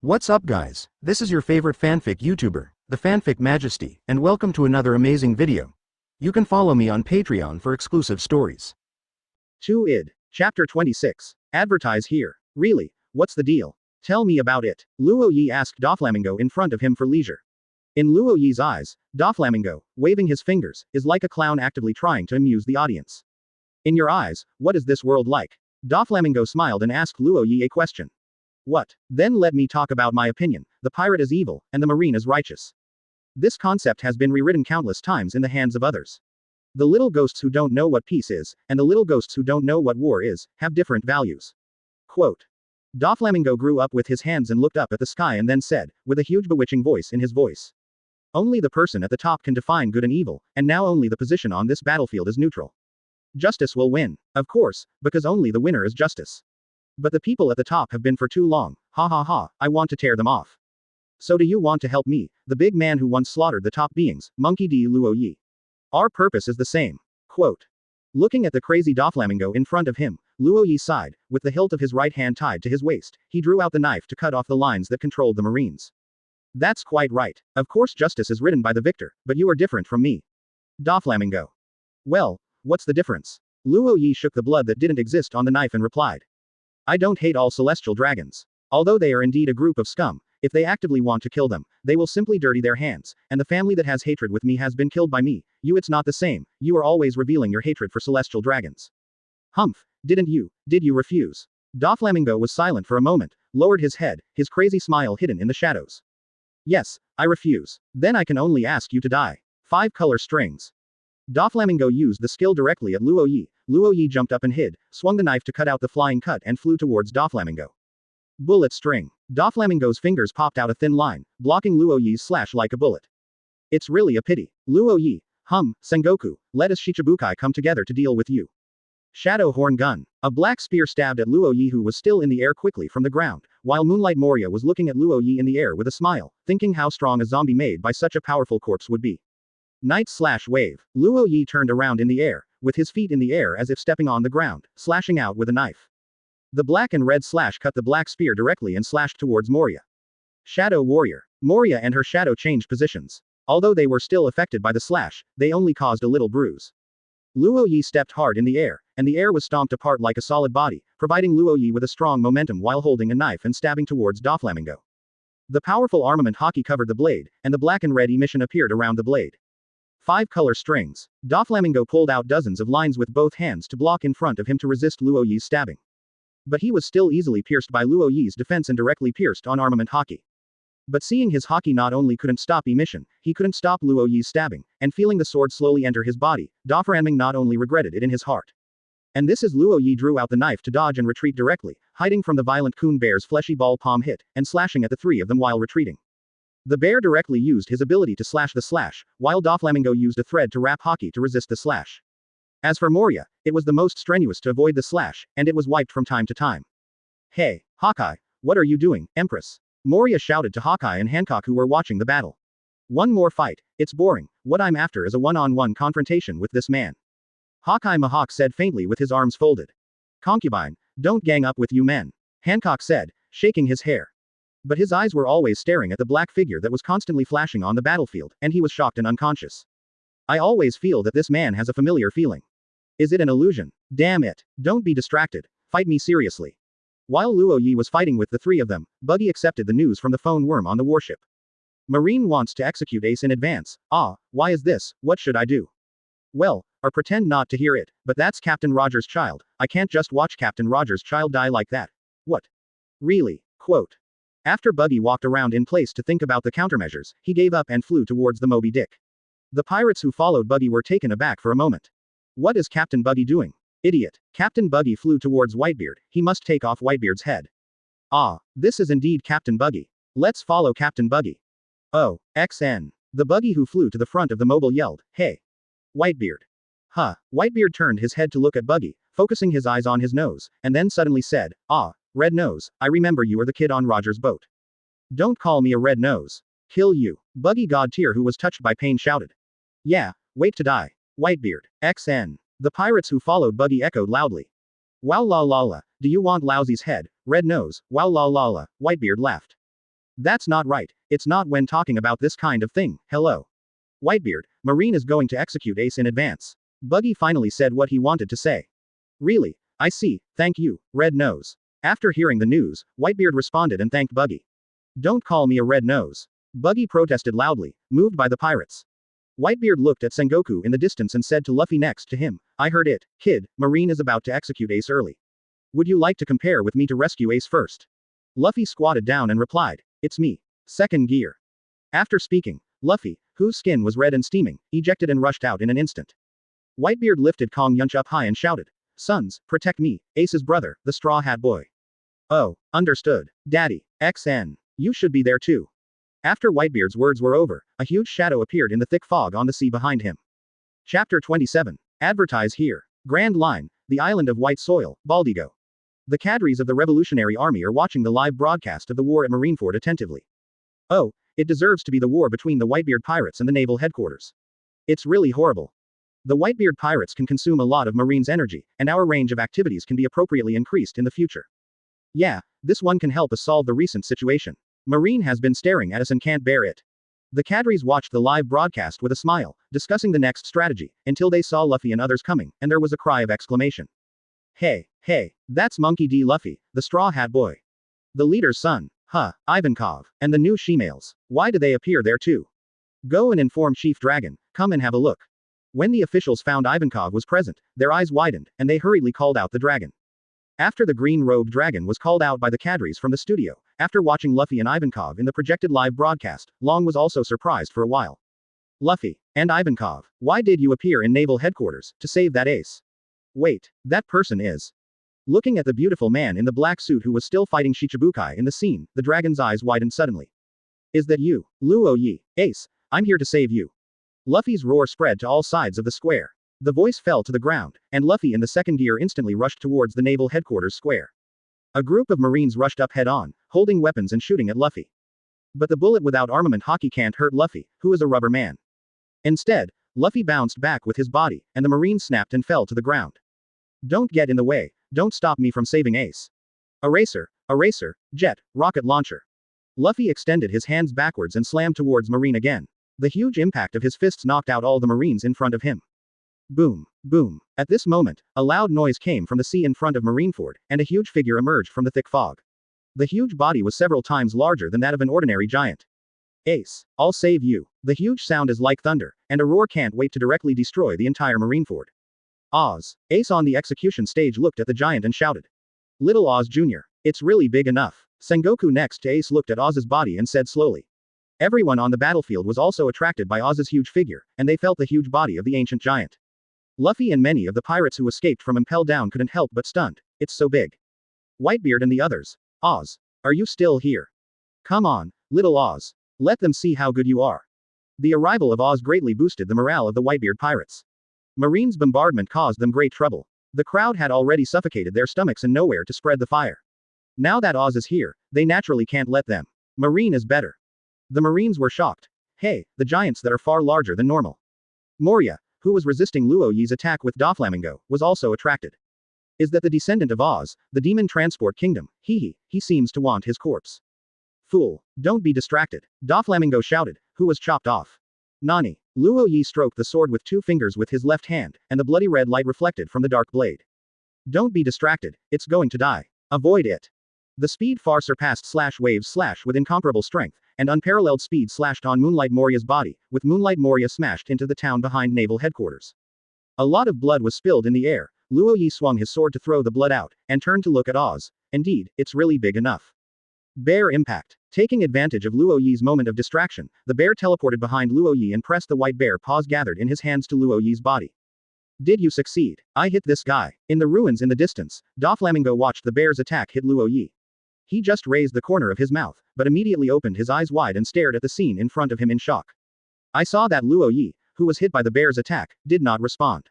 What's up guys, this is your favorite fanfic YouTuber, the Fanfic Majesty, and welcome to another amazing video. You can follow me on Patreon for exclusive stories. 2 id. Chapter 26. Advertise here. Really, what's the deal? Tell me about it. Luo Yi asked Doflamingo in front of him for leisure. In Luo Yi's eyes, Doflamingo, waving his fingers, is like a clown actively trying to amuse the audience. In your eyes, what is this world like? Doflamingo smiled and asked Luo Yi a question. What? Then let me talk about my opinion. The pirate is evil, and the marine is righteous. This concept has been rewritten countless times in the hands of others. The little ghosts who don't know what peace is, and the little ghosts who don't know what war is, have different values. Quote. Doflamingo grew up with his hands and looked up at the sky and then said, with a huge bewitching voice in his voice. Only the person at the top can define good and evil, and now only the position on this battlefield is neutral. Justice will win. Of course, because only the winner is justice. But the people at the top have been for too long, ha ha ha, I want to tear them off. So do you want to help me, the big man who once slaughtered the top beings, Monkey D. Luo Yi? Our purpose is the same. Quote. Looking at the crazy Doflamingo in front of him, Luo Yi sighed, with the hilt of his right hand tied to his waist, he drew out the knife to cut off the lines that controlled the Marines. That's quite right. Of course justice is written by the victor, but you are different from me. Doflamingo. Well, what's the difference? Luo Yi shook the blood that didn't exist on the knife and replied. I don't hate all celestial dragons. Although they are indeed a group of scum, if they actively want to kill them, they will simply dirty their hands, and the family that has hatred with me has been killed by me. You, it's not the same, you are always revealing your hatred for celestial dragons. Humph, did you refuse? Doflamingo was silent for a moment, lowered his head, his crazy smile hidden in the shadows. Yes, I refuse. Then I can only ask you to die. 5 color strings. Doflamingo used the skill directly at Luo Yi. Luo Yi jumped up and hid, swung the knife to cut out the flying cut and flew towards Doflamingo. Bullet string. Doflamingo's fingers popped out a thin line, blocking Luo Yi's slash like a bullet. It's really a pity. Luo Yi, Sengoku, let us Shichibukai come together to deal with you. Shadow horn gun. A black spear stabbed at Luo Yi who was still in the air quickly from the ground, while Moonlight Moria was looking at Luo Yi in the air with a smile, thinking how strong a zombie made by such a powerful corpse would be. Night slash wave. Luo Yi turned around in the air, with his feet in the air as if stepping on the ground, slashing out with a knife. The black and red slash cut the black spear directly and slashed towards Moria. Shadow warrior. Moria and her shadow changed positions. Although they were still affected by the slash, they only caused a little bruise. Luo Yi stepped hard in the air, and the air was stomped apart like a solid body, providing Luo Yi with a strong momentum while holding a knife and stabbing towards Doflamingo. The powerful armament Hawkeye covered the blade, and the black and red emission appeared around the blade. 5 color strings. Doflamingo pulled out dozens of lines with both hands to block in front of him to resist Luo Yi's stabbing. But he was still easily pierced by Luo Yi's defense and directly pierced on armament Hawkeye. But seeing his Hawkeye not only couldn't stop emission, he couldn't stop Luo Yi's stabbing, and feeling the sword slowly enter his body, Doflamingo not only regretted it in his heart. And this is Luo Yi drew out the knife to dodge and retreat directly, hiding from the violent coon bear's fleshy ball palm hit, and slashing at the 3 of them while retreating. The bear directly used his ability to slash the slash, while Doflamingo used a thread to wrap Hawkeye to resist the slash. As for Moria, it was the most strenuous to avoid the slash, and it was wiped from time to time. Hey, Hawkeye, what are you doing, Empress? Moria shouted to Hawkeye and Hancock who were watching the battle. One more fight, it's boring, what I'm after is a one-on-one confrontation with this man. Hawkeye Mahawk said faintly with his arms folded. Concubine, don't gang up with you men. Hancock said, shaking his hair. But his eyes were always staring at the black figure that was constantly flashing on the battlefield, and he was shocked and unconscious. I always feel that this man has a familiar feeling. Is it an illusion? Damn it. Don't be distracted. Fight me seriously. While Luo Yi was fighting with the 3 of them, Buggy accepted the news from the phone worm on the warship. Marine wants to execute Ace in advance. Ah, why is this? What should I do? Well, or pretend not to hear it, but that's Captain Rogers' child. I can't just watch Captain Rogers' child die like that. What? Really? Quote. After Buggy walked around in place to think about the countermeasures, he gave up and flew towards the Moby Dick. The pirates who followed Buggy were taken aback for a moment. What is Captain Buggy doing? Idiot. Captain Buggy flew towards Whitebeard, he must take off Whitebeard's head. Ah, this is indeed Captain Buggy. Let's follow Captain Buggy. Oh, XN. The Buggy who flew to the front of the mobile yelled, hey. Whitebeard. Huh. Whitebeard turned his head to look at Buggy, focusing his eyes on his nose, and then suddenly said, ah, Red Nose, I remember you are the kid on Roger's boat. Don't call me a red nose. Kill you. Buggy God tier who was touched by pain shouted. Yeah, wait to die. Whitebeard. XN. The pirates who followed Buggy echoed loudly. Wow la la la, do you want Lousy's head, Red Nose, wow la la la, Whitebeard laughed. That's not right, it's not when talking about this kind of thing, hello. Whitebeard, Marine is going to execute Ace in advance. Buggy finally said what he wanted to say. Really? I see, thank you, Red Nose. After hearing the news, Whitebeard responded and thanked Buggy. Don't call me a red nose. Buggy protested loudly, moved by the pirates. Whitebeard looked at Sengoku in the distance and said to Luffy next to him, I heard it, kid, Marine is about to execute Ace early. Would you like to compare with me to rescue Ace first? Luffy squatted down and replied, it's me. Second gear. After speaking, Luffy, whose skin was red and steaming, ejected and rushed out in an instant. Whitebeard lifted Kong Yunch up high and shouted, Sons, protect me, Ace's brother, the Straw Hat Boy. Oh, understood. Daddy, XN. You should be there too. After Whitebeard's words were over, a huge shadow appeared in the thick fog on the sea behind him. Chapter 27. Advertise here. Grand Line, the island of white soil, Baldigo. The cadres of the Revolutionary Army are watching the live broadcast of the war at Marineford attentively. Oh, it deserves to be the war between the Whitebeard pirates and the naval headquarters. It's really horrible. The Whitebeard pirates can consume a lot of Marine's energy, and our range of activities can be appropriately increased in the future. Yeah, this one can help us solve the recent situation. Marine has been staring at us and can't bear it. The cadres watched the live broadcast with a smile, discussing the next strategy, until they saw Luffy and others coming, and there was a cry of exclamation. Hey, that's Monkey D. Luffy, the Straw Hat Boy. The leader's son, Ivankov, and the new she-males. Why do they appear there too? Go and inform Chief Dragon, come and have a look. When the officials found Ivankov was present, their eyes widened, and they hurriedly called out the dragon. After the green-robed dragon was called out by the cadres from the studio, after watching Luffy and Ivankov in the projected live broadcast, Long was also surprised for a while. Luffy, and Ivankov, why did you appear in naval headquarters, to save that ace? Wait, that person is. Looking at the beautiful man in the black suit who was still fighting Shichibukai in the scene, the dragon's eyes widened suddenly. Is that you, Luo Yi, Ace? I'm here to save you. Luffy's roar spread to all sides of the square. The voice fell to the ground, and Luffy in the second gear instantly rushed towards the naval headquarters square. A group of Marines rushed up head-on, holding weapons and shooting at Luffy. But the bullet without armament hockey can't hurt Luffy, who is a rubber man. Instead, Luffy bounced back with his body, and the Marine snapped and fell to the ground. Don't get in the way, don't stop me from saving Ace. Eraser, jet, rocket launcher. Luffy extended his hands backwards and slammed towards Marine again. The huge impact of his fists knocked out all the Marines in front of him. Boom, boom. At this moment, a loud noise came from the sea in front of Marineford, and a huge figure emerged from the thick fog. The huge body was several times larger than that of an ordinary giant. Ace, I'll save you. The huge sound is like thunder, and a roar can't wait to directly destroy the entire Marineford. Oz. Ace on the execution stage looked at the giant and shouted. Little Oz Jr. It's really big enough. Sengoku next to Ace looked at Oz's body and said slowly. Everyone on the battlefield was also attracted by Oz's huge figure, and they felt the huge body of the ancient giant. Luffy and many of the pirates who escaped from Impel Down couldn't help but stunned. It's so big. Whitebeard and the others. Oz. Are you still here? Come on, little Oz. Let them see how good you are. The arrival of Oz greatly boosted the morale of the Whitebeard pirates. Marine's bombardment caused them great trouble. The crowd had already suffocated their stomachs and nowhere to spread the fire. Now that Oz is here, they naturally can't let them. Marine is better. The Marines were shocked. Hey, the giants that are far larger than normal. Moria, who was resisting Luo Yi's attack with Doflamingo, was also attracted. Is that the descendant of Oz, the demon transport kingdom? He seems to want his corpse. Fool, don't be distracted, Doflamingo shouted, who was chopped off. Nani. Luo Yi stroked the sword with 2 fingers with his left hand, and the bloody red light reflected from the dark blade. Don't be distracted, it's going to die. Avoid it. The speed far surpassed Waves with incomparable strength, and unparalleled speed slashed on Moonlight Moria's body, with Moonlight Moria smashed into the town behind naval headquarters. A lot of blood was spilled in the air. Luo Yi swung his sword to throw the blood out, and turned to look at Oz. Indeed, it's really big enough. Bear impact. Taking advantage of Luo Yi's moment of distraction, the bear teleported behind Luo Yi and pressed the white bear paws gathered in his hands to Luo Yi's body. Did you succeed? I hit this guy. In the ruins in the distance, Doflamingo watched the bear's attack hit Luo Yi. He just raised the corner of his mouth, but immediately opened his eyes wide and stared at the scene in front of him in shock. I saw that Luo Yi, who was hit by the bear's attack, did not respond.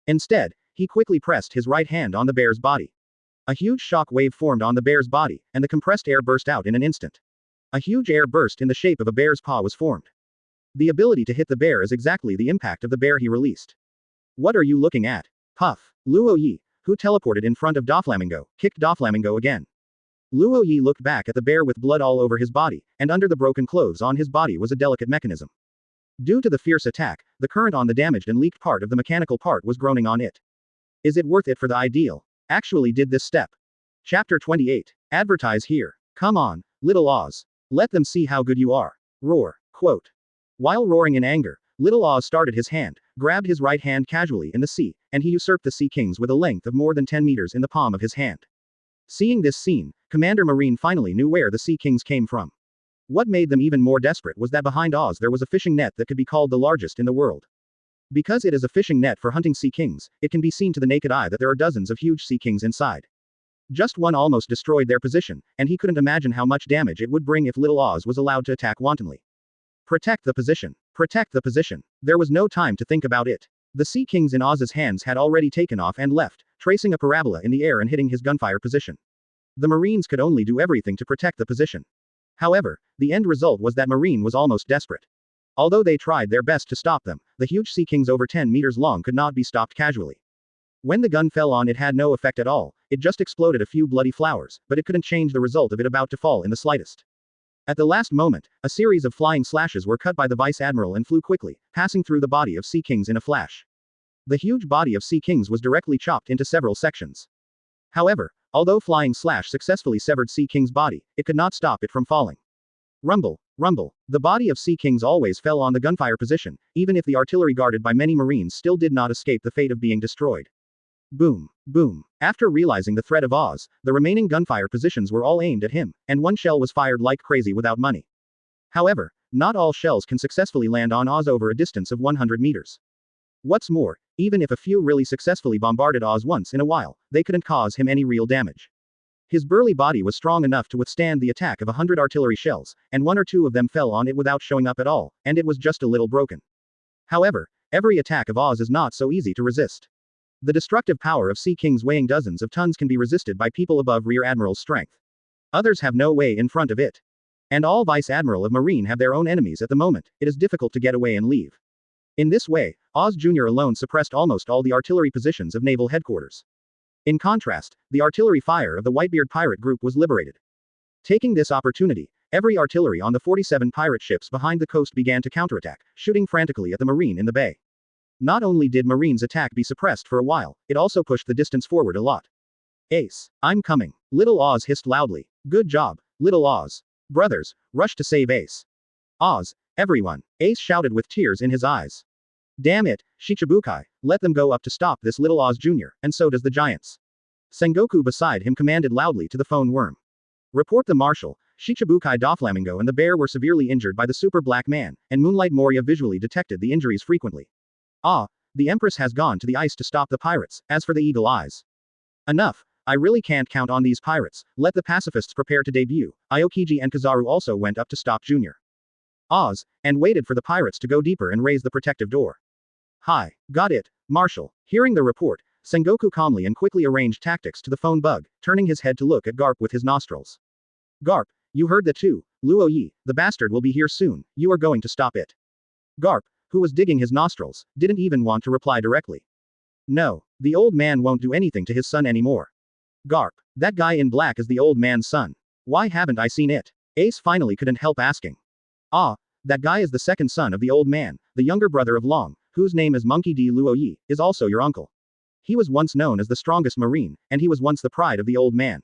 Instead, he quickly pressed his right hand on the bear's body. A huge shock wave formed on the bear's body, and the compressed air burst out in an instant. A huge air burst in the shape of a bear's paw was formed. The ability to hit the bear is exactly the impact of the bear he released. What are you looking at? Puff. Luo Yi, who teleported in front of Doflamingo, kicked Doflamingo again. Luo Yi looked back at the bear with blood all over his body, and under the broken clothes on his body was a delicate mechanism. Due to the fierce attack, the current on the damaged and leaked part of the mechanical part was groaning on it. Is it worth it for the ideal? Actually did this step. Chapter 28. Advertise here. Come on, little Oz. Let them see how good you are. Roar. Quote. While roaring in anger, little Oz started his hand, grabbed his right hand casually in the sea, and he usurped the Sea Kings with a length of more than 10 meters in the palm of his hand. Seeing this scene, Commander Marine finally knew where the Sea Kings came from. What made them even more desperate was that behind Oz there was a fishing net that could be called the largest in the world. Because it is a fishing net for hunting Sea Kings, it can be seen to the naked eye that there are dozens of huge Sea Kings inside. Just one almost destroyed their position, and he couldn't imagine how much damage it would bring if little Oz was allowed to attack wantonly. Protect the position. Protect the position. There was no time to think about it. The Sea Kings in Oz's hands had already taken off and left, tracing a parabola in the air and hitting his gunfire position. The Marines could only do everything to protect the position. However, the end result was that Marine was almost desperate. Although they tried their best to stop them, the huge Sea Kings over 10 meters long could not be stopped casually. When the gun fell on it had no effect at all, it just exploded a few bloody flowers, but it couldn't change the result of it about to fall in the slightest. At the last moment, a series of flying slashes were cut by the Vice Admiral and flew quickly, passing through the body of Sea Kings in a flash. The huge body of Sea Kings was directly chopped into several sections. However, although flying slash successfully severed Sea King's body, it could not stop it from falling. Rumble, rumble. The body of Sea Kings always fell on the gunfire position, even if the artillery guarded by many Marines still did not escape the fate of being destroyed. Boom, boom. After realizing the threat of Oz, the remaining gunfire positions were all aimed at him, and one shell was fired like crazy without money. However, not all shells can successfully land on Oz over a distance of 100 meters. What's more, even if a few really successfully bombarded Oz once in a while, they couldn't cause him any real damage. His burly body was strong enough to withstand the attack of 100 artillery shells, and one or two of them fell on it without showing up at all, and it was just a little broken. However, every attack of Oz is not so easy to resist. The destructive power of Sea Kings weighing dozens of tons can be resisted by people above Rear Admiral's strength. Others have no way in front of it. And all Vice Admiral of Marine have their own enemies at the moment, it is difficult to get away and leave. In this way, Oz Jr. alone suppressed almost all the artillery positions of naval headquarters. In contrast, the artillery fire of the Whitebeard pirate group was liberated. Taking this opportunity, every artillery on the 47 pirate ships behind the coast began to counterattack, shooting frantically at the Marine in the bay. Not only did Marine's attack be suppressed for a while, it also pushed the distance forward a lot. Ace, I'm coming. Little Oz hissed loudly. Good job, Little Oz. Brothers, rush to save Ace. Oz, everyone, Ace shouted with tears in his eyes. Damn it, Shichibukai, let them go up to stop this Little Oz Jr., and so does the giants. Sengoku beside him commanded loudly to the phone worm. Report the marshal. Shichibukai Doflamingo and the bear were severely injured by the super black man, and Moonlight Moria visually detected the injuries frequently. Ah, the Empress has gone to the ice to stop the pirates, as for the Eagle Eyes. Enough, I really can't count on these pirates, let the pacifists prepare to debut. Aokiji and Kizaru also went up to stop Jr. Oz, and waited for the pirates to go deeper and raise the protective door. Hi, got it, Marshal. Hearing the report, Sengoku calmly and quickly arranged tactics to the phone bug, turning his head to look at Garp with his nostrils. Garp, you heard that too. Luo Yi, the bastard will be here soon, you are going to stop it. Garp, who was digging his nostrils, didn't even want to reply directly. No, the old man won't do anything to his son anymore. Garp, that guy in black is the old man's son. Why haven't I seen it? Ace finally couldn't help asking. Ah, that guy is the second son of the old man, the younger brother of Long, whose name is Monkey D. Luo Yi, is also your uncle. He was once known as the strongest Marine, and he was once the pride of the old man.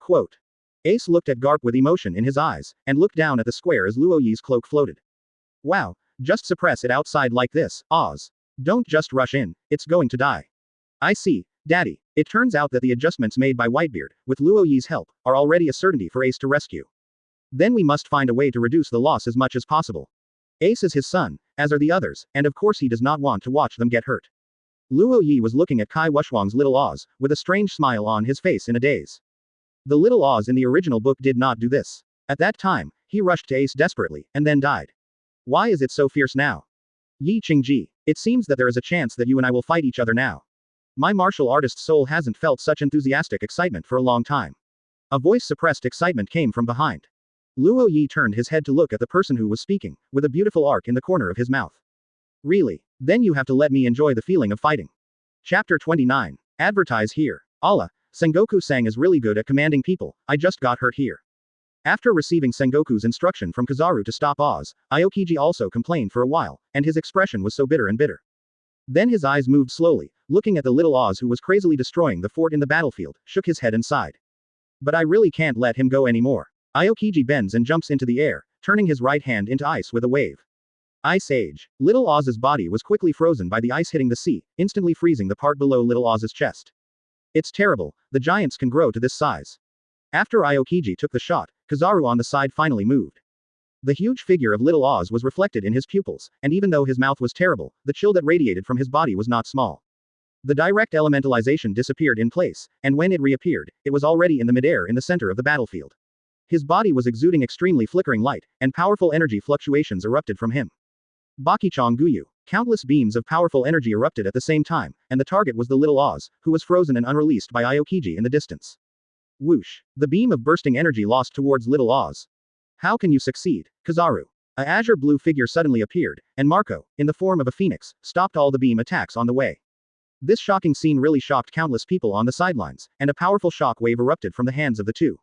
Quote. Ace looked at Garp with emotion in his eyes, and looked down at the square as Luo Yi's cloak floated. Wow, just suppress it outside like this, Oz. Don't just rush in, it's going to die. I see, Daddy. It turns out that the adjustments made by Whitebeard, with Luo Yi's help, are already a certainty for Ace to rescue. Then we must find a way to reduce the loss as much as possible. Ace is his son, as are the others, and of course he does not want to watch them get hurt. Luo Yi was looking at Kai Wushwang's little Oz, with a strange smile on his face in a daze. The little Oz in the original book did not do this. At that time, he rushed to Ace desperately, and then died. Why is it so fierce now? Yi Qingji, it seems that there is a chance that you and I will fight each other now. My martial artist's soul hasn't felt such enthusiastic excitement for a long time. A voice-suppressed excitement came from behind. Luo Yi turned his head to look at the person who was speaking, with a beautiful arc in the corner of his mouth. Really? Then you have to let me enjoy the feeling of fighting. Chapter 29. Advertise here. Allah, Sengoku-san is really good at commanding people, I just got hurt here. After receiving Sengoku's instruction from Kizaru to stop Oz, Aokiji also complained for a while, and his expression was so bitter and bitter. Then his eyes moved slowly, looking at the little Oz who was crazily destroying the fort in the battlefield, shook his head and sighed. But I really can't let him go anymore. Aokiji bends and jumps into the air, turning his right hand into ice with a wave. Ice Age. Little Oz's body was quickly frozen by the ice hitting the sea, instantly freezing the part below Little Oz's chest. It's terrible, the giants can grow to this size. After Aokiji took the shot, Kizaru on the side finally moved. The huge figure of Little Oz was reflected in his pupils, and even though his mouth was terrible, the chill that radiated from his body was not small. The direct elementalization disappeared in place, and when it reappeared, it was already in the midair in the center of the battlefield. His body was exuding extremely flickering light, and powerful energy fluctuations erupted from him. Bakichang Guyu. Countless beams of powerful energy erupted at the same time, and the target was the Little Oz, who was frozen and unreleased by Aokiji in the distance. Whoosh. The beam of bursting energy lost towards Little Oz. How can you succeed, Kizaru? A azure blue figure suddenly appeared, and Marco, in the form of a phoenix, stopped all the beam attacks on the way. This shocking scene really shocked countless people on the sidelines, and a powerful shock wave erupted from the hands of the two.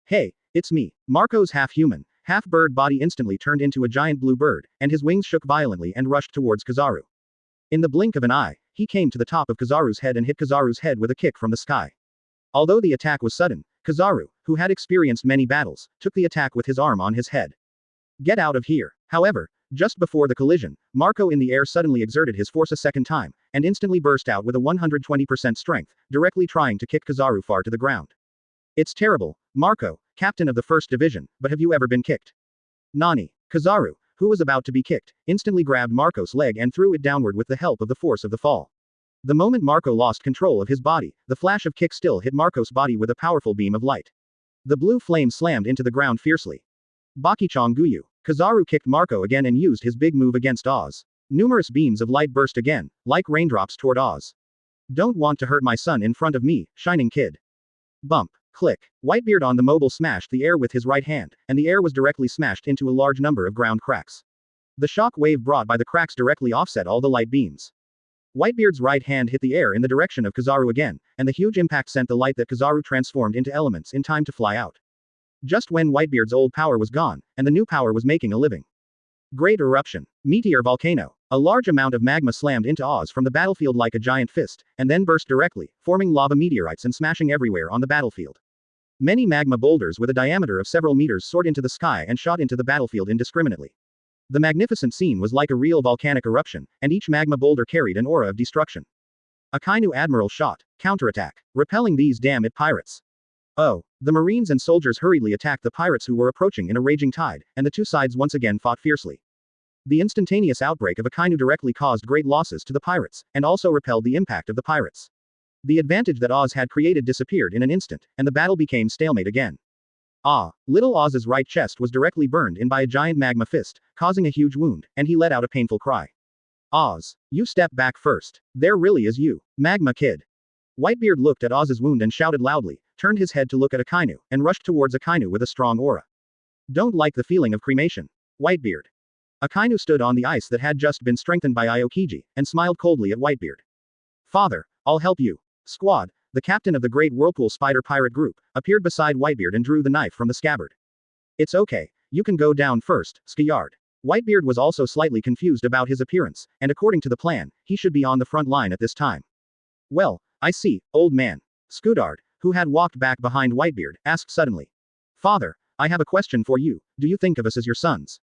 Hey, it's me. Marco's half-human, half-bird body instantly turned into a giant blue bird, and his wings shook violently and rushed towards Kizaru. In the blink of an eye, he came to the top of Kizaru's head and hit Kizaru's head with a kick from the sky. Although the attack was sudden, Kizaru, who had experienced many battles, took the attack with his arm on his head. Get out of here. However, just before the collision, Marco in the air suddenly exerted his force a second time, and instantly burst out with a 120% strength, directly trying to kick Kizaru far to the ground. It's terrible, Marco, captain of the first division, but have you ever been kicked? Nani. Kizaru, who was about to be kicked, instantly grabbed Marco's leg and threw it downward with the help of the force of the fall. The moment Marco lost control of his body, the flash of kick still hit Marco's body with a powerful beam of light. The blue flame slammed into the ground fiercely. Bakichang Guyu. Kizaru kicked Marco again and used his big move against Oz. Numerous beams of light burst again, like raindrops toward Oz. Don't want to hurt my son in front of me, shining kid. Bump. Click. Whitebeard on the mobile smashed the air with his right hand, and the air was directly smashed into a large number of ground cracks. The shock wave brought by the cracks directly offset all the light beams. Whitebeard's right hand hit the air in the direction of Kizaru again, and the huge impact sent the light that Kizaru transformed into elements in time to fly out. Just when Whitebeard's old power was gone, and the new power was making a living. Great eruption. Meteor volcano. A large amount of magma slammed into Oz from the battlefield like a giant fist, and then burst directly, forming lava meteorites and smashing everywhere on the battlefield. Many magma boulders with a diameter of several meters soared into the sky and shot into the battlefield indiscriminately. The magnificent scene was like a real volcanic eruption, and each magma boulder carried an aura of destruction. Akainu Admiral shot. Counterattack. Repelling these damn it pirates. Oh. The Marines and soldiers hurriedly attacked the pirates who were approaching in a raging tide, and the two sides once again fought fiercely. The instantaneous outbreak of Akainu directly caused great losses to the pirates, and also repelled the impact of the pirates. The advantage that Oz had created disappeared in an instant, and the battle became stalemate again. Little Oz's right chest was directly burned in by a giant magma fist, causing a huge wound, and he let out a painful cry. Oz, you step back first. There really is you, Magma Kid. Whitebeard looked at Oz's wound and shouted loudly, turned his head to look at Akainu, and rushed towards Akainu with a strong aura. Don't like the feeling of cremation. Whitebeard. Akainu stood on the ice that had just been strengthened by Aokiji, and smiled coldly at Whitebeard. Father, I'll help you. Squad, the captain of the Great Whirlpool Spider Pirate Group, appeared beside Whitebeard and drew the knife from the scabbard. It's okay, you can go down first, Skiyard. Whitebeard was also slightly confused about his appearance, and according to the plan, he should be on the front line at this time. Well, I see, old man. Scudard, who had walked back behind Whitebeard, asked suddenly. Father, I have a question for you, do you think of us as your sons?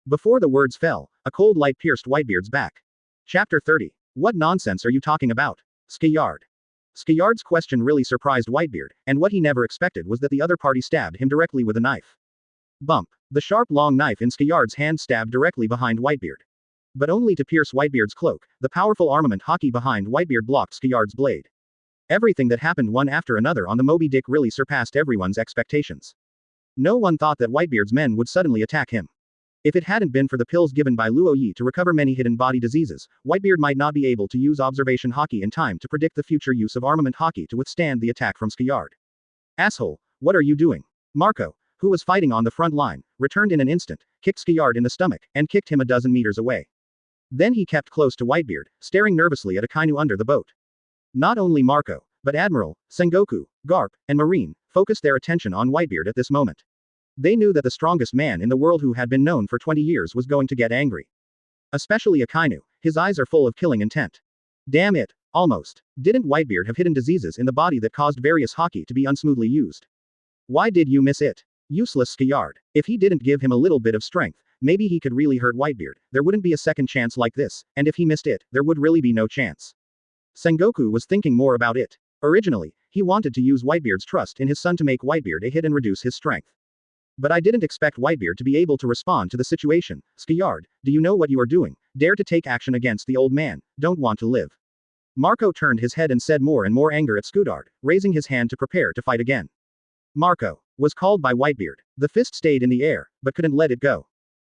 Before the words fell, a cold light pierced Whitebeard's back. Chapter 30. What nonsense are you talking about? Skiyard. Skiyard's question really surprised Whitebeard, and what he never expected was that the other party stabbed him directly with a knife. Bump. The sharp long knife in Skiyard's hand stabbed directly behind Whitebeard. But only to pierce Whitebeard's cloak, the powerful armament Hawkeye behind Whitebeard blocked Skiyard's blade. Everything that happened one after another on the Moby Dick really surpassed everyone's expectations. No one thought that Whitebeard's men would suddenly attack him. If it hadn't been for the pills given by Luo Yi to recover many hidden body diseases, Whitebeard might not be able to use observation Hawkeye in time to predict the future use of armament Hawkeye to withstand the attack from Skiyard. Asshole, what are you doing? Marco, who was fighting on the front line, returned in an instant, kicked Skiyard in the stomach, and kicked him a dozen meters away. Then he kept close to Whitebeard, staring nervously at Akainu under the boat. Not only Marco, but Admiral, Sengoku, Garp, and Marine focused their attention on Whitebeard at this moment. They knew that the strongest man in the world who had been known for 20 years was going to get angry. Especially Akainu, his eyes are full of killing intent. Damn it, almost. Didn't Whitebeard have hidden diseases in the body that caused various Haki to be unsmoothly used? Why did you miss it? Useless Skiyard. If he didn't give him a little bit of strength, maybe he could really hurt Whitebeard. There wouldn't be a second chance like this, and if he missed it, there would really be no chance. Sengoku was thinking more about it. Originally, he wanted to use Whitebeard's trust in his son to make Whitebeard a hit and reduce his strength. But I didn't expect Whitebeard to be able to respond to the situation. Skiyard, do you know what you are doing? Dare to take action against the old man, don't want to live. Marco turned his head and said more and more anger at Skudard, raising his hand to prepare to fight again. Marco was called by Whitebeard. The fist stayed in the air, but couldn't let it go.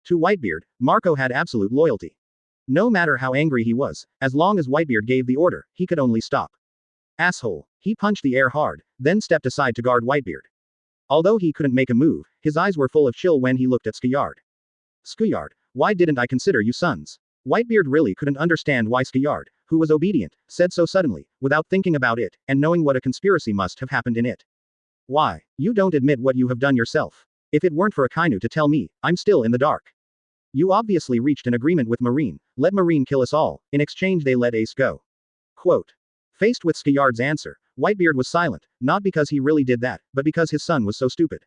To Whitebeard, Marco had absolute loyalty. No matter how angry he was, as long as Whitebeard gave the order, he could only stop. Asshole. He punched the air hard, then stepped aside to guard Whitebeard. Although he couldn't make a move, his eyes were full of chill when he looked at Skiyard. Skiyard, why didn't I consider you sons? Whitebeard really couldn't understand why Skiyard, who was obedient, said so suddenly, without thinking about it, and knowing what a conspiracy must have happened in it. Why? You don't admit what you have done yourself. If it weren't for Akainu to tell me, I'm still in the dark. You obviously reached an agreement with Marine, let Marine kill us all, in exchange they let Ace go. Quote. Faced with Skiyard's answer, Whitebeard was silent, not because he really did that, but because his son was so stupid.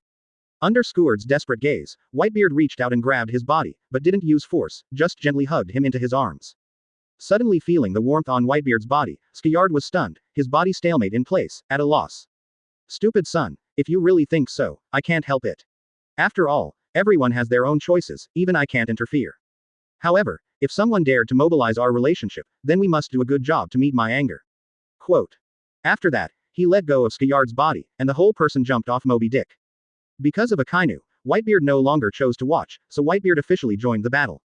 Under Skeward's desperate gaze, Whitebeard reached out and grabbed his body, but didn't use force, just gently hugged him into his arms. Suddenly feeling the warmth on Whitebeard's body, Skiyard was stunned, his body stalemate in place, at a loss. Stupid son, if you really think so, I can't help it. After all, everyone has their own choices, even I can't interfere. However, if someone dared to mobilize our relationship, then we must do a good job to meet my anger. Quote. After that, he let go of Skiyard's body, and the whole person jumped off Moby Dick. Because of Akainu, Whitebeard no longer chose to watch, so Whitebeard officially joined the battle.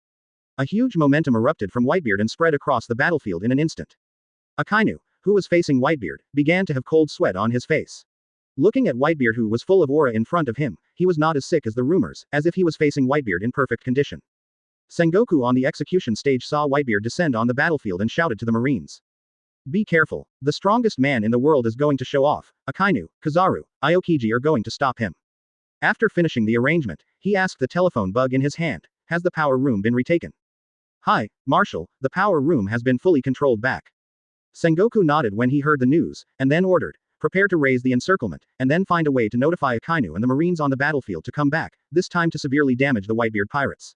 A huge momentum erupted from Whitebeard and spread across the battlefield in an instant. Akainu, who was facing Whitebeard, began to have cold sweat on his face. Looking at Whitebeard, who was full of aura in front of him, he was not as sick as the rumors, as if he was facing Whitebeard in perfect condition. Sengoku on the execution stage saw Whitebeard descend on the battlefield and shouted to the Marines. Be careful, the strongest man in the world is going to show off. Akainu, Kizaru, Aokiji are going to stop him. After finishing the arrangement, he asked the telephone bug in his hand, has the power room been retaken? Hi, Marshal, the power room has been fully controlled back. Sengoku nodded when he heard the news, and then ordered, prepare to raise the encirclement, and then find a way to notify Akainu and the Marines on the battlefield to come back, this time to severely damage the Whitebeard pirates.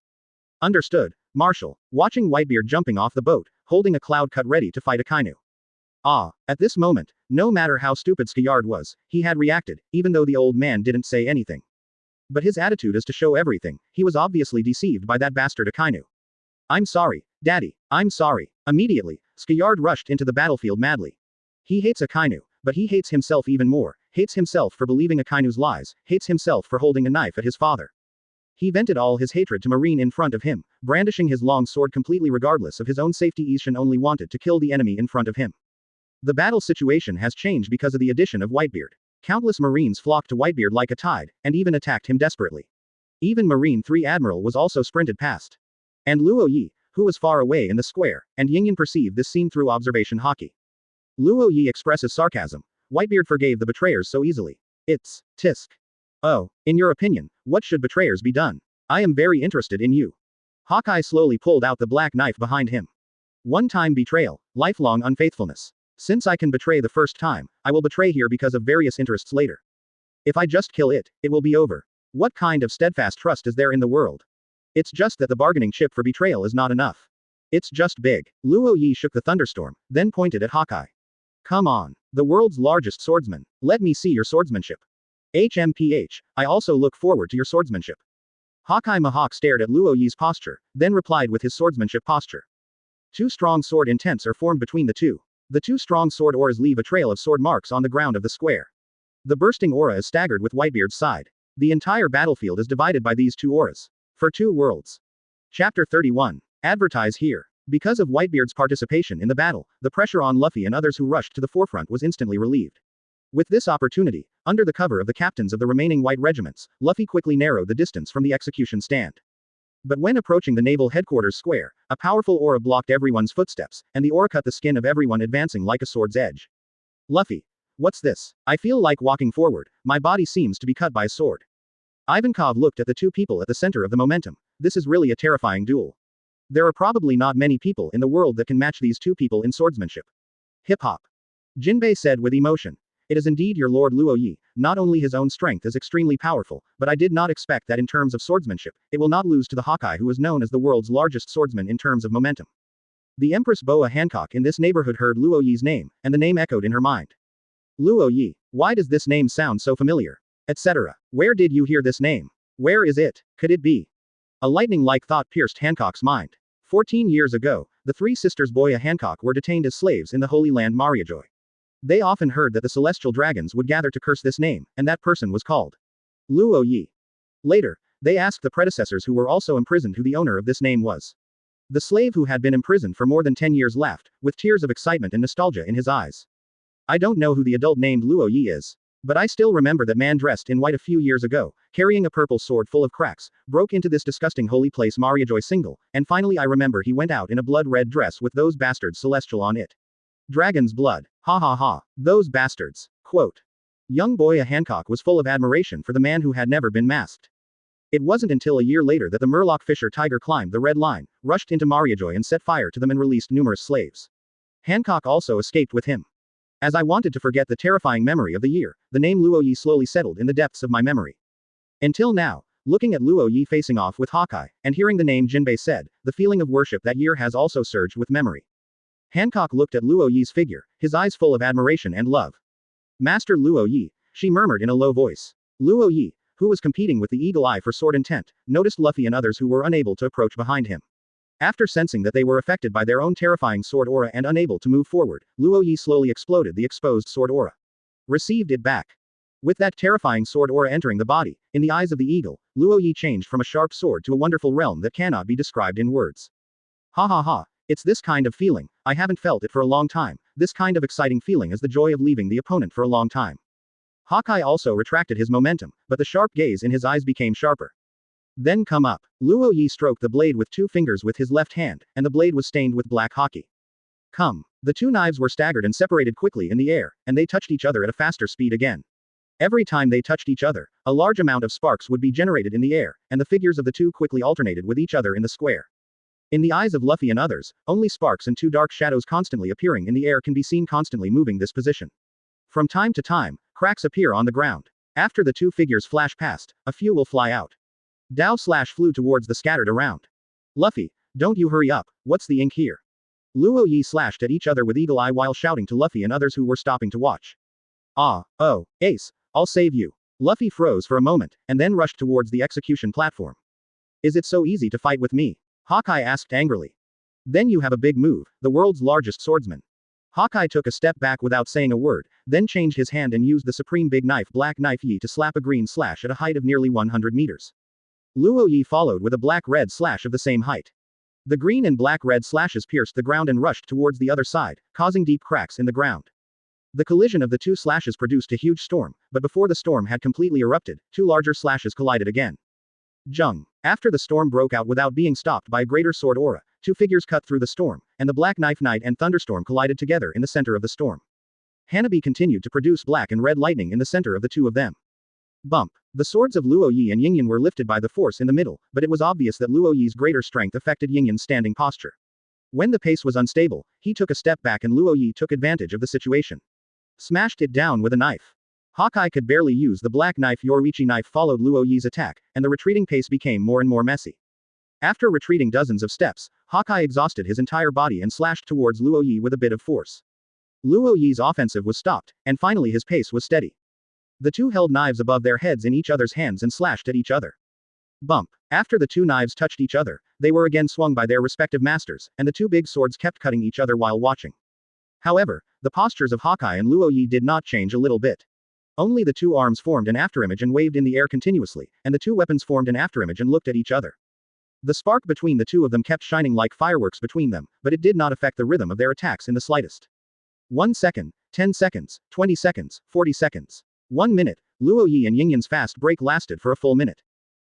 Understood, Marshal, watching Whitebeard jumping off the boat, holding a cloud cut ready to fight Akainu. At this moment, no matter how stupid Skiyard was, he had reacted, even though the old man didn't say anything. But his attitude is to show everything, he was obviously deceived by that bastard Akainu. I'm sorry, Daddy, I'm sorry. Immediately, Skiyard rushed into the battlefield madly. He hates Akainu, but he hates himself even more, hates himself for believing Akainu's lies, hates himself for holding a knife at his father. He vented all his hatred to Marine in front of him, brandishing his long sword completely regardless of his own safety. Ishin only wanted to kill the enemy in front of him. The battle situation has changed because of the addition of Whitebeard. Countless Marines flocked to Whitebeard like a tide, and even attacked him desperately. Even Marine 3 Admiral was also sprinted past. And Luo Yi, who was far away in the square, and Yingyan perceived this scene through observation Haki. Luo Yi expresses sarcasm. Whitebeard forgave the betrayers so easily. It's tisk. Oh, in your opinion, what should betrayers be done? I am very interested in you. Hawkeye slowly pulled out the black knife behind him. One-time betrayal, lifelong unfaithfulness. Since I can betray the first time, I will betray here because of various interests later. If I just kill it, it will be over. What kind of steadfast trust is there in the world? It's just that the bargaining chip for betrayal is not enough. It's just big. Luo Yi shook the thunderstorm, then pointed at Hawkeye. Come on, the world's largest swordsman. Let me see your swordsmanship. HMPH, I also look forward to your swordsmanship. Hawkeye Mahawk stared at Luo Yi's posture, then replied with his swordsmanship posture. Two strong sword intents are formed between the two. The two strong sword auras leave a trail of sword marks on the ground of the square. The bursting aura is staggered with Whitebeard's side. The entire battlefield is divided by these two auras. For two worlds. Chapter 31. Advertise here. Because of Whitebeard's participation in the battle, the pressure on Luffy and others who rushed to the forefront was instantly relieved. With this opportunity, under the cover of the captains of the remaining white regiments, Luffy quickly narrowed the distance from the execution stand. But when approaching the naval headquarters square, a powerful aura blocked everyone's footsteps, and the aura cut the skin of everyone advancing like a sword's edge. Luffy, What's this? I feel like walking forward, my body seems to be cut by a sword. Ivankov looked at the two people at the center of the momentum. This is really a terrifying duel. There are probably not many people in the world that can match these two people in swordsmanship. Hip-hop. Jinbei said with emotion. It is indeed your Lord Luo Yi, not only his own strength is extremely powerful, but I did not expect that in terms of swordsmanship, it will not lose to the Hawkeye who is known as the world's largest swordsman in terms of momentum. The Empress Boa Hancock in this neighborhood heard Luo Yi's name, and the name echoed in her mind. Luo Yi, why does this name sound so familiar? Etc. Where did you hear this name? Where is it? Could it be? A lightning-like thought pierced Hancock's mind. 14 years ago, the three sisters Boya Hancock were detained as slaves in the Holy Land Mariajoy. They often heard that the celestial dragons would gather to curse this name, and that person was called Luo Yi. Later, they asked the predecessors who were also imprisoned who the owner of this name was. The slave who had been imprisoned for more than 10 years laughed, with tears of excitement and nostalgia in his eyes. I don't know who the adult named Luo Yi is. But I still remember that man dressed in white a few years ago, carrying a purple sword full of cracks, broke into this disgusting holy place Mariajoy single, and finally I remember he went out in a blood-red dress with those bastards celestial on it. Dragon's blood. Ha ha ha. Those bastards. Quote. Young Boya Hancock was full of admiration for the man who had never been masked. It wasn't until a year later that the Murloc Fisher Tiger climbed the red line, rushed into Mariajoy and set fire to them and released numerous slaves. Hancock also escaped with him. As I wanted to forget the terrifying memory of the year, the name Luo Yi slowly settled in the depths of my memory. Until now, looking at Luo Yi facing off with Hawkeye, and hearing the name Jinbei said, the feeling of worship that year has also surged with memory. Hancock looked at Luo Yi's figure, his eyes full of admiration and love. Master Luo Yi, she murmured in a low voice. Luo Yi, who was competing with the eagle eye for sword intent, noticed Luffy and others who were unable to approach behind him. After sensing that they were affected by their own terrifying sword aura and unable to move forward, Luo Yi slowly exploded the exposed sword aura. Received it back. With that terrifying sword aura entering the body, in the eyes of the eagle, Luo Yi changed from a sharp sword to a wonderful realm that cannot be described in words. Ha ha ha, it's this kind of feeling, I haven't felt it for a long time, this kind of exciting feeling is the joy of leaving the opponent for a long time. Hawkeye also retracted his momentum, but the sharp gaze in his eyes became sharper. Then come up. Luo Yi stroked the blade with 2 fingers with his left hand, and the blade was stained with black hockey. Come. The 2 knives were staggered and separated quickly in the air, and they touched each other at a faster speed again. Every time they touched each other, a large amount of sparks would be generated in the air, and the figures of the 2 quickly alternated with each other in the square. In the eyes of Luffy and others, only sparks and 2 dark shadows constantly appearing in the air can be seen constantly moving this position. From time to time, cracks appear on the ground. After the 2 figures flash past, a few will fly out. Flew towards the scattered around. Luffy, don't you hurry up, what's the ink here? Luo Yi slashed at each other with eagle eye while shouting to Luffy and others who were stopping to watch. Ah, oh, Ace, I'll save you. Luffy froze for a moment, and then rushed towards the execution platform. Is it so easy to fight with me? Hawkeye asked angrily. Then you have a big move, the world's largest swordsman. Hawkeye took a step back without saying a word, then changed his hand and used the supreme big knife Black Knife Yi to slap a green slash at a height of nearly 100 meters. Luo Yi followed with a black-red slash of the same height. The green and black-red slashes pierced the ground and rushed towards the other side, causing deep cracks in the ground. The collision of the 2 slashes produced a huge storm, but before the storm had completely erupted, 2 larger slashes collided again. Jung. After the storm broke out without being stopped by a greater sword aura, 2 figures cut through the storm, and the Black Knife Knight and Thunderstorm collided together in the center of the storm. Hanabi continued to produce black and red lightning in the center of the 2 of them. Bump. The swords of Luo Yi and Yingyan were lifted by the force in the middle, but it was obvious that Luo Yi's greater strength affected Yingyan's standing posture. When the pace was unstable, he took a step back and Luo Yi took advantage of the situation. Smashed it down with a knife. Hawkeye could barely use the black knife Yoriichi knife followed Luo Yi's attack, and the retreating pace became more and more messy. After retreating dozens of steps, Hawkeye exhausted his entire body and slashed towards Luo Yi with a bit of force. Luo Yi's offensive was stopped, and finally his pace was steady. The 2 held knives above their heads in each other's hands and slashed at each other. Bump. After the 2 knives touched each other, they were again swung by their respective masters, and the 2 big swords kept cutting each other while watching. However, the postures of Hawkeye and Luo Yi did not change a little bit. Only the 2 arms formed an afterimage and waved in the air continuously, and the 2 weapons formed an afterimage and looked at each other. The spark between the 2 of them kept shining like fireworks between them, but it did not affect the rhythm of their attacks in the slightest. 1 second, 10 seconds, 20 seconds, 40 seconds. 1 minute, Luo Yi and Yingyan's fast break lasted for a full minute.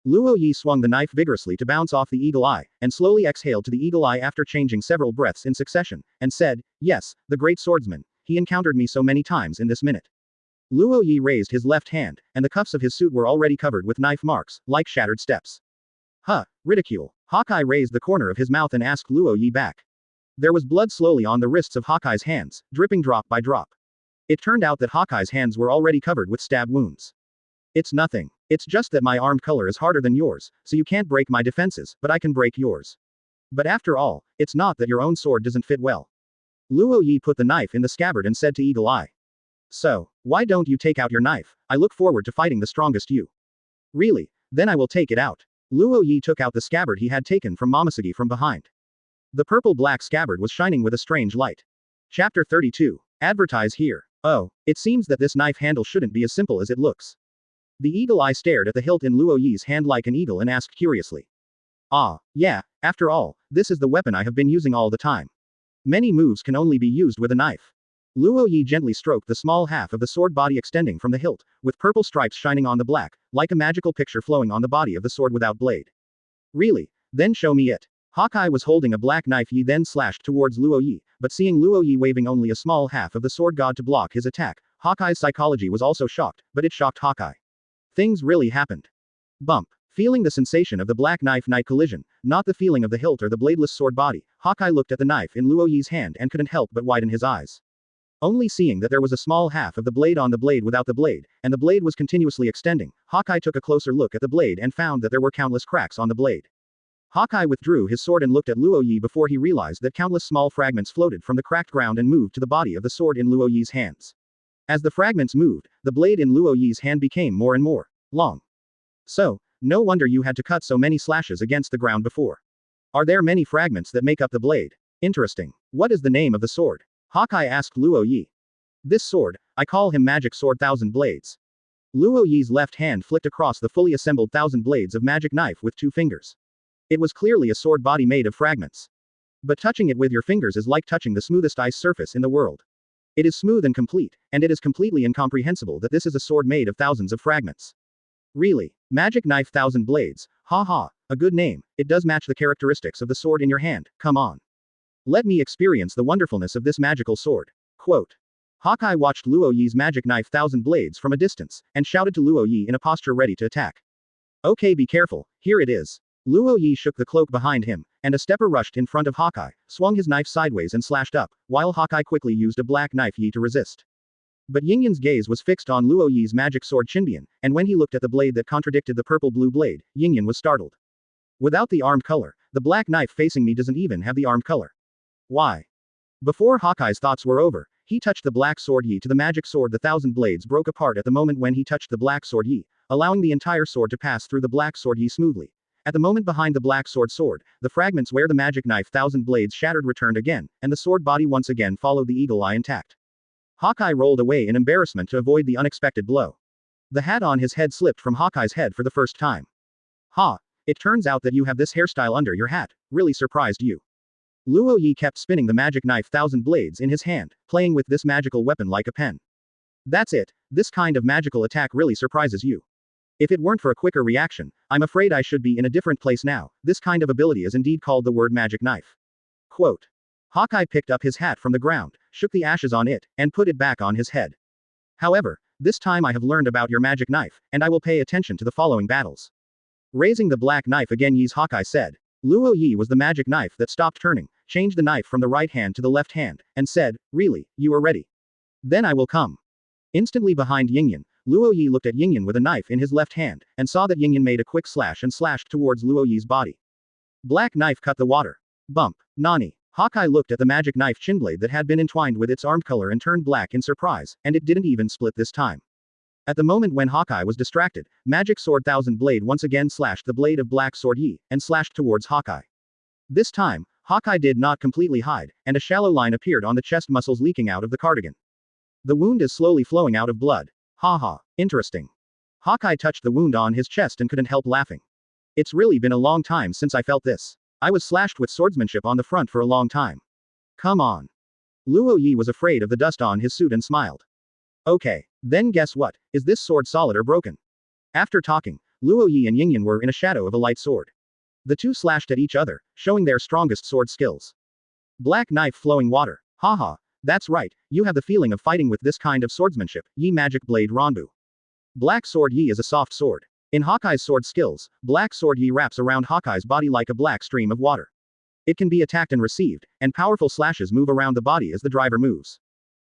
Luo Yi swung the knife vigorously to bounce off the eagle eye, and slowly exhaled to the eagle eye after changing several breaths in succession, and said, yes, the great swordsman, he encountered me so many times in this minute. Luo Yi raised his left hand, and the cuffs of his suit were already covered with knife marks, like shattered steps. Huh, ridicule. Hawkeye raised the corner of his mouth and asked Luo Yi back. There was blood slowly on the wrists of Hawkeye's hands, dripping drop by drop. It turned out that Hawkeye's hands were already covered with stab wounds. It's nothing. It's just that my armed color is harder than yours, so you can't break my defenses, but I can break yours. But after all, it's not that your own sword doesn't fit well. Luo Yi put the knife in the scabbard and said to Eagle Eye. So, why don't you take out your knife? I look forward to fighting the strongest you. Really? Then I will take it out. Luo Yi took out the scabbard he had taken from Momosuke from behind. The purple-black scabbard was shining with a strange light. Chapter 32. Advertise here. Oh, it seems that this knife handle shouldn't be as simple as it looks. The Eagle Eye stared at the hilt in Luo Yi's hand like an eagle and asked curiously. Ah, yeah, after all, this is the weapon I have been using all the time. Many moves can only be used with a knife. Luo Yi gently stroked the small half of the sword body extending from the hilt, with purple stripes shining on the black, like a magical picture flowing on the body of the sword without blade. Really? Then show me it. Hawkeye was holding a black knife. Yi then slashed towards Luo Yi, but seeing Luo Yi waving only a small half of the sword god to block his attack, Hawkeye's psychology was also shocked, but it shocked Hawkeye. Things really happened. Bump. Feeling the sensation of the black knife-knight collision, not the feeling of the hilt or the bladeless sword body, Hawkeye looked at the knife in Luo Yi's hand and couldn't help but widen his eyes. Only seeing that there was a small half of the blade on the blade without the blade, and the blade was continuously extending, Hawkeye took a closer look at the blade and found that there were countless cracks on the blade. Hawkeye withdrew his sword and looked at Luo Yi before he realized that countless small fragments floated from the cracked ground and moved to the body of the sword in Luo Yi's hands. As the fragments moved, the blade in Luo Yi's hand became more and more long. So, no wonder you had to cut so many slashes against the ground before. Are there many fragments that make up the blade? Interesting. What is the name of the sword? Hawkeye asked Luo Yi. This sword, I call him Magic Sword Thousand Blades. Luo Yi's left hand flicked across the fully assembled thousand blades of magic knife with 2 fingers. It was clearly a sword body made of fragments. But touching it with your fingers is like touching the smoothest ice surface in the world. It is smooth and complete, and it is completely incomprehensible that this is a sword made of thousands of fragments. Really? Magic Knife Thousand Blades, ha, a good name, it does match the characteristics of the sword in your hand, come on. Let me experience the wonderfulness of this magical sword. Quote. Hawkeye watched Luo Yi's Magic Knife Thousand Blades from a distance, and shouted to Luo Yi in a posture ready to attack. Okay, be careful, here it is. Luo Yi shook the cloak behind him, and a stepper rushed in front of Hawkeye, swung his knife sideways and slashed up, while Hawkeye quickly used a black knife Yi to resist. But Yinyan's gaze was fixed on Luo Yi's magic sword Shinbian, and when he looked at the blade that contradicted the purple-blue blade, Yinyan was startled. Without the armed color, the black knife facing me doesn't even have the armed color. Why? Before Hawkeye's thoughts were over, he touched the black sword Yi to the magic sword. The thousand blades broke apart at the moment when he touched the black sword Yi, allowing the entire sword to pass through the black sword Yi smoothly. At the moment behind the black sword, the fragments where the magic knife thousand blades shattered returned again, and the sword body once again followed the eagle eye intact. Hawkeye rolled away in embarrassment to avoid the unexpected blow. The hat on his head slipped from Hawkeye's head for the first time. Ha! It turns out that you have this hairstyle under your hat, really surprised you. Luo Yi kept spinning the magic knife thousand blades in his hand, playing with this magical weapon like a pen. That's it, this kind of magical attack really surprises you. If it weren't for a quicker reaction, I'm afraid I should be in a different place now. This kind of ability is indeed called the word magic knife. Quote. Hawkeye picked up his hat from the ground, shook the ashes on it, and put it back on his head. However, this time I have learned about your magic knife, and I will pay attention to the following battles. Raising the black knife again, Yi's Hawkeye said. Luo Yi was the magic knife that stopped turning, changed the knife from the right hand to the left hand, and said, really, you are ready. Then I will come. Instantly behind Yinyan, Luo Yi looked at Yinyan with a knife in his left hand, and saw that Yinyan made a quick slash and slashed towards Luo Yi's body. Black knife cut the water. Bump. Nani. Hawkeye looked at the magic knife chinblade that had been entwined with its armed color and turned black in surprise, and it didn't even split this time. At the moment when Hawkeye was distracted, Magic Sword Thousand Blade once again slashed the blade of Black Sword Yi, and slashed towards Hawkeye. This time, Hawkeye did not completely hide, and a shallow line appeared on the chest muscles leaking out of the cardigan. The wound is slowly flowing out of blood. Haha, interesting. Hawkeye touched the wound on his chest and couldn't help laughing. It's really been a long time since I felt this. I was slashed with swordsmanship on the front for a long time. Come on. Luo Yi was afraid of the dust on his suit and smiled. Okay, then guess what, is this sword solid or broken? After talking, Luo Yi and Yinyan were in a shadow of a light sword. The two slashed at each other, showing their strongest sword skills. Black knife flowing water. Haha, That's right, you have the feeling of fighting with this kind of swordsmanship, Yi Magic Blade Ranbu. Black Sword Yi is a soft sword. In Hawkeye's sword skills, Black Sword Yi wraps around Hawkeye's body like a black stream of water. It can be attacked and received, and powerful slashes move around the body as the driver moves.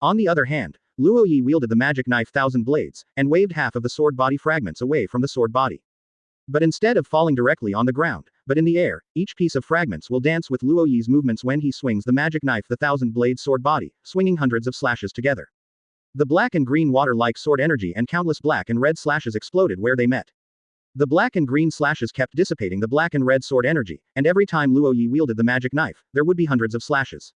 On the other hand, Luo Yi wielded the magic knife Thousand Blades, and waved half of the sword body fragments away from the sword body. But instead of falling directly on the ground, but in the air, each piece of fragments will dance with Luo Yi's movements when he swings the magic knife the Thousand Blade sword body, swinging hundreds of slashes together. The black and green water-like sword energy and countless black and red slashes exploded where they met. The black and green slashes kept dissipating the black and red sword energy, and every time Luo Yi wielded the magic knife, there would be hundreds of slashes.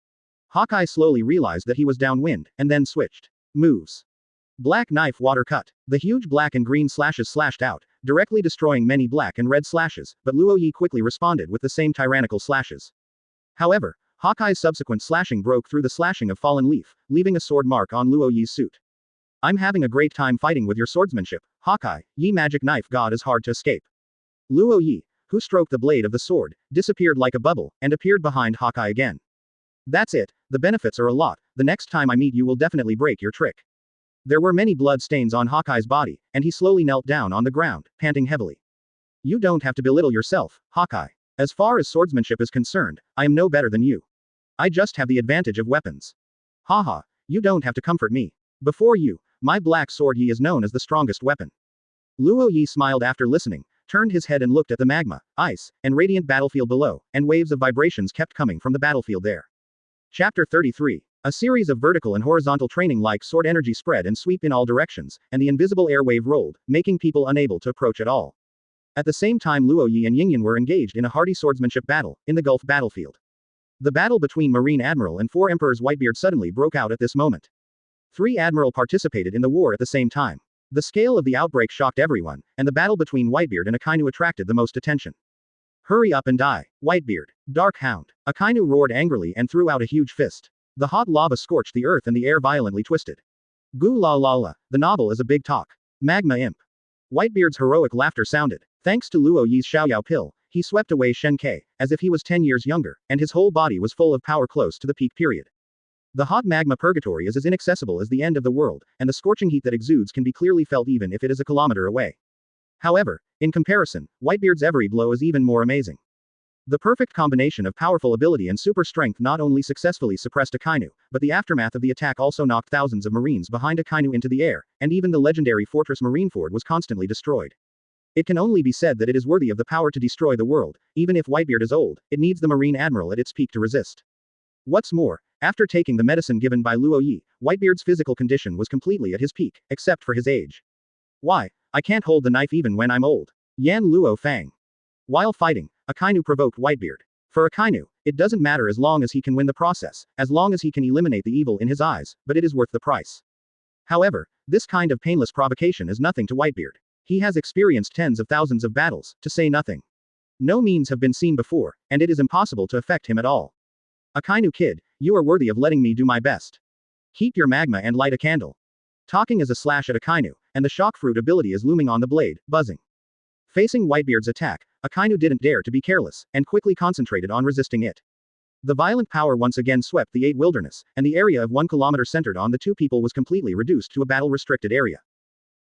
Hawkeye slowly realized that he was downwind, and then switched moves. Black knife water cut. The huge black and green slashes slashed out, directly destroying many black and red slashes, but Luo Yi quickly responded with the same tyrannical slashes. However, Hawkeye's subsequent slashing broke through the slashing of Fallen Leaf, leaving a sword mark on Luo Yi's suit. I'm having a great time fighting with your swordsmanship, Hawkeye. Yi Magic Knife God is hard to escape. Luo Yi, who stroked the blade of the sword, disappeared like a bubble, and appeared behind Hawkeye again. That's it, the benefits are a lot, the next time I meet you will definitely break your trick. There were many blood stains on Hawkeye's body, and he slowly knelt down on the ground, panting heavily. You don't have to belittle yourself, Hawkeye. As far as swordsmanship is concerned, I am no better than you. I just have the advantage of weapons. Haha, you don't have to comfort me. Before you, my black sword Yi is known as the strongest weapon. Luo Yi smiled after listening, turned his head and looked at the magma, ice, and radiant battlefield below, and waves of vibrations kept coming from the battlefield there. Chapter 33. A series of vertical and horizontal training like sword energy spread and sweep in all directions, and the invisible air wave rolled, making people unable to approach at all. At the same time Luo Yi and Yingyan were engaged in a hardy swordsmanship battle, in the Gulf battlefield. The battle between Marine Admiral and 4 Emperors Whitebeard suddenly broke out at this moment. 3 Admiral participated in the war at the same time. The scale of the outbreak shocked everyone, and the battle between Whitebeard and Akainu attracted the most attention. Hurry up and die, Whitebeard. Dark Hound. Akainu roared angrily and threw out a huge fist. The hot lava scorched the earth and the air violently twisted. Goo la la la, the novel is a big talk. Magma Imp. Whitebeard's heroic laughter sounded. Thanks to Luo Yi's Xiaoyao pill, he swept away Shen Ke, as if he was 10 years younger, and his whole body was full of power close to the peak period. The hot magma purgatory is as inaccessible as the end of the world, and the scorching heat that exudes can be clearly felt even if it is a kilometer away. However, in comparison, Whitebeard's every blow is even more amazing. The perfect combination of powerful ability and super strength not only successfully suppressed Akainu, but the aftermath of the attack also knocked thousands of Marines behind Akainu into the air, and even the legendary fortress Marineford was constantly destroyed. It can only be said that it is worthy of the power to destroy the world. Even if Whitebeard is old, it needs the Marine Admiral at its peak to resist. What's more, after taking the medicine given by Luo Yi, Whitebeard's physical condition was completely at his peak, except for his age. Why, I can't hold the knife even when I'm old. Yan Luo Fang. While fighting, Akainu provoked Whitebeard. For Akainu, it doesn't matter as long as he can win the process, as long as he can eliminate the evil in his eyes, but it is worth the price. However, this kind of painless provocation is nothing to Whitebeard. He has experienced tens of thousands of battles, to say nothing. No means have been seen before, and it is impossible to affect him at all. Akainu kid, you are worthy of letting me do my best. Keep your magma and light a candle. Talking as a slash at Akainu, and the shock fruit ability is looming on the blade, buzzing. Facing Whitebeard's attack, Akainu didn't dare to be careless, and quickly concentrated on resisting it. The violent power once again swept the 8 wilderness, and the area of 1 kilometer centered on the 2 people was completely reduced to a battle-restricted area.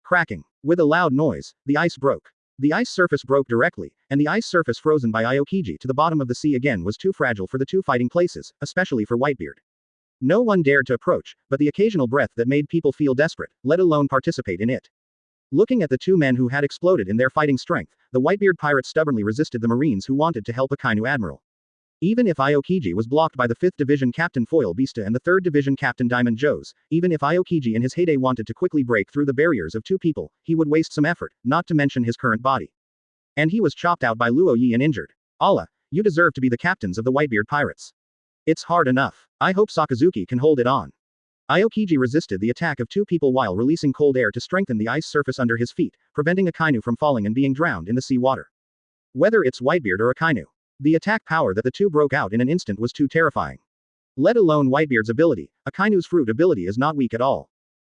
Cracking. With a loud noise, the ice broke. The ice surface broke directly, and the ice surface frozen by Aokiji to the bottom of the sea again was too fragile for the 2 fighting places, especially for Whitebeard. No one dared to approach, but the occasional breath that made people feel desperate, let alone participate in it. Looking at the 2 men who had exploded in their fighting strength, the Whitebeard pirates stubbornly resisted the Marines who wanted to help Akainu Admiral. Even if Aokiji was blocked by the 5th Division Captain Foil Beasta and the 3rd Division Captain Diamond Joes, even if Aokiji in his heyday wanted to quickly break through the barriers of 2 people, he would waste some effort, not to mention his current body. And he was chopped out by Luo Yi and injured. Allah, you deserve to be the captains of the Whitebeard pirates. It's hard enough. I hope Sakazuki can hold it on. Aokiji resisted the attack of 2 people while releasing cold air to strengthen the ice surface under his feet, preventing Akainu from falling and being drowned in the sea water. Whether it's Whitebeard or Akainu, the attack power that the 2 broke out in an instant was too terrifying. Let alone Whitebeard's ability, Akainu's fruit ability is not weak at all.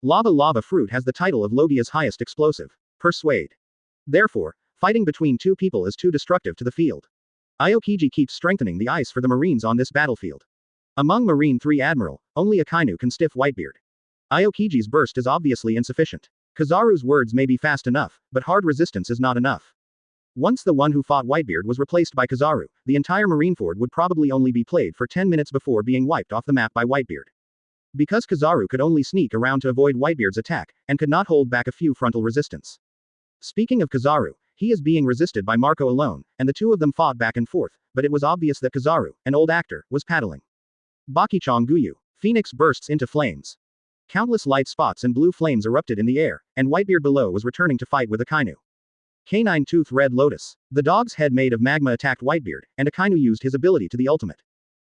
Lava fruit has the title of Logia's highest explosive. Persuade. Therefore, fighting between 2 people is too destructive to the field. Aokiji keeps strengthening the ice for the Marines on this battlefield. Among Marine 3 Admiral, Only Akainu can stiff Whitebeard. Aokiji's burst is obviously insufficient. Kizaru's words may be fast enough, but hard resistance is not enough. Once the one who fought Whitebeard was replaced by Kizaru, the entire Marineford would probably only be played for 10 minutes before being wiped off the map by Whitebeard. Because Kizaru could only sneak around to avoid Whitebeard's attack, and could not hold back a few frontal resistance. Speaking of Kizaru, he is being resisted by Marco alone, and the two of them fought back and forth, but it was obvious that Kizaru, an old actor, was paddling. Bakichang Guyu. Phoenix bursts into flames. Countless light spots and blue flames erupted in the air, and Whitebeard below was returning to fight with Akainu. Canine Tooth Red Lotus. The dog's head made of magma attacked Whitebeard, and Akainu used his ability to the ultimate.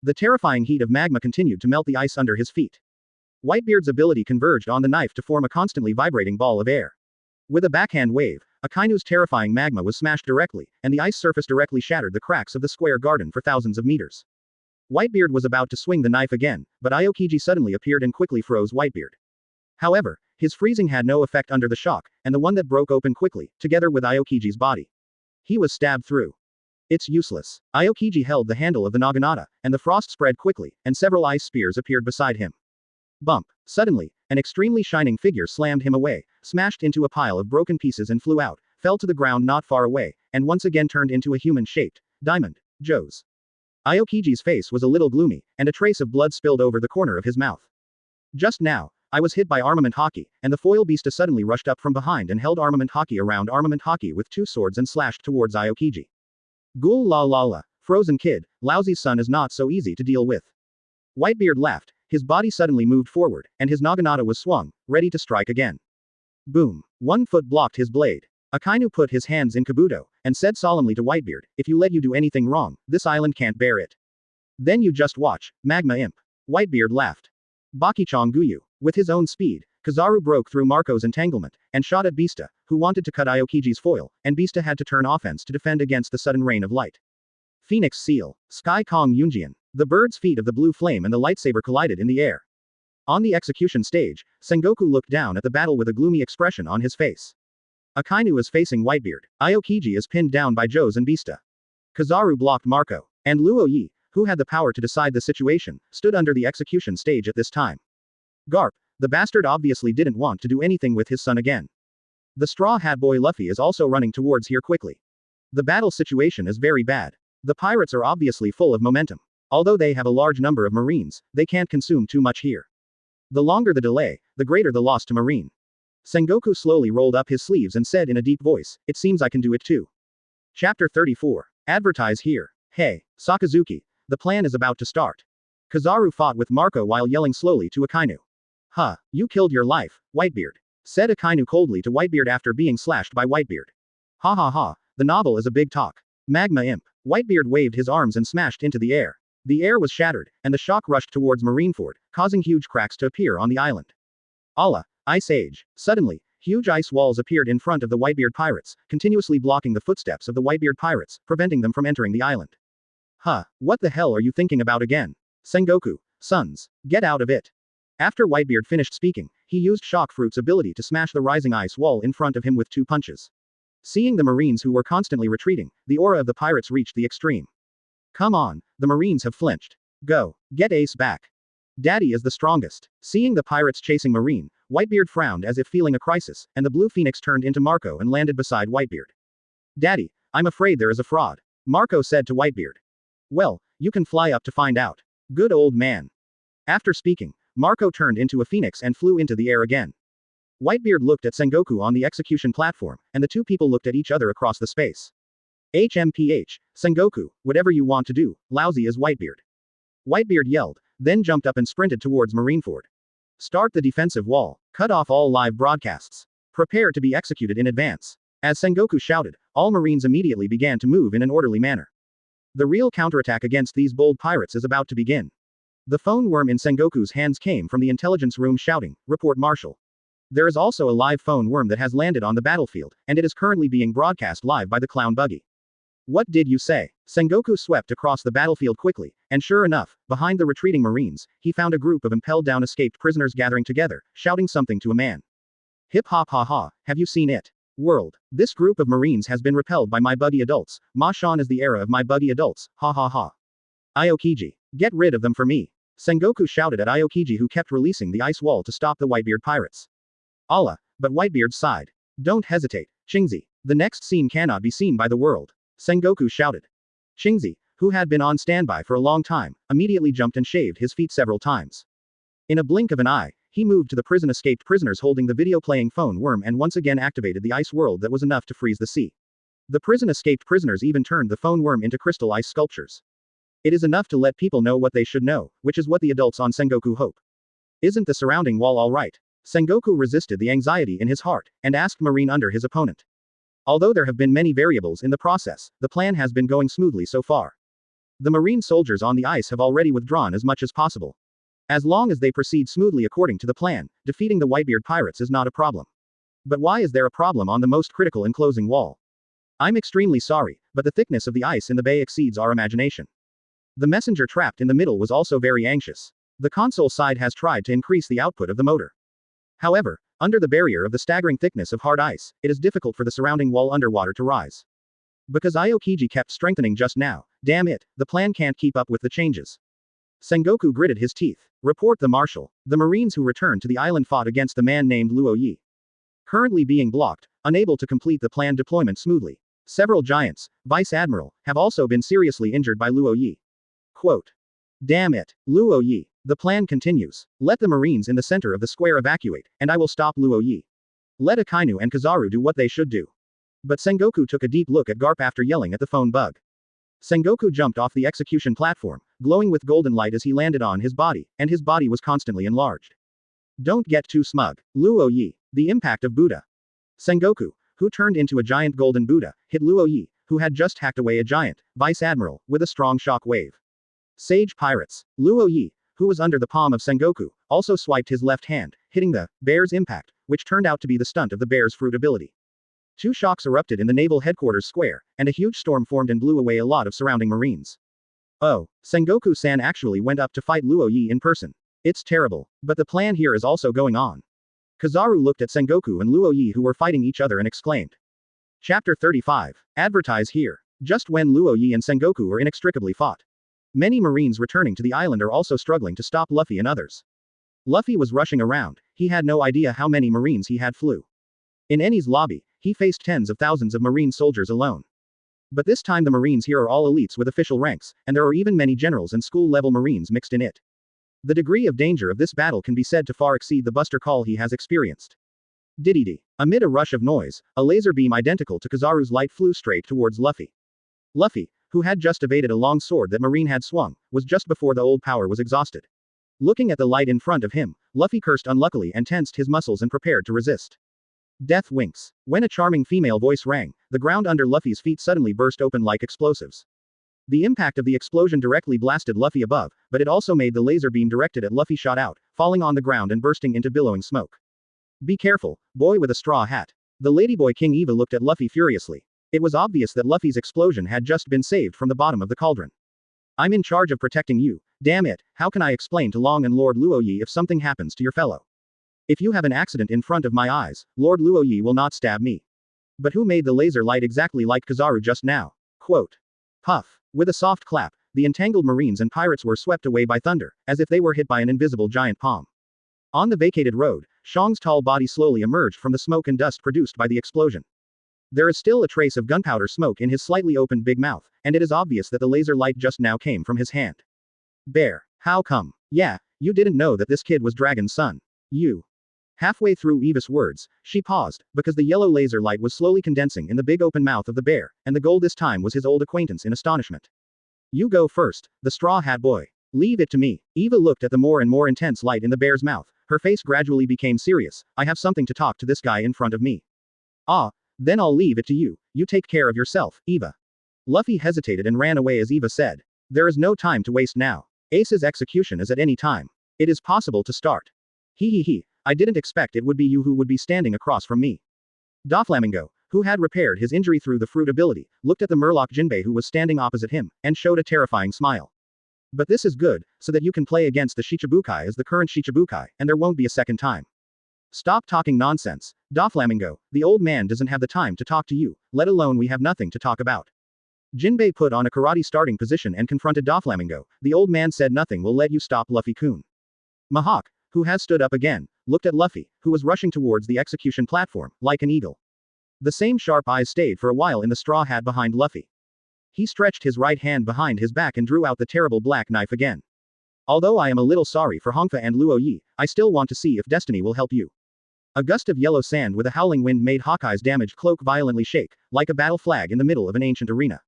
The terrifying heat of magma continued to melt the ice under his feet. Whitebeard's ability converged on the knife to form a constantly vibrating ball of air. With a backhand wave, Akainu's terrifying magma was smashed directly, and the ice surface directly shattered the cracks of the square garden for thousands of meters. Whitebeard was about to swing the knife again, but Aokiji suddenly appeared and quickly froze Whitebeard. However, his freezing had no effect under the shock, and the one that broke open quickly, together with Aokiji's body. He was stabbed through. It's useless. Aokiji held the handle of the naginata, and the frost spread quickly, and several ice spears appeared beside him. Bump. Suddenly, an extremely shining figure slammed him away, smashed into a pile of broken pieces and flew out, fell to the ground not far away, and once again turned into a human-shaped diamond. Joe's. Aokiji's face was a little gloomy, and a trace of blood spilled over the corner of his mouth. Just now, I was hit by Armament Haki, and the foil beasta suddenly rushed up from behind and held Armament Haki around Armament Haki with two swords and slashed towards Aokiji. Ghoul la la la. Frozen kid, Laozi's son is not so easy to deal with. Whitebeard laughed, his body suddenly moved forward, and his naginata was swung, ready to strike again. Boom. 1 foot blocked his blade. Akainu put his hands in kabuto, and said solemnly to Whitebeard, if you let you do anything wrong, this island can't bear it. Then you just watch, Magma Imp. Whitebeard laughed. Bakichang Guyu. With his own speed, Kizaru broke through Marco's entanglement, and shot at Beasta, who wanted to cut Aokiji's foil, and Beasta had to turn offense to defend against the sudden rain of light. Phoenix Seal. Sky Kong Yunjian. The bird's feet of the blue flame and the lightsaber collided in the air. On the execution stage, Sengoku looked down at the battle with a gloomy expression on his face. Akainu is facing Whitebeard. Aokiji is pinned down by Joes and Beasta. Kizaru blocked Marco. And Luo Yi, who had the power to decide the situation, stood under the execution stage at this time. Garp, the bastard obviously didn't want to do anything with his son again. The Straw Hat Boy Luffy is also running towards here quickly. The battle situation is very bad. The pirates are obviously full of momentum. Although they have a large number of marines, they can't consume too much here. The longer the delay, the greater the loss to marine. Sengoku slowly rolled up his sleeves and said in a deep voice, it seems I can do it too. Chapter 34. Advertise here. Hey, Sakazuki, the plan is about to start. Kizaru fought with Marco while yelling slowly to Akainu. Huh, you killed your life, Whitebeard. Said Akainu coldly to Whitebeard after being slashed by Whitebeard. Ha ha ha, the novel is a big talk. Magma Imp. Whitebeard waved his arms and smashed into the air. The air was shattered, and the shock rushed towards Marineford, causing huge cracks to appear on the island. Allah, Ice Age. Suddenly, huge ice walls appeared in front of the Whitebeard pirates, continuously blocking the footsteps of the Whitebeard pirates, preventing them from entering the island. Huh, what the hell are you thinking about again? Sengoku, sons, get out of it. After Whitebeard finished speaking, he used Shock Fruit's ability to smash the rising ice wall in front of him with 2 punches. Seeing the Marines who were constantly retreating, the aura of the pirates reached the extreme. Come on, the Marines have flinched. Go, get Ace back. Daddy is the strongest. Seeing the pirates chasing Marine, Whitebeard frowned as if feeling a crisis, and the blue phoenix turned into Marco and landed beside Whitebeard. Daddy, I'm afraid there is a fraud. Marco said to Whitebeard. Well, you can fly up to find out. Good old man. After speaking, Marco turned into a phoenix and flew into the air again. Whitebeard looked at Sengoku on the execution platform, and the two people looked at each other across the space. HMPH, Sengoku, whatever you want to do, lousy is Whitebeard. Whitebeard yelled, then jumped up and sprinted towards Marineford. Start the defensive wall. Cut off all live broadcasts. Prepare to be executed in advance. As Sengoku shouted, all Marines immediately began to move in an orderly manner. The real counterattack against these bold pirates is about to begin. The phone worm in Sengoku's hands came from the intelligence room shouting, Report Marshal. There is also a live phone worm that has landed on the battlefield, and it is currently being broadcast live by the clown Buggy. What did you say? Sengoku swept across the battlefield quickly, and sure enough, behind the retreating Marines, he found a group of impelled down escaped prisoners gathering together, shouting something to a man. Hip hop ha ha, have you seen it? World. This group of Marines has been repelled by my Buggy adults. Ma Shan is the era of my Buggy adults, ha ha ha. Aokiji. Get rid of them for me. Sengoku shouted at Aokiji, who kept releasing the ice wall to stop the Whitebeard pirates. Allah, but Whitebeard sighed. Don't hesitate, Shingzi. The next scene cannot be seen by the world. Sengoku shouted. Shingzi, who had been on standby for a long time, immediately jumped and shaved his feet several times. In a blink of an eye, he moved to the prison escaped prisoners holding the video-playing phone worm and once again activated the ice world that was enough to freeze the sea. The prison escaped prisoners even turned the phone worm into crystal ice sculptures. It is enough to let people know what they should know, which is what the adults on Sengoku hope. Isn't the surrounding wall all right? Sengoku resisted the anxiety in his heart, and asked Marine under his opponent. Although there have been many variables in the process, the plan has been going smoothly so far. The Marine soldiers on the ice have already withdrawn as much as possible. As long as they proceed smoothly according to the plan, defeating the Whitebeard pirates is not a problem. But why is there a problem on the most critical enclosing wall? I'm extremely sorry, but the thickness of the ice in the bay exceeds our imagination. The messenger trapped in the middle was also very anxious. The console side has tried to increase the output of the motor. However, under the barrier of the staggering thickness of hard ice, it is difficult for the surrounding wall underwater to rise. Because Aokiji kept strengthening just now, damn it, the plan can't keep up with the changes. Sengoku gritted his teeth. Report the marshal. The Marines who returned to the island fought against the man named Luo Yi. Currently being blocked, unable to complete the planned deployment smoothly. Several giants, Vice Admiral, have also been seriously injured by Luo Yi. Quote. Damn it, Luo Yi. The plan continues. Let the Marines in the center of the square evacuate, and I will stop Luo Yi. Let Akainu and Kizaru do what they should do. But Sengoku took a deep look at Garp after yelling at the phone bug. Sengoku jumped off the execution platform, glowing with golden light as he landed on his body, and his body was constantly enlarged. Don't get too smug, Luo Yi. The impact of Buddha. Sengoku, who turned into a giant golden Buddha, hit Luo Yi, who had just hacked away a giant, Vice Admiral, with a strong shock wave. Sage Pirates. Luo Yi, who was under the palm of Sengoku, also swiped his left hand, hitting the bear's impact, which turned out to be the stunt of the bear's fruit ability. Two shocks erupted in the naval headquarters square, and a huge storm formed and blew away a lot of surrounding Marines. Oh, Sengoku-san actually went up to fight Luo Yi in person. It's terrible, but the plan here is also going on. Kizaru looked at Sengoku and Luo Yi, who were fighting each other, and exclaimed. Chapter 35. Advertise here. Just when Luo Yi and Sengoku were inextricably fought. Many Marines returning to the island are also struggling to stop Luffy and others. Luffy was rushing around, he had no idea how many Marines he had flew. In Eni's lobby, he faced tens of thousands of Marine soldiers alone. But this time the Marines here are all elites with official ranks, and there are even many generals and school-level Marines mixed in it. The degree of danger of this battle can be said to far exceed the buster call he has experienced. Diddy. Amid a rush of noise, a laser beam identical to Kizaru's light flew straight towards Luffy. Luffy, who had just evaded a long sword that Marine had swung, was just before the old power was exhausted. Looking at the light in front of him, Luffy cursed unluckily and tensed his muscles and prepared to resist. Death winks. When a charming female voice rang, the ground under Luffy's feet suddenly burst open like explosives. The impact of the explosion directly blasted Luffy above, but it also made the laser beam directed at Luffy shot out, falling on the ground and bursting into billowing smoke. Be careful, boy with a straw hat. The ladyboy King Eva looked at Luffy furiously. It was obvious that Luffy's explosion had just been saved from the bottom of the cauldron. I'm in charge of protecting you, damn it, how can I explain to Long and Lord Luo Yi if something happens to your fellow? If you have an accident in front of my eyes, Lord Luo Yi will not stab me. But who made the laser light exactly like Kizaru just now? Quote. Puff. With a soft clap, the entangled Marines and pirates were swept away by thunder, as if they were hit by an invisible giant palm. On the vacated road, Shang's tall body slowly emerged from the smoke and dust produced by the explosion. There is still a trace of gunpowder smoke in his slightly opened big mouth, and it is obvious that the laser light just now came from his hand. Bear. How come? Yeah, you didn't know that this kid was Dragon's son. You. Halfway through Eva's words, she paused, because the yellow laser light was slowly condensing in the big open mouth of the bear, and the goal this time was his old acquaintance in astonishment. You go first, the straw hat boy. Leave it to me. Eva looked at the more and more intense light in the bear's mouth, her face gradually became serious. I have something to talk to this guy in front of me. Ah, then I'll leave it to you, you take care of yourself, Eva. Luffy hesitated and ran away as Eva said. There is no time to waste now. Ace's execution is at any time. It is possible to start. He. I didn't expect it would be you who would be standing across from me. Doflamingo, who had repaired his injury through the fruit ability, looked at the Murloc Jinbei who was standing opposite him, and showed a terrifying smile. But this is good, so that you can play against the Shichibukai as the current Shichibukai, and there won't be a second time. Stop talking nonsense, Doflamingo, the old man doesn't have the time to talk to you, let alone we have nothing to talk about. Jinbei put on a karate starting position and confronted Doflamingo. The old man said nothing will let you stop Luffy-kun. Mihawk, who has stood up again, looked at Luffy, who was rushing towards the execution platform, like an eagle. The same sharp eyes stayed for a while in the straw hat behind Luffy. He stretched his right hand behind his back and drew out the terrible black knife again. Although I am a little sorry for Hongfa and Luo Yi, I still want to see if destiny will help you. A gust of yellow sand with a howling wind made Hawkeye's damaged cloak violently shake, like a battle flag in the middle of an ancient arena.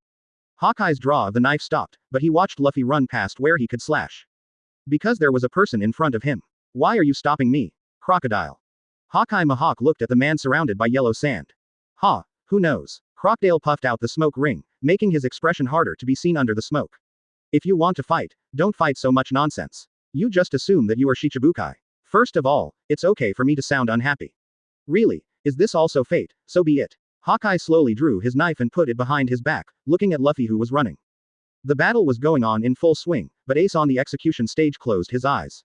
Hawkeye's draw of the knife stopped, but he watched Luffy run past where he could slash. Because there was a person in front of him. Why are you stopping me? Crocodile. Hawkeye Mihawk looked at the man surrounded by yellow sand. Who knows? Crocodile puffed out the smoke ring, making his expression harder to be seen under the smoke. If you want to fight, don't fight so much nonsense. You just assume that you are Shichibukai. First of all, it's okay for me to sound unhappy. Really, is this also fate? So be it. Hawkeye slowly drew his knife and put it behind his back, looking at Luffy who was running. The battle was going on in full swing, but Ace on the execution stage closed his eyes.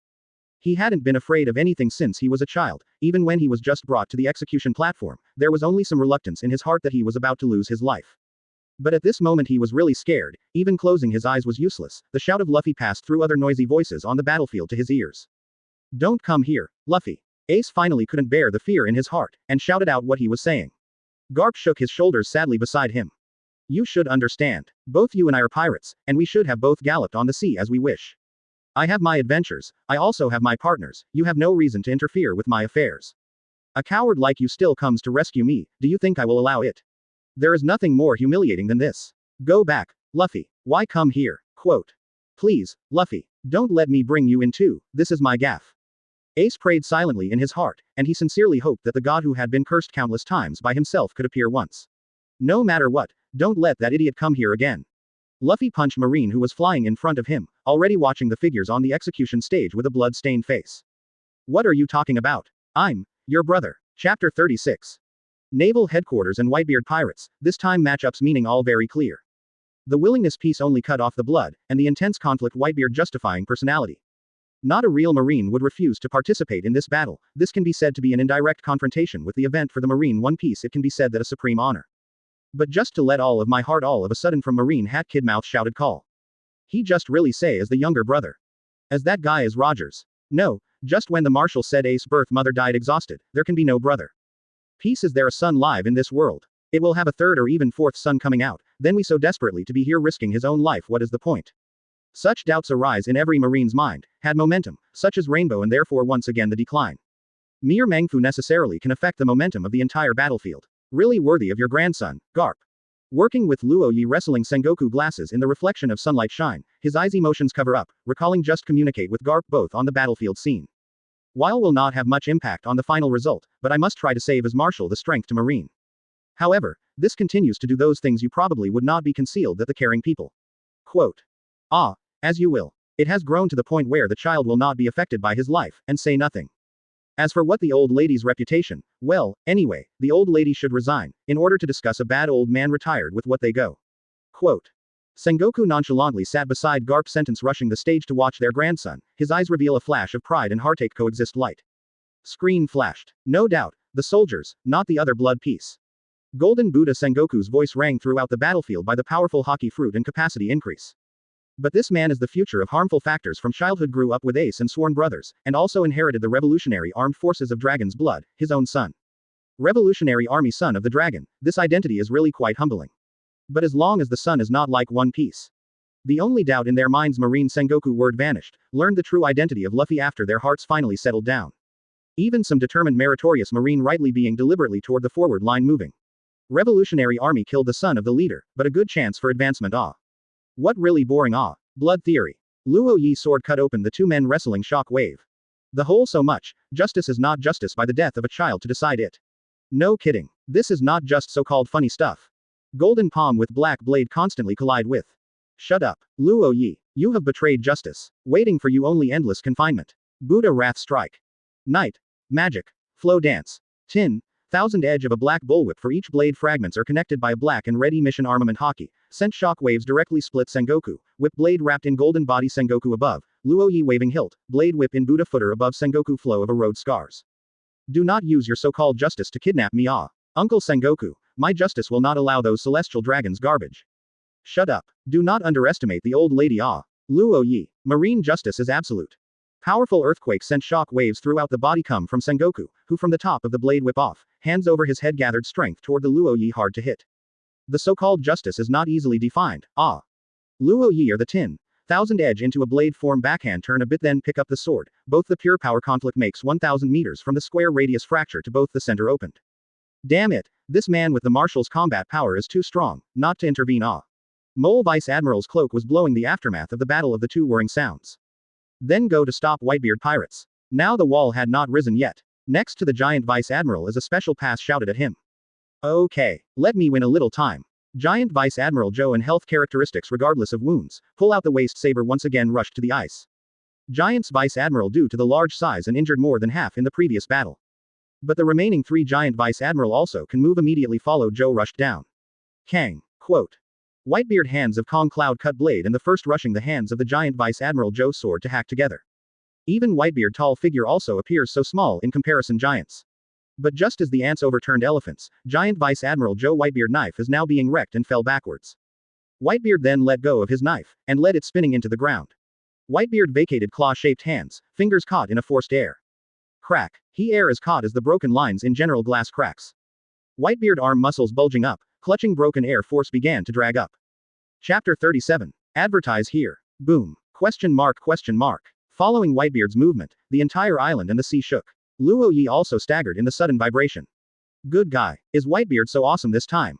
He hadn't been afraid of anything since he was a child, even when he was just brought to the execution platform, there was only some reluctance in his heart that he was about to lose his life. But at this moment he was really scared, even closing his eyes was useless, the shout of Luffy passed through other noisy voices on the battlefield to his ears. Don't come here, Luffy. Ace finally couldn't bear the fear in his heart, and shouted out what he was saying. Garp shook his shoulders sadly beside him. You should understand. Both you and I are pirates, and we should have both galloped on the sea as we wish. I have my adventures, I also have my partners, you have no reason to interfere with my affairs. A coward like you still comes to rescue me, do you think I will allow it? There is nothing more humiliating than this. Go back, Luffy, why come here? Quote. Please, Luffy, don't let me bring you in too, this is my gaff. Ace prayed silently in his heart, and he sincerely hoped that the god who had been cursed countless times by himself could appear once. No matter what, don't let that idiot come here again. Luffy punched Marine who was flying in front of him, already watching the figures on the execution stage with a blood-stained face. What are you talking about? I'm your brother. Chapter 36. Naval Headquarters and Whitebeard Pirates, this time matchups meaning all very clear. The willingness piece only cut off the blood, and the intense conflict Whitebeard justifying personality. Not a real Marine would refuse to participate in this battle, this can be said to be an indirect confrontation with the event for the Marine One Piece it can be said that a supreme honor. But just to let all of my heart all of a sudden from Marine Hat Kid mouth shouted call. He just really say as the younger brother. As that guy is Rogers. No, just when the marshal said Ace birth mother died exhausted, there can be no brother. Peace is there a son live in this world. It will have a third or even fourth son coming out, then we so desperately to be here risking his own life what is the point? Such doubts arise in every Marine's mind, had momentum, such as Rainbow and therefore once again the decline. Mere Mangfu necessarily can affect the momentum of the entire battlefield. Really worthy of your grandson, Garp. Working with Luo Yi wrestling Sengoku glasses in the reflection of sunlight shine, his eyes emotions cover up, recalling just communicate with Garp both on the battlefield scene. While will not have much impact on the final result, but I must try to save as Marshal the strength to Marine. However, this continues to do those things you probably would not be concealed that the caring people. Quote. As you will. It has grown to the point where the child will not be affected by his life, and say nothing. As for what the old lady's reputation, well, anyway, the old lady should resign, in order to discuss a bad old man retired with what they go. Quote. Sengoku nonchalantly sat beside Garp sentence rushing the stage to watch their grandson, his eyes reveal a flash of pride and heartache coexist light. Screen flashed. No doubt, the soldiers, not the other blood piece. Golden Buddha Sengoku's voice rang throughout the battlefield by the powerful hockey fruit and capacity increase. But this man is the future of harmful factors from childhood grew up with Ace and sworn brothers, and also inherited the revolutionary armed forces of Dragon's blood, his own son. Revolutionary Army son of the Dragon, this identity is really quite humbling. But as long as the son is not like One Piece. The only doubt in their minds Marine Sengoku word vanished, learned the true identity of Luffy after their hearts finally settled down. Even some determined meritorious Marine rightly being deliberately toward the forward line moving. Revolutionary Army killed the son of the leader, but a good chance for advancement What really boring Blood theory. Luo Yi sword cut open the two men wrestling shock wave. The whole so much, justice is not justice by the death of a child to decide it. No kidding. This is not just so-called funny stuff. Golden palm with black blade constantly collide with. Shut up. Luo Yi. You have betrayed justice. Waiting for you only endless confinement. Buddha wrath strike. Night. Magic. Flow dance. 10,000 edge of a black bullwhip for each blade fragments are connected by a black and ready mission armament hockey. Sent shock waves directly split Sengoku. Whip blade wrapped in golden body Sengoku above. Luo Yi waving hilt. Blade whip in Buddha footer above Sengoku flow of erode scars. Do not use your so-called justice to kidnap me Uncle Sengoku. My justice will not allow those celestial dragons garbage. Shut up. Do not underestimate the old lady Luo Yi. Marine justice is absolute. Powerful earthquake sent shock waves throughout the body come from Sengoku, who from the top of the blade whip off, hands over his head gathered strength toward the Luo Yi hard to hit. The so-called justice is not easily defined. Luo Yi are the 10,000 edge into a blade form backhand turn a bit then pick up the sword. Both the pure power conflict makes 1000 meters from the square radius fracture to both the center opened. Damn it, this man with the marshal's combat power is too strong, not to intervene. Mole Vice Admiral's cloak was blowing the aftermath of the battle of the two whirring sounds. Then go to stop Whitebeard pirates. Now the wall had not risen yet. Next to the giant Vice Admiral is a special pass shouted at him. Okay, let me win a little time. Giant Vice Admiral Joe and health characteristics regardless of wounds, pull out the waist saber once again rushed to the ice. Giant's Vice Admiral due to the large size and injured more than half in the previous battle. But the remaining 3 Giant Vice Admiral also can move immediately follow Joe rushed down. Kang. Quote. Whitebeard hands of Kong Cloud cut blade and the first rushing the hands of the Giant Vice Admiral Joe sword to hack together. Even Whitebeard tall figure also appears so small in comparison giants. But just as the ants overturned elephants, Giant Vice Admiral Joe Whitebeard knife is now being wrecked and fell backwards. Whitebeard then let go of his knife, and led it spinning into the ground. Whitebeard vacated claw-shaped hands, fingers caught in a forced air. Crack. He air is caught as the broken lines in general glass cracks. Whitebeard arm muscles bulging up, clutching broken air force began to drag up. Chapter 37. Advertise here. Boom. Question mark. Following Whitebeard's movement, the entire island and the sea shook. Luo Yi also staggered in the sudden vibration. Good guy. Is Whitebeard so awesome this time?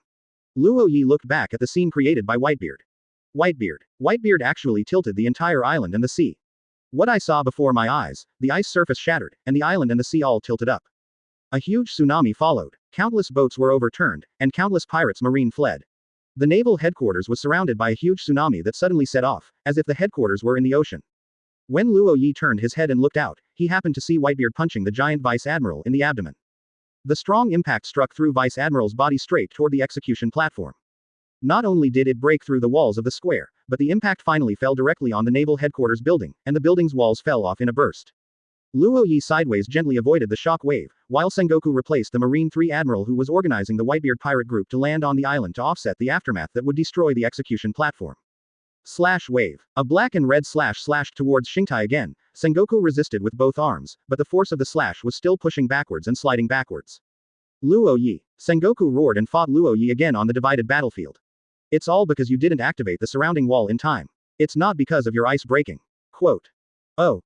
Luo Yi looked back at the scene created by Whitebeard. Whitebeard actually tilted the entire island and the sea. What I saw before my eyes, the ice surface shattered, and the island and the sea all tilted up. A huge tsunami followed, countless boats were overturned, and countless pirates marine fled. The naval headquarters was surrounded by a huge tsunami that suddenly set off, as if the headquarters were in the ocean. When Luo Yi turned his head and looked out, he happened to see Whitebeard punching the giant Vice Admiral in the abdomen. The strong impact struck through Vice Admiral's body straight toward the execution platform. Not only did it break through the walls of the square, but the impact finally fell directly on the naval headquarters building, and the building's walls fell off in a burst. Luo Yi sideways gently avoided the shock wave, while Sengoku replaced the Marine 3 Admiral who was organizing the Whitebeard pirate group to land on the island to offset the aftermath that would destroy the execution platform. Slash wave. A black and red slash slashed towards Shingtai again. Sengoku resisted with both arms, but the force of the slash was still pushing backwards and sliding backwards. Luo Yi. Sengoku roared and fought Luo Yi again on the divided battlefield. It's all because you didn't activate the surrounding wall in time. It's not because of your ice breaking. Quote. Oh.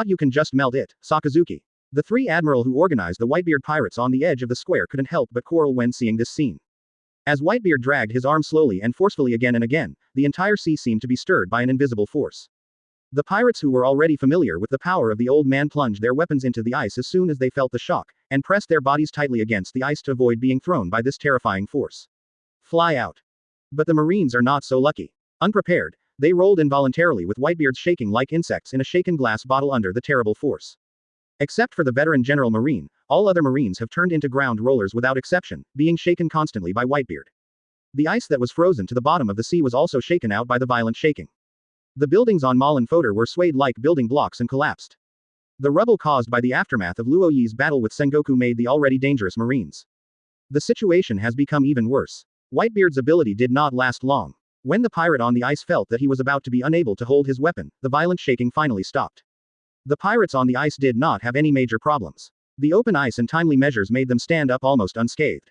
You can just melt it, Sakazuki. The 3 Admiral who organized the Whitebeard pirates on the edge of the square couldn't help but quarrel when seeing this scene. As Whitebeard dragged his arm slowly and forcefully again and again, the entire sea seemed to be stirred by an invisible force. The pirates who were already familiar with the power of the old man plunged their weapons into the ice as soon as they felt the shock, and pressed their bodies tightly against the ice to avoid being thrown by this terrifying force. Fly out. But the Marines are not so lucky. Unprepared, they rolled involuntarily with Whitebeards shaking like insects in a shaken glass bottle under the terrible force. Except for the veteran General Marine, all other Marines have turned into ground rollers without exception, being shaken constantly by Whitebeard. The ice that was frozen to the bottom of the sea was also shaken out by the violent shaking. The buildings on Malin Fodor were swayed like building blocks and collapsed. The rubble caused by the aftermath of Luo Yi's battle with Sengoku made the already dangerous Marines. The situation has become even worse. Whitebeard's ability did not last long. When the pirate on the ice felt that he was about to be unable to hold his weapon, the violent shaking finally stopped. The pirates on the ice did not have any major problems. The open ice and timely measures made them stand up almost unscathed.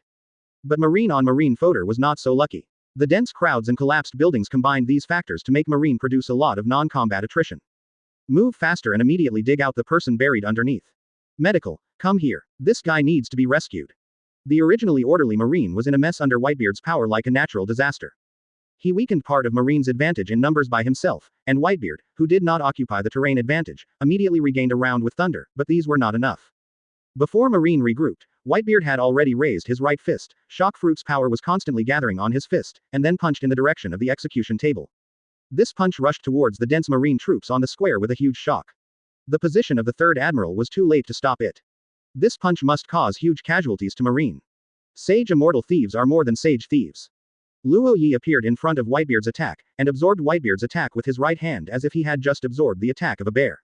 But Marine on Marine Fodor was not so lucky. The dense crowds and collapsed buildings combined these factors to make Marine produce a lot of non-combat attrition. Move faster and immediately dig out the person buried underneath. Medical, come here. This guy needs to be rescued. The originally orderly Marine was in a mess under Whitebeard's power like a natural disaster. He weakened part of Marine's advantage in numbers by himself, and Whitebeard, who did not occupy the terrain advantage, immediately regained a round with thunder, but these were not enough. Before Marine regrouped, Whitebeard had already raised his right fist, Shock Fruit's power was constantly gathering on his fist, and then punched in the direction of the execution table. This punch rushed towards the dense Marine troops on the square with a huge shock. The position of the 3rd Admiral was too late to stop it. This punch must cause huge casualties to Marine. Sage immortal thieves are more than sage thieves. Luo Yi appeared in front of Whitebeard's attack, and absorbed Whitebeard's attack with his right hand as if he had just absorbed the attack of a bear.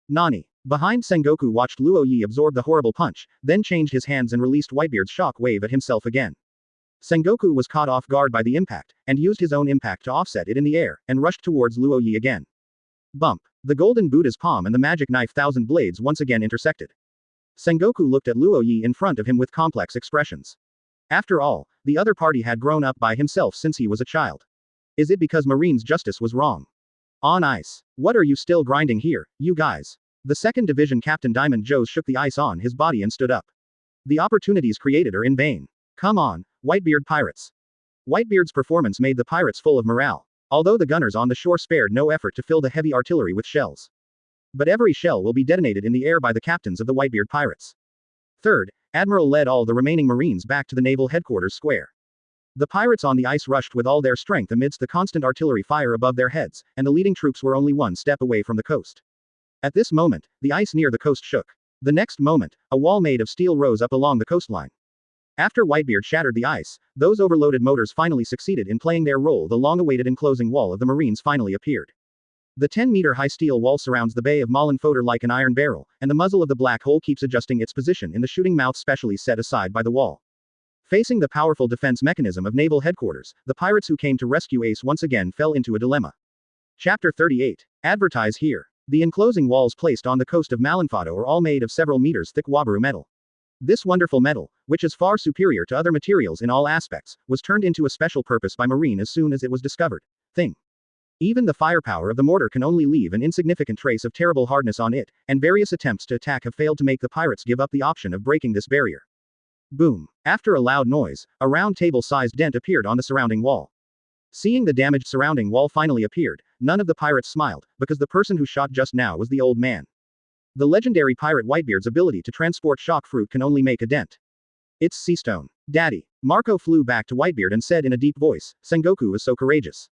Nani. Behind Sengoku watched Luo Yi absorb the horrible punch, then changed his hands and released Whitebeard's shock wave at himself again. Sengoku was caught off guard by the impact, and used his own impact to offset it in the air, and rushed towards Luo Yi again. Bump. The golden Buddha's palm and the magic knife thousand blades once again intersected. Sengoku looked at Luo Yi in front of him with complex expressions. After all, the other party had grown up by himself since he was a child. Is it because Marine's justice was wrong? On ice. What are you still grinding here, you guys? The 2nd Division Captain Diamond Joe shook the ice on his body and stood up. The opportunities created are in vain. Come on, Whitebeard pirates. Whitebeard's performance made the pirates full of morale, although the gunners on the shore spared no effort to fill the heavy artillery with shells. But every shell will be detonated in the air by the captains of the Whitebeard pirates. 3rd, Admiral led all the remaining Marines back to the naval headquarters square. The pirates on the ice rushed with all their strength amidst the constant artillery fire above their heads, and the leading troops were only one step away from the coast. At this moment, the ice near the coast shook. The next moment, a wall made of steel rose up along the coastline. After Whitebeard shattered the ice, those overloaded motors finally succeeded in playing their role. The long-awaited enclosing wall of the Marines finally appeared. The 10-meter-high steel wall surrounds the Bay of Malin Fodor like an iron barrel, and the muzzle of the black hole keeps adjusting its position in the shooting mouth specially set aside by the wall. Facing the powerful defense mechanism of naval headquarters, the pirates who came to rescue Ace once again fell into a dilemma. Chapter 38. Advertise here. The enclosing walls placed on the coast of Malin Fodor are all made of several meters thick Wabaru metal. This wonderful metal, which is far superior to other materials in all aspects, was turned into a special purpose by Marine as soon as it was discovered. Thing. Even the firepower of the mortar can only leave an insignificant trace of terrible hardness on it, and various attempts to attack have failed to make the pirates give up the option of breaking this barrier. Boom. After a loud noise, a round table-sized dent appeared on the surrounding wall. Seeing the damaged surrounding wall finally appeared, none of the pirates smiled, because the person who shot just now was the old man. The legendary pirate Whitebeard's ability to transport shock fruit can only make a dent. It's Seastone. Daddy. Marco flew back to Whitebeard and said in a deep voice, Sengoku is so courageous.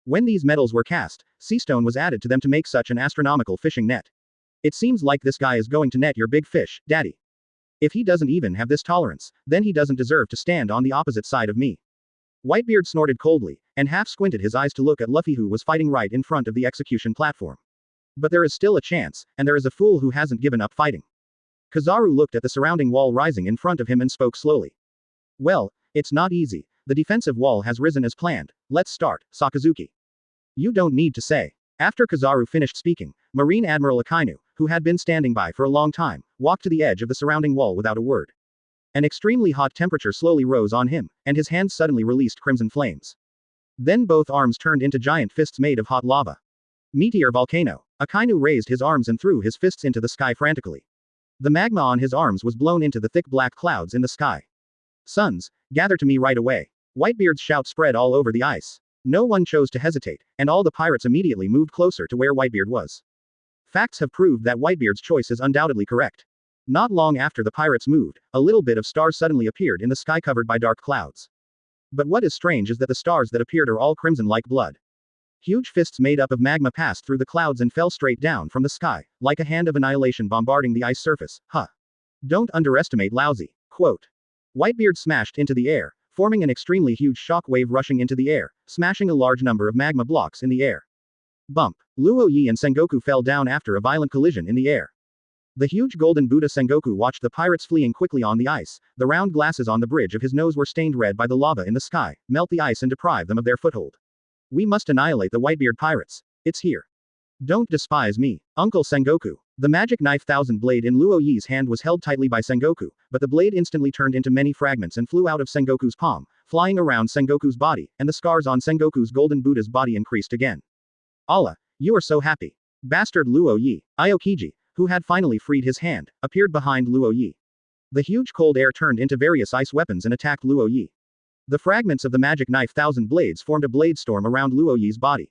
When these metals were cast, seastone was added to them to make such an astronomical fishing net. It seems like this guy is going to net your big fish, Daddy. If he doesn't even have this tolerance, then he doesn't deserve to stand on the opposite side of me. Whitebeard snorted coldly, and half squinted his eyes to look at Luffy who was fighting right in front of the execution platform. But there is still a chance, and there is a fool who hasn't given up fighting. Kizaru looked at the surrounding wall rising in front of him and spoke slowly. Well, it's not easy. The defensive wall has risen as planned. Let's start, Sakazuki. You don't need to say. After Kizaru finished speaking, Marine Admiral Akainu, who had been standing by for a long time, walked to the edge of the surrounding wall without a word. An extremely hot temperature slowly rose on him, and his hands suddenly released crimson flames. Then both arms turned into giant fists made of hot lava. Meteor volcano. Akainu raised his arms and threw his fists into the sky frantically. The magma on his arms was blown into the thick black clouds in the sky. Sons, gather to me right away. Whitebeard's shout spread all over the ice. No one chose to hesitate, and all the pirates immediately moved closer to where Whitebeard was. Facts have proved that Whitebeard's choice is undoubtedly correct. Not long after the pirates moved, a little bit of stars suddenly appeared in the sky covered by dark clouds. But what is strange is that the stars that appeared are all crimson like blood. Huge fists made up of magma passed through the clouds and fell straight down from the sky, like a hand of annihilation bombarding the ice surface. Huh. Don't underestimate lousy. Quote. Whitebeard smashed into the air, forming an extremely huge shock wave rushing into the air, smashing a large number of magma blocks in the air. Bump. Luo Yi and Sengoku fell down after a violent collision in the air. The huge golden Buddha Sengoku watched the pirates fleeing quickly on the ice. The round glasses on the bridge of his nose were stained red by the lava in the sky, melt the ice and deprive them of their foothold. We must annihilate the Whitebeard pirates. It's here. Don't despise me, Uncle Sengoku. The magic knife thousand blade in Luo Yi's hand was held tightly by Sengoku, but the blade instantly turned into many fragments and flew out of Sengoku's palm, flying around Sengoku's body, and the scars on Sengoku's golden Buddha's body increased again. Allah, you are so happy. Bastard Luo Yi, Aokiji, who had finally freed his hand, appeared behind Luo Yi. The huge cold air turned into various ice weapons and attacked Luo Yi. The fragments of the magic knife thousand blades formed a blade storm around Luo Yi's body.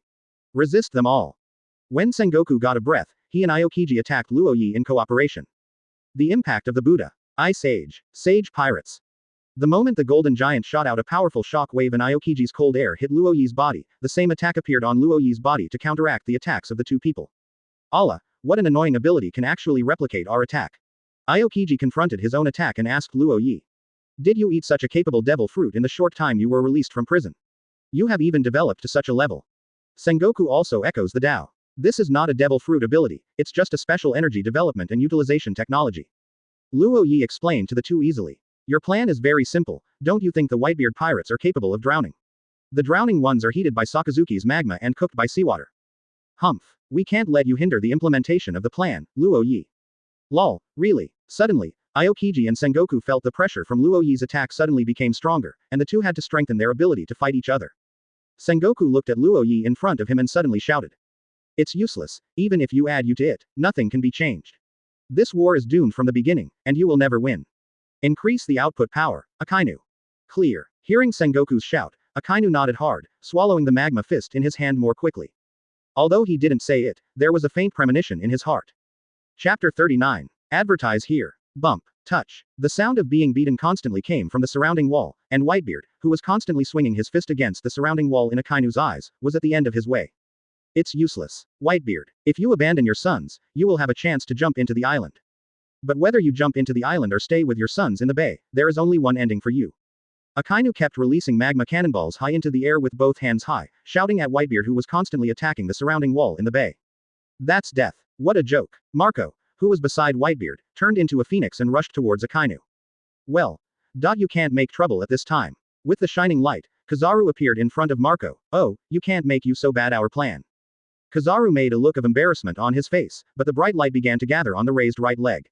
Resist them all. When Sengoku got a breath, he and Aokiji attacked Luo Yi in cooperation. The impact of the Buddha. Ice Age. Sage Pirates. The moment the golden giant shot out a powerful shock wave and Aokiji's cold air hit Luo Yi's body, the same attack appeared on Luo Yi's body to counteract the attacks of the two people. Allah, what an annoying ability can actually replicate our attack. Aokiji confronted his own attack and asked Luo Yi. Did you eat such a capable devil fruit in the short time you were released from prison? You have even developed to such a level. Sengoku also echoes the Tao. This is not a devil fruit ability, it's just a special energy development and utilization technology. Luo Yi explained to the two easily. Your plan is very simple, don't you think the Whitebeard pirates are capable of drowning? The drowning ones are heated by Sakazuki's magma and cooked by seawater. Humph. We can't let you hinder the implementation of the plan, Luo Yi. Lol, really? Suddenly, Aokiji and Sengoku felt the pressure from Luo Yi's attack suddenly became stronger, and the two had to strengthen their ability to fight each other. Sengoku looked at Luo Yi in front of him and suddenly shouted. It's useless, even if you add you to it, nothing can be changed. This war is doomed from the beginning, and you will never win. Increase the output power, Akainu. Clear. Hearing Sengoku's shout, Akainu nodded hard, swallowing the magma fist in his hand more quickly. Although he didn't say it, there was a faint premonition in his heart. Chapter 39. Advertise here. Bump. Touch. The sound of being beaten constantly came from the surrounding wall, and Whitebeard, who was constantly swinging his fist against the surrounding wall in Akainu's eyes, was at the end of his way. It's useless. Whitebeard. If you abandon your sons, you will have a chance to jump into the island. But whether you jump into the island or stay with your sons in the bay, there is only one ending for you. Akainu kept releasing magma cannonballs high into the air with both hands high, shouting at Whitebeard who was constantly attacking the surrounding wall in the bay. That's death. What a joke. Marco, who was beside Whitebeard, turned into a phoenix and rushed towards Akainu. Well. You can't make trouble at this time. With the shining light, Kizaru appeared in front of Marco. Oh, you can't make you so bad our plan. Kizaru made a look of embarrassment on his face, but the bright light began to gather on the raised right leg.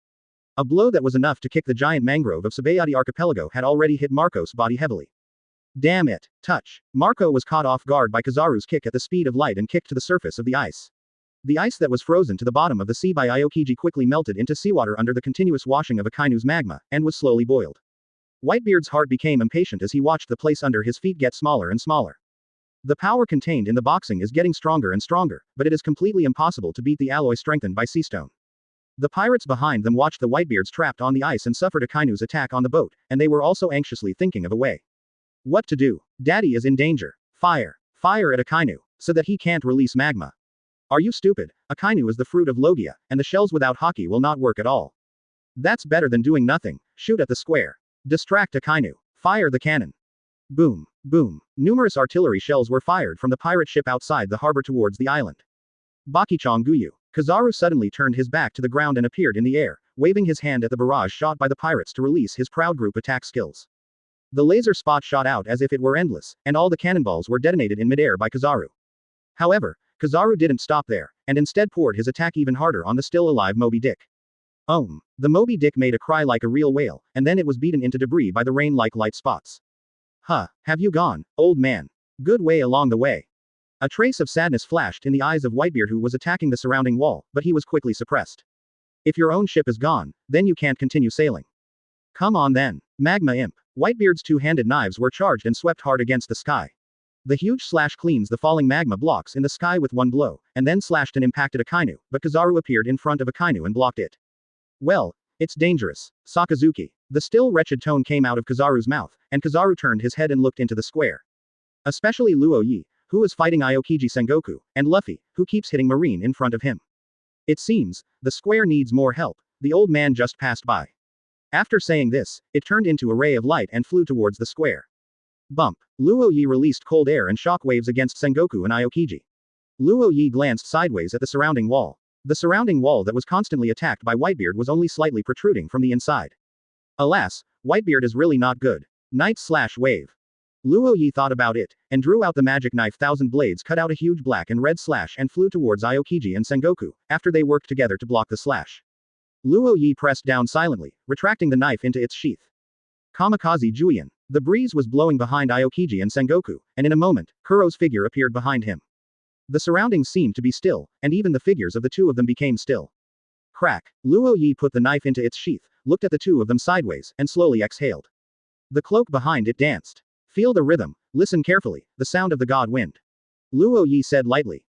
A blow that was enough to kick the giant mangrove of Sabayati Archipelago had already hit Marco's body heavily. Damn it. Touch. Marco was caught off guard by Kizaru's kick at the speed of light and kicked to the surface of the ice. The ice that was frozen to the bottom of the sea by Aokiji quickly melted into seawater under the continuous washing of Akainu's magma, and was slowly boiled. Whitebeard's heart became impatient as he watched the place under his feet get smaller and smaller. The power contained in the boxing is getting stronger and stronger, but it is completely impossible to beat the alloy strengthened by seastone. The pirates behind them watched the Whitebeards trapped on the ice and suffered Akainu's attack on the boat, and they were also anxiously thinking of a way. What to do? Daddy is in danger. Fire. Fire at Akainu, so that he can't release magma. Are you stupid? Akainu is the fruit of Logia, and the shells without Haki will not work at all. That's better than doing nothing. Shoot at the square. Distract Akainu. Fire the cannon. Boom. Boom. Numerous artillery shells were fired from the pirate ship outside the harbor towards the island. Bakichong Guyu. Kizaru suddenly turned his back to the ground and appeared in the air, waving his hand at the barrage shot by the pirates to release his proud group attack skills. The laser spot shot out as if it were endless, and all the cannonballs were detonated in midair by Kizaru. However, Kizaru didn't stop there, and instead poured his attack even harder on the still alive Moby Dick. The Moby Dick made a cry like a real whale, and then it was beaten into debris by the rain like light spots. Huh, have you gone, old man? Good way along the way. A trace of sadness flashed in the eyes of Whitebeard who was attacking the surrounding wall, but he was quickly suppressed. If your own ship is gone, then you can't continue sailing. Come on then. Magma Imp. Whitebeard's two-handed knives were charged and swept hard against the sky. The huge slash cleans the falling magma blocks in the sky with one blow, and then slashed and impacted Akainu, but Kizaru appeared in front of Akainu and blocked it. Well, it's dangerous. Sakazuki. The still wretched tone came out of Kizaru's mouth, and Kizaru turned his head and looked into the square. Especially Luo Yi, who is fighting Aokiji Sengoku, and Luffy, who keeps hitting Marine in front of him. It seems, the square needs more help. The old man just passed by. After saying this, it turned into a ray of light and flew towards the square. Bump. Luo Yi released cold air and shock waves against Sengoku and Aokiji. Luo Yi glanced sideways at the surrounding wall. The surrounding wall that was constantly attacked by Whitebeard was only slightly protruding from the inside. Alas, Whitebeard is really not good. Night/wave. Luo Yi thought about it, and drew out the magic knife. Thousand blades cut out a huge black and red slash and flew towards Aokiji and Sengoku, after they worked together to block the slash. Luo Yi pressed down silently, retracting the knife into its sheath. Kamikaze Juyin. The breeze was blowing behind Aokiji and Sengoku, and in a moment, Kuro's figure appeared behind him. The surroundings seemed to be still, and even the figures of the two of them became still. Crack. Luo Yi put the knife into its sheath, looked at the two of them sideways, and slowly exhaled. The cloak behind it danced. Feel the rhythm, listen carefully, the sound of the god wind. Luo Yi said lightly.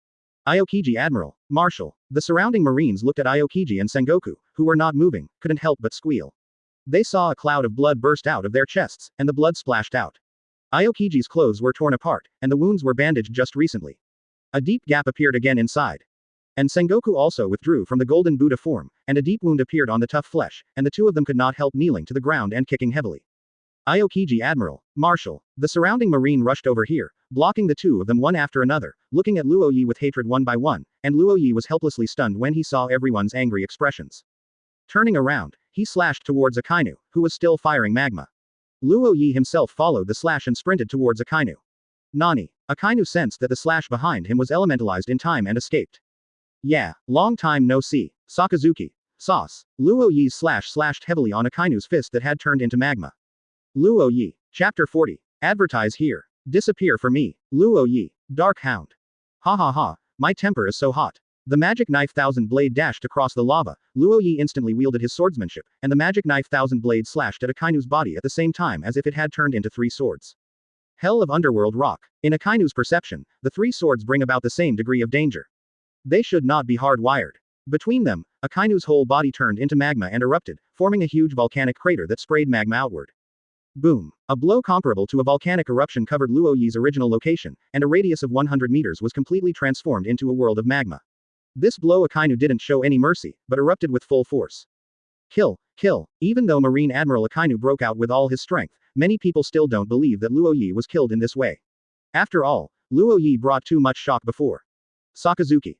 Aokiji Admiral, Marshal. The surrounding Marines looked at Aokiji and Sengoku, who were not moving, couldn't help but squeal. They saw a cloud of blood burst out of their chests, and the blood splashed out. Aokiji's clothes were torn apart, and the wounds were bandaged just recently. A deep gap appeared again inside. And Sengoku also withdrew from the golden Buddha form, and a deep wound appeared on the tough flesh, and the two of them could not help kneeling to the ground and kicking heavily. Aokiji Admiral, Marshal. The surrounding Marine rushed over here, blocking the two of them one after another, looking at Luo Yi with hatred one by one, and Luo Yi was helplessly stunned when he saw everyone's angry expressions. Turning around, he slashed towards Akainu, who was still firing magma. Luo Yi himself followed the slash and sprinted towards Akainu. Nani. Akainu sensed that the slash behind him was elementalized in time and escaped. Yeah, long time no see. Sakazuki. Sauce. Luo Yi's slash slashed heavily on Akainu's fist that had turned into magma. Luo Yi. Chapter 40. Advertise here. Disappear for me. Luo Yi. Dark Hound. Ha ha ha, my temper is so hot. The magic knife thousand blade dashed across the lava. Luo Yi instantly wielded his swordsmanship, and the magic knife thousand blade slashed at Akainu's body at the same time as if it had turned into 3 swords. Hell of underworld rock. In Akainu's perception, the 3 swords bring about the same degree of danger. They should not be hardwired. Between them, Akainu's whole body turned into magma and erupted, forming a huge volcanic crater that sprayed magma outward. Boom. A blow comparable to a volcanic eruption covered Luo Yi's original location, and a radius of 100 meters was completely transformed into a world of magma. This blow Akainu didn't show any mercy, but erupted with full force. Kill, kill. Even though Marine Admiral Akainu broke out with all his strength, many people still don't believe that Luo Yi was killed in this way. After all, Luo Yi brought too much shock before. Sakazuki.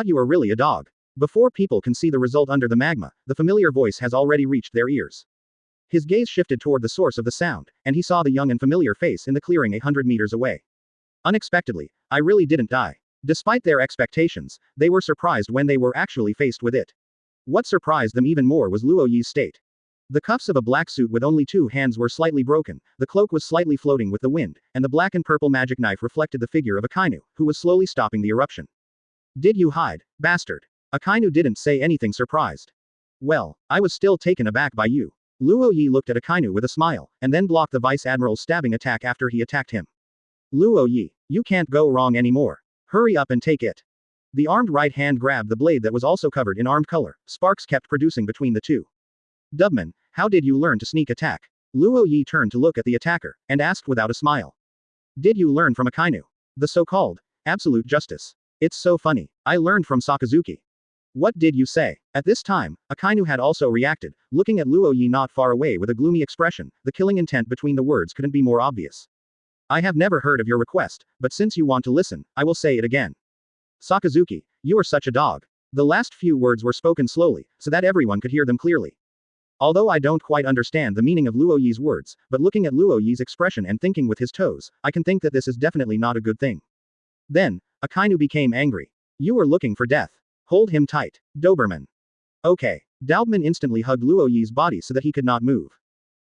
You are really a dog. Before people can see the result under the magma, the familiar voice has already reached their ears. His gaze shifted toward the source of the sound, and he saw the young and familiar face in the clearing 100 meters away. Unexpectedly, I really didn't die. Despite their expectations, they were surprised when they were actually faced with it. What surprised them even more was Luo Yi's state. The cuffs of a black suit with only 2 hands were slightly broken, the cloak was slightly floating with the wind, and the black and purple magic knife reflected the figure of Akainu, who was slowly stopping the eruption. Did you hide, bastard? Akainu didn't say anything surprised. Well, I was still taken aback by you. Luo Yi looked at Akainu with a smile, and then blocked the Vice Admiral's stabbing attack after he attacked him. Luo Yi, you can't go wrong anymore. Hurry up and take it. The armed right hand grabbed the blade that was also covered in armed color. Sparks kept producing between the two. Dubman, how did you learn to sneak attack? Luo Yi turned to look at the attacker, and asked without a smile. Did you learn from Akainu? The so-called absolute justice. It's so funny. I learned from Sakazuki. What did you say? At this time, Akainu had also reacted, looking at Luo Yi not far away with a gloomy expression. The killing intent between the words couldn't be more obvious. I have never heard of your request, but since you want to listen, I will say it again. Sakazuki, you are such a dog. The last few words were spoken slowly, so that everyone could hear them clearly. Although I don't quite understand the meaning of Luo Yi's words, but looking at Luo Yi's expression and thinking with his toes, I can think that this is definitely not a good thing. Then, Akainu became angry. You are looking for death. Hold him tight, Doberman. Okay. Doberman instantly hugged Luo Yi's body so that he could not move.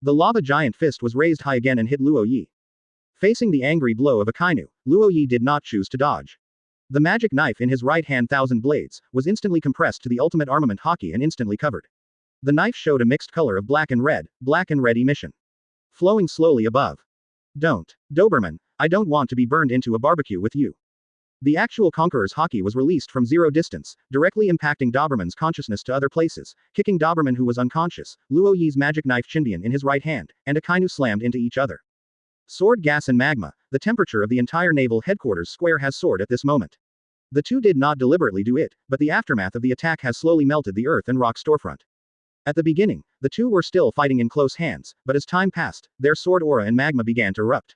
The lava giant fist was raised high again and hit Luo Yi. Facing the angry blow of Akainu, Luo Yi did not choose to dodge. The magic knife in his right hand thousand blades was instantly compressed to the ultimate armament Hawkeye and instantly covered. The knife showed a mixed color of black and red emission. Flowing slowly above. Don't, Doberman, I don't want to be burned into a barbecue with you. The actual Conqueror's Hawkeye was released from zero distance, directly impacting Doberman's consciousness to other places, kicking Doberman who was unconscious, Luo Yi's magic knife Chinbian in his right hand, and Akainu slammed into each other. Sword gas and magma, the temperature of the entire naval headquarters square has soared at this moment. The two did not deliberately do it, but the aftermath of the attack has slowly melted the earth and rock storefront. At the beginning, the two were still fighting in close hands, but as time passed, their sword aura and magma began to erupt.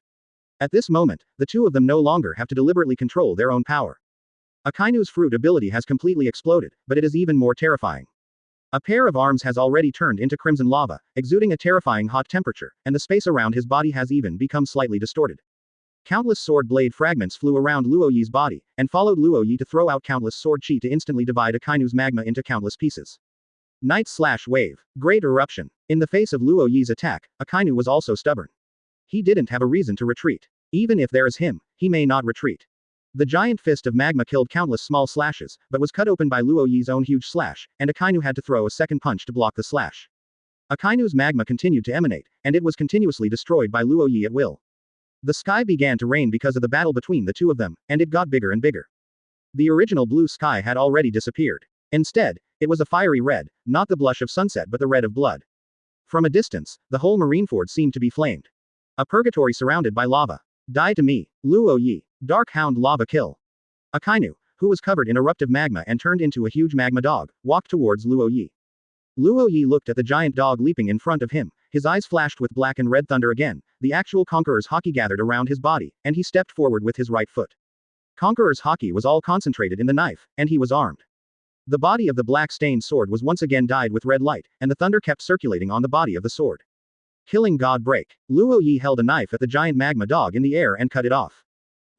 At this moment, the two of them no longer have to deliberately control their own power. Akainu's fruit ability has completely exploded, but it is even more terrifying. A pair of arms has already turned into crimson lava, exuding a terrifying hot temperature, and the space around his body has even become slightly distorted. Countless sword blade fragments flew around Luo Yi's body, and followed Luo Yi to throw out countless sword chi to instantly divide Akainu's magma into countless pieces. Night/wave. Great eruption. In the face of Luo Yi's attack, Akainu was also stubborn. He didn't have a reason to retreat. Even if there is him, he may not retreat. The giant fist of magma killed countless small slashes, but was cut open by Luo Yi's own huge slash, and Akainu had to throw a second punch to block the slash. Akainu's magma continued to emanate, and it was continuously destroyed by Luo Yi at will. The sky began to rain because of the battle between the two of them, and it got bigger and bigger. The original blue sky had already disappeared. Instead, it was a fiery red, not the blush of sunset but the red of blood. From a distance, the whole Marineford seemed to be flamed. A purgatory surrounded by lava. Die to me, Luo Yi. Dark Hound lava kill. Akainu, who was covered in eruptive magma and turned into a huge magma dog, walked towards Luo Yi. Luo Yi looked at the giant dog leaping in front of him, his eyes flashed with black and red thunder again, the actual Conqueror's Hawkeye gathered around his body, and he stepped forward with his right foot. Conqueror's Hawkeye was all concentrated in the knife, and he was armed. The body of the black stained sword was once again dyed with red light, and the thunder kept circulating on the body of the sword. Killing God break. Luo Yi held a knife at the giant magma dog in the air and cut it off.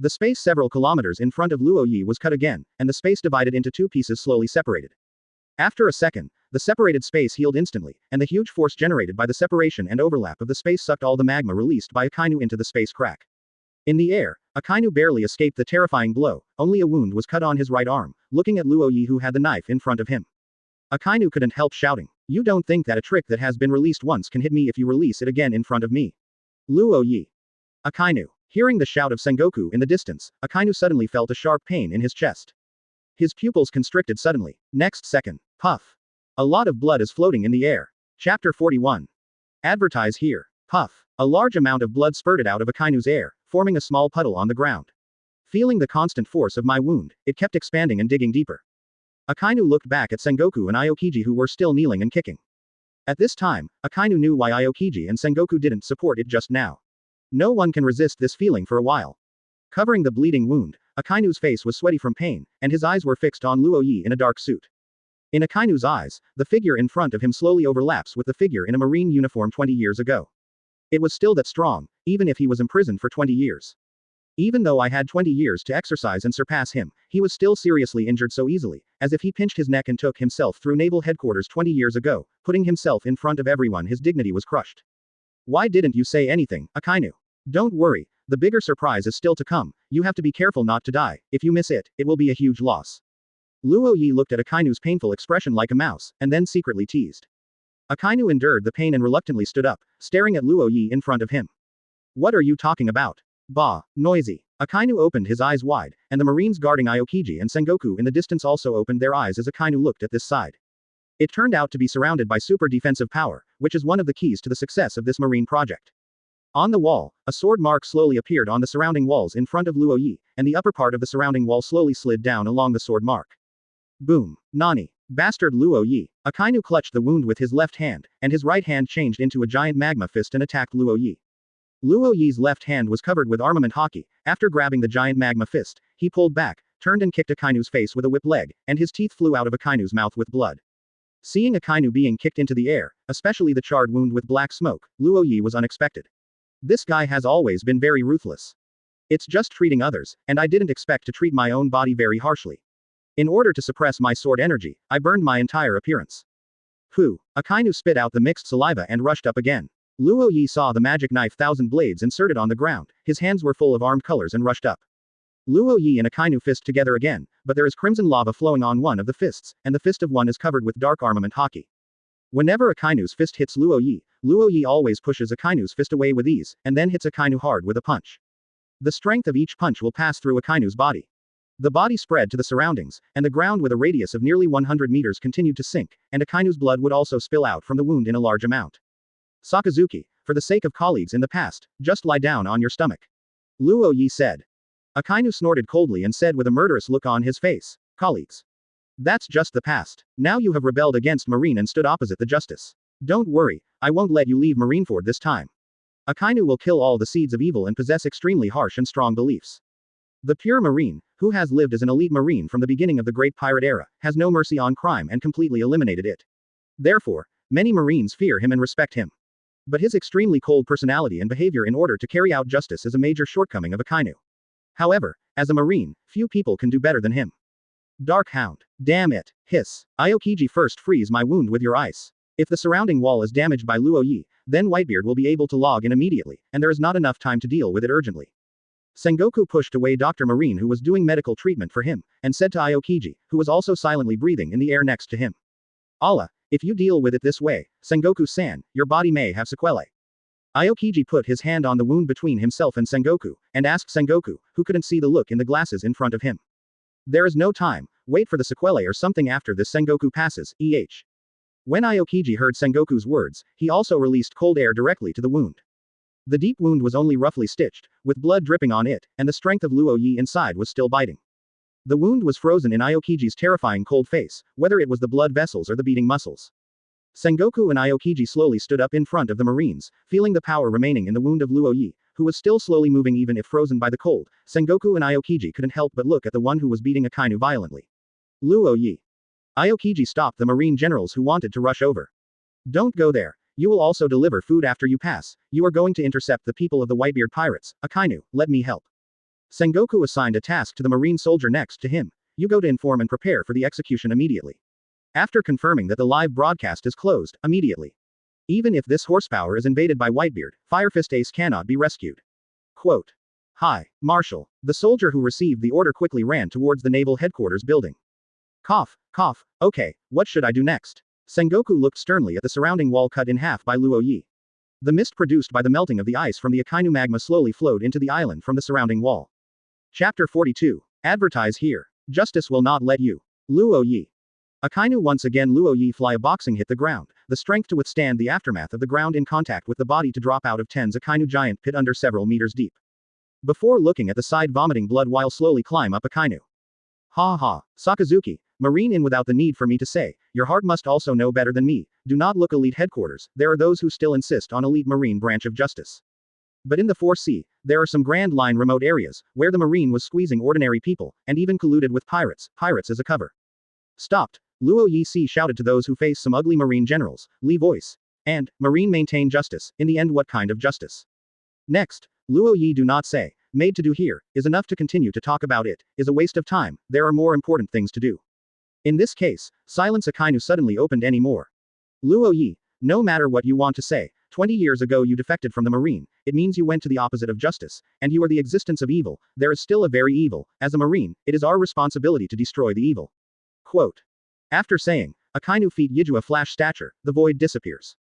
The space several kilometers in front of Luo Yi was cut again, and the space divided into two pieces slowly separated. After a second, the separated space healed instantly, and the huge force generated by the separation and overlap of the space sucked all the magma released by Akainu into the space crack. In the air, Akainu barely escaped the terrifying blow, only a wound was cut on his right arm, looking at Luo Yi who had the knife in front of him. Akainu couldn't help shouting, "You don't think that a trick that has been released once can hit me if you release it again in front of me?" Luo Yi. Akainu. Hearing the shout of Sengoku in the distance, Akainu suddenly felt a sharp pain in his chest. His pupils constricted suddenly. Next second. Puff. A lot of blood is floating in the air. Chapter 41. Advertise here. Puff. A large amount of blood spurted out of Akainu's air, forming a small puddle on the ground. Feeling the constant force of my wound, it kept expanding and digging deeper. Akainu looked back at Sengoku and Aokiji who were still kneeling and kicking. At this time, Akainu knew why Aokiji and Sengoku didn't support it just now. No one can resist this feeling for a while. Covering the bleeding wound, Akainu's face was sweaty from pain, and his eyes were fixed on Luo Yi in a dark suit. In Akainu's eyes, the figure in front of him slowly overlaps with the figure in a marine uniform 20 years ago. It was still that strong, even if he was imprisoned for 20 years. Even though I had 20 years to exercise and surpass him, he was still seriously injured so easily, as if he pinched his neck and took himself through naval headquarters 20 years ago, putting himself in front of everyone. His dignity was crushed. Why didn't you say anything, Akainu? Don't worry, the bigger surprise is still to come. You have to be careful not to die. If you miss it, it will be a huge loss. Luo Yi looked at Akainu's painful expression like a mouse, and then secretly teased. Akainu endured the pain and reluctantly stood up, staring at Luo Yi in front of him. What are you talking about? Bah, noisy. Akainu opened his eyes wide, and the marines guarding Aokiji and Sengoku in the distance also opened their eyes as Akainu looked at this side. It turned out to be surrounded by super defensive power, which is one of the keys to the success of this marine project. On the wall, a sword mark slowly appeared on the surrounding walls in front of Luo Yi, and the upper part of the surrounding wall slowly slid down along the sword mark. Boom. Nani. Bastard Luo Yi. Akainu clutched the wound with his left hand, and his right hand changed into a giant magma fist and attacked Luo Yi. Luo Yi's left hand was covered with armament hockey. After grabbing the giant magma fist, he pulled back, turned and kicked Akainu's face with a whip leg, and his teeth flew out of Akainu's mouth with blood. Seeing Akainu being kicked into the air, especially the charred wound with black smoke, Luo Yi was unexpected. This guy has always been very ruthless. It's just treating others, and I didn't expect to treat my own body very harshly. In order to suppress my sword energy, I burned my entire appearance. Phew. Akainu spit out the mixed saliva and rushed up again. Luo Yi saw the magic knife thousand blades inserted on the ground, his hands were full of armed colors and rushed up. Luo Yi and Akainu fist together again, but there is crimson lava flowing on one of the fists, and the fist of one is covered with dark armament hockey. Whenever Akainu's fist hits Luo Yi always pushes Akainu's fist away with ease, and then hits Akainu hard with a punch. The strength of each punch will pass through Akainu's body. The body spread to the surroundings, and the ground with a radius of nearly 100 meters continued to sink, and Akainu's blood would also spill out from the wound in a large amount. Sakazuki, for the sake of colleagues in the past, just lie down on your stomach. Luo Yi said. Akainu snorted coldly and said with a murderous look on his face, colleagues. That's just the past. Now you have rebelled against Marine and stood opposite the justice. Don't worry, I won't let you leave Marineford this time. Akainu will kill all the seeds of evil and possess extremely harsh and strong beliefs. The pure Marine, who has lived as an elite Marine from the beginning of the Great Pirate Era, has no mercy on crime and completely eliminated it. Therefore, many Marines fear him and respect him. But his extremely cold personality and behavior in order to carry out justice is a major shortcoming of Akainu. However, as a Marine, few people can do better than him. Dark Hound. Damn it. Hiss. Aokiji, first freeze my wound with your ice. If the surrounding wall is damaged by Luo Yi, then Whitebeard will be able to log in immediately, and there is not enough time to deal with it urgently. Sengoku pushed away Dr. Marine who was doing medical treatment for him, and said to Aokiji, who was also silently breathing in the air next to him. Allah, if you deal with it this way, Sengoku-san, your body may have sequelae. Aokiji put his hand on the wound between himself and Sengoku, and asked Sengoku, who couldn't see the look in the glasses in front of him. There is no time, wait for the sequelae or something after this Sengoku passes, When Aokiji heard Sengoku's words, he also released cold air directly to the wound. The deep wound was only roughly stitched, with blood dripping on it, and the strength of Luo Yi inside was still biting. The wound was frozen in Aokiji's terrifying cold face, whether it was the blood vessels or the beating muscles. Sengoku and Aokiji slowly stood up in front of the Marines, feeling the power remaining in the wound of Luo Yi, who was still slowly moving even if frozen by the cold. Sengoku and Aokiji couldn't help but look at the one who was beating Akainu violently. Luo Yi. Aokiji stopped the Marine generals who wanted to rush over. Don't go there. You will also deliver food after you pass. You are going to intercept the people of the Whitebeard pirates. Akainu, let me help. Sengoku assigned a task to the marine soldier next to him. You go to inform and prepare for the execution immediately. After confirming that the live broadcast is closed, immediately. Even if this horsepower is invaded by Whitebeard, Firefist Ace cannot be rescued. Quote. Hi, Marshal. The soldier who received the order quickly ran towards the naval headquarters building. Cough, cough, okay, what should I do next? Sengoku looked sternly at the surrounding wall cut in half by Luo Yi. The mist produced by the melting of the ice from the Akainu magma slowly flowed into the island from the surrounding wall. Chapter 42. Advertise here. Justice will not let you. Luo Yi. Akainu once again Luo Yi fly a boxing hit the ground, the strength to withstand the aftermath of the ground in contact with the body to drop out of Ten's Akainu giant pit under several meters deep. Before looking at the side vomiting blood while slowly climb up Akainu. Ha ha, Sakazuki, Marine in without the need for me to say, your heart must also know better than me, do not look elite headquarters, there are those who still insist on elite Marine branch of justice. But in the 4C, there are some Grand Line remote areas, where the Marine was squeezing ordinary people, and even colluded with pirates as a cover. Stopped, Luo Yi shouted to those who face some ugly Marine generals, Li voice. And, Marine maintain justice, in the end what kind of justice? Next, Luo Yi do not say, made to do here, is enough to continue to talk about it, is a waste of time, there are more important things to do. In this case, silence Akainu suddenly opened any more. Luo Yi, no matter what you want to say, 20 years ago you defected from the Marine, it means you went to the opposite of justice, and you are the existence of evil, there is still a very evil, as a Marine, it is our responsibility to destroy the evil. Quote. After saying, Akainu feet Yiju a flash stature, the void disappears.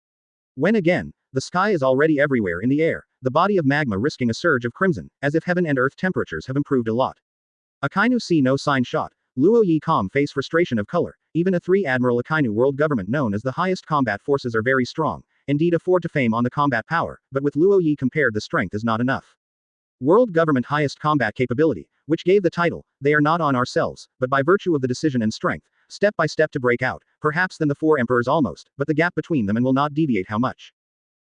When again, the sky is already everywhere in the air, the body of magma risking a surge of crimson, as if heaven and earth temperatures have improved a lot. Akainu see no sign shot, Luo Yi calm face frustration of color, even a 3-admiral Akainu world government known as the highest combat forces are very strong, indeed afford to fame on the combat power, but with Luo Yi compared the strength is not enough. World government highest combat capability, which gave the title, they are not on ourselves, but by virtue of the decision and strength, step by step to break out, perhaps than the 4 emperors almost, but the gap between them and will not deviate how much.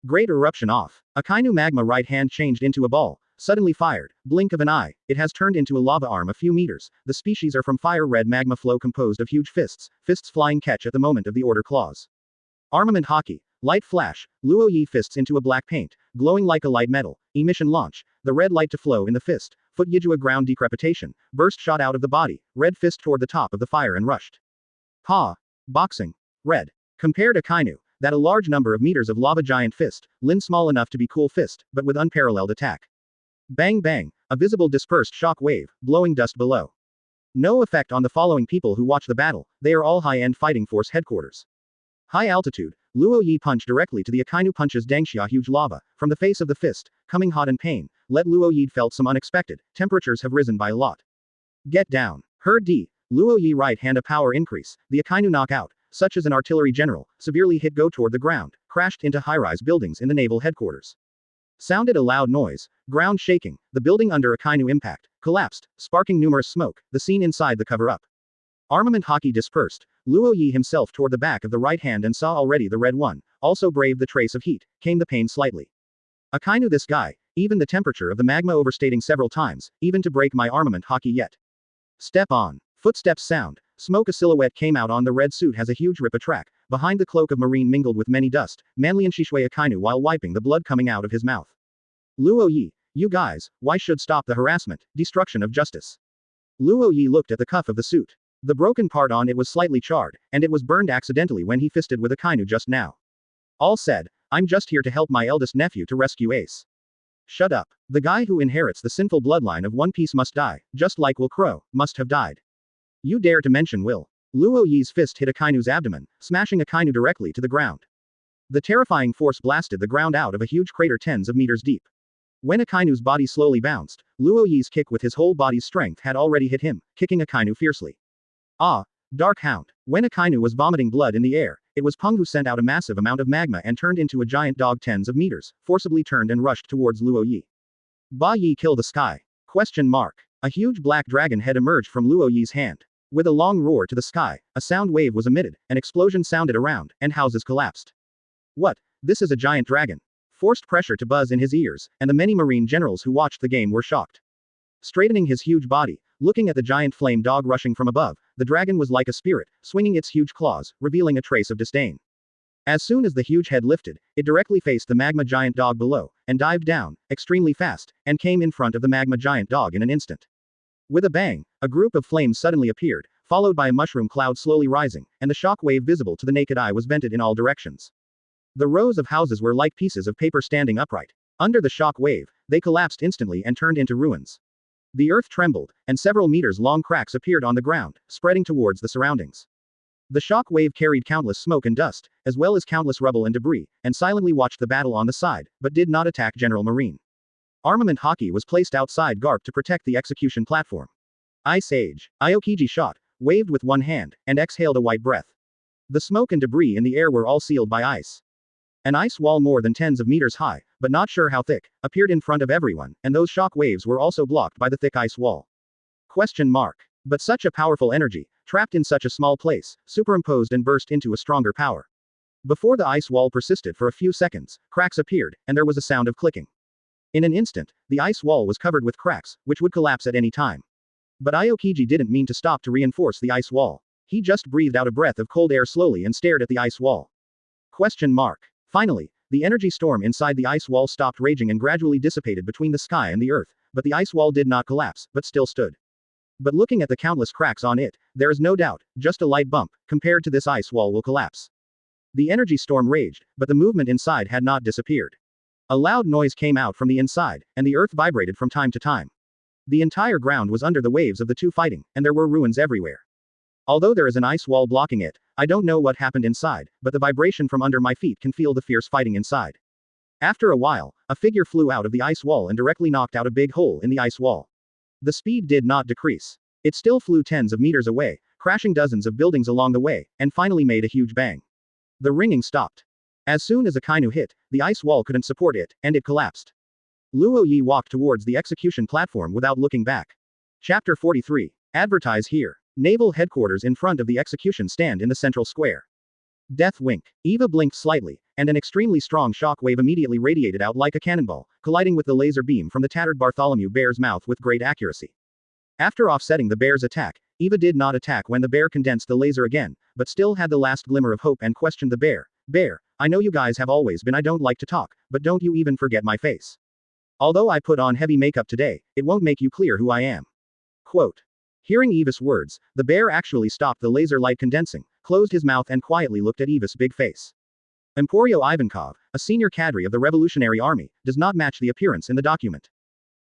Great eruption off. Akainu magma right hand changed into a ball, suddenly fired, blink of an eye, it has turned into a lava arm a few meters, the species are from fire red magma flow composed of huge fists flying catch at the moment of the order claws. Armament hockey, light flash, Luo Yi fists into a black paint, glowing like a light metal, emission launch, the red light to flow in the fist, foot Yijua ground decrepitation, burst shot out of the body, red fist toward the top of the fire and rushed. Pa. Boxing. Red. Compared to Akainu, that a large number of meters of lava giant fist, Lin small enough to be cool fist, but with unparalleled attack. Bang bang, a visible dispersed shock wave, blowing dust below. No effect on the following people who watch the battle, they are all high-end fighting force headquarters. High altitude, Luo Yi punch directly to the Akainu punches Dangxia huge lava, from the face of the fist, coming hot and pain, let Luo Yi felt some unexpected, temperatures have risen by a lot. Get down. Her D. Luo Yi right hand a power increase, the Akainu knockout, such as an artillery general, severely hit go toward the ground, crashed into high-rise buildings in the naval headquarters. Sounded a loud noise, ground shaking, the building under Akainu impact, collapsed, sparking numerous smoke, the scene inside the cover-up. Armament hockey dispersed, Luo Yi himself toward the back of the right hand and saw already the red one, also braved the trace of heat, came the pain slightly. Akainu this guy, even the temperature of the magma overstating several times, even to break my armament hockey yet. Step on. Footsteps sound, smoke a silhouette came out on the red suit has a huge rip a track, behind the cloak of marine mingled with many dust, manly and Shishui Akainu while wiping the blood coming out of his mouth. Luo Yi, you guys, why should stop the harassment, destruction of justice? Luo Yi looked at the cuff of the suit. The broken part on it was slightly charred, and it was burned accidentally when he fisted with Akainu just now. All said, I'm just here to help my eldest nephew to rescue Ace. Shut up. The guy who inherits the sinful bloodline of One Piece must die, just like Will Crow, must have died. You dare to mention Will. Luo Yi's fist hit Akainu's abdomen, smashing Akainu directly to the ground. The terrifying force blasted the ground out of a huge crater tens of meters deep. When Akainu's body slowly bounced, Luo Yi's kick with his whole body's strength had already hit him, kicking Akainu fiercely. Ah, Dark Hound. When Akainu was vomiting blood in the air, it was Peng who sent out a massive amount of magma and turned into a giant dog tens of meters, forcibly turned and rushed towards Luo Yi. Ba Yi kill the sky? Question mark. A huge black dragon head emerged from Luo Yi's hand. With a long roar to the sky, a sound wave was emitted, an explosion sounded around, and houses collapsed. What? This is a giant dragon. Forced pressure to buzz in his ears, and the many marine generals who watched the game were shocked. Straightening his huge body, looking at the giant flame dog rushing from above, the dragon was like a spirit, swinging its huge claws, revealing a trace of disdain. As soon as the huge head lifted, it directly faced the magma giant dog below, and dived down, extremely fast, and came in front of the magma giant dog in an instant. With a bang, a group of flames suddenly appeared, followed by a mushroom cloud slowly rising, and the shock wave visible to the naked eye was vented in all directions. The rows of houses were like pieces of paper standing upright. Under the shock wave, they collapsed instantly and turned into ruins. The earth trembled, and several meters-long cracks appeared on the ground, spreading towards the surroundings. The shock wave carried countless smoke and dust, as well as countless rubble and debris, and silently watched the battle on the side, but did not attack General Marine. Armament Hawkeye was placed outside Garp to protect the execution platform. Ice Age. Aokiji shot, waved with one hand, and exhaled a white breath. The smoke and debris in the air were all sealed by ice. An ice wall more than tens of meters high, but not sure how thick, appeared in front of everyone, and those shock waves were also blocked by the thick ice wall. Question mark. But such a powerful energy, trapped in such a small place, superimposed and burst into a stronger power. Before the ice wall persisted for a few seconds, cracks appeared, and there was a sound of clicking. In an instant, the ice wall was covered with cracks, which would collapse at any time. But Aokiji didn't mean to stop to reinforce the ice wall. He just breathed out a breath of cold air slowly and stared at the ice wall. Question mark. Finally, the energy storm inside the ice wall stopped raging and gradually dissipated between the sky and the earth, but the ice wall did not collapse, but still stood. But looking at the countless cracks on it, there is no doubt, just a light bump, compared to this ice wall will collapse. The energy storm raged, but the movement inside had not disappeared. A loud noise came out from the inside, and the earth vibrated from time to time. The entire ground was under the waves of the two fighting, and there were ruins everywhere. Although there is an ice wall blocking it, I don't know what happened inside, but the vibration from under my feet can feel the fierce fighting inside. After a while, a figure flew out of the ice wall and directly knocked out a big hole in the ice wall. The speed did not decrease. It still flew tens of meters away, crashing dozens of buildings along the way, and finally made a huge bang. The ringing stopped. As soon as Akainu hit, the ice wall couldn't support it, and it collapsed. Luo Yi walked towards the execution platform without looking back. Chapter 43. Advertise here. Naval headquarters in front of the execution stand in the central square. Death wink. Eva blinked slightly, and an extremely strong shock wave immediately radiated out like a cannonball, colliding with the laser beam from the tattered Bartholomew bear's mouth with great accuracy. After offsetting the bear's attack, Eva did not attack when the bear condensed the laser again, but still had the last glimmer of hope and questioned the bear. Bear, I know you guys have always been I don't like to talk, but don't you even forget my face. Although I put on heavy makeup today, it won't make you clear who I am. Quote. Hearing Eva's words, the bear actually stopped the laser light condensing, closed his mouth and quietly looked at Eva's big face. Emporio Ivankov, a senior cadre of the Revolutionary Army, does not match the appearance in the document.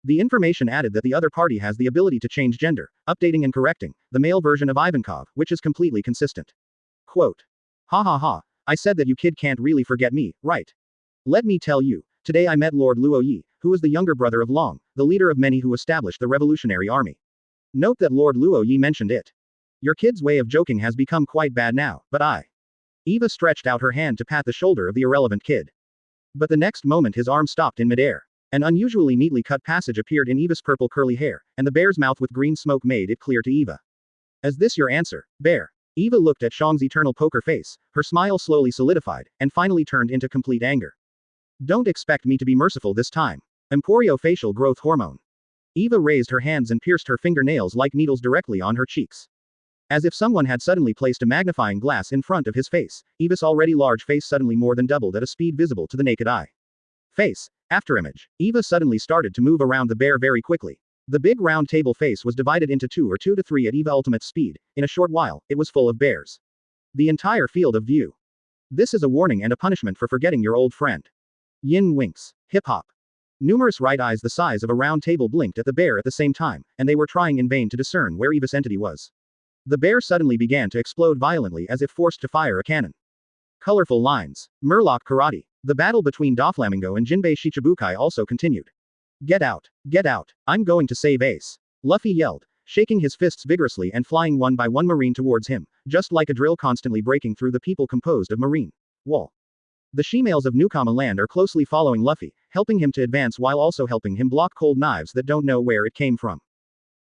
The information added that the other party has the ability to change gender, updating and correcting, the male version of Ivankov, which is completely consistent. Quote. Ha ha ha, I said that you kid can't really forget me, right? Let me tell you, today I met Lord Luo Yi, who is the younger brother of Long, the leader of many who established the Revolutionary Army. Note that Lord Luo Yi mentioned it. Your kid's way of joking has become quite bad now, but Eva stretched out her hand to pat the shoulder of the irrelevant kid. But the next moment his arm stopped in midair. An unusually neatly cut passage appeared in Eva's purple curly hair, and the bear's mouth with green smoke made it clear to Eva. Is this your answer, bear? Eva looked at Shang's eternal poker face, her smile slowly solidified, and finally turned into complete anger. Don't expect me to be merciful this time. Emporio facial growth hormone. Eva raised her hands and pierced her fingernails like needles directly on her cheeks. As if someone had suddenly placed a magnifying glass in front of his face, Eva's already large face suddenly more than doubled at a speed visible to the naked eye. Face. Afterimage. Eva suddenly started to move around the bear very quickly. The big round table face was divided into 2 or 2 to 3 at Eva ultimate speed. In a short while, it was full of bears. The entire field of view. This is a warning and a punishment for forgetting your old friend. Yin winks. Hip hop. Numerous right eyes the size of a round table blinked at the bear at the same time, and they were trying in vain to discern where Eva's entity was. The bear suddenly began to explode violently as if forced to fire a cannon. Colorful lines. Murloc karate. The battle between Doflamingo and Jinbei Shichibukai also continued. Get out. Get out. I'm going to save Ace. Luffy yelled, shaking his fists vigorously and flying one by one marine towards him, just like a drill constantly breaking through the people composed of marine wall. The she-males of Newcomma land are closely following Luffy, helping him to advance while also helping him block cold knives that don't know where it came from.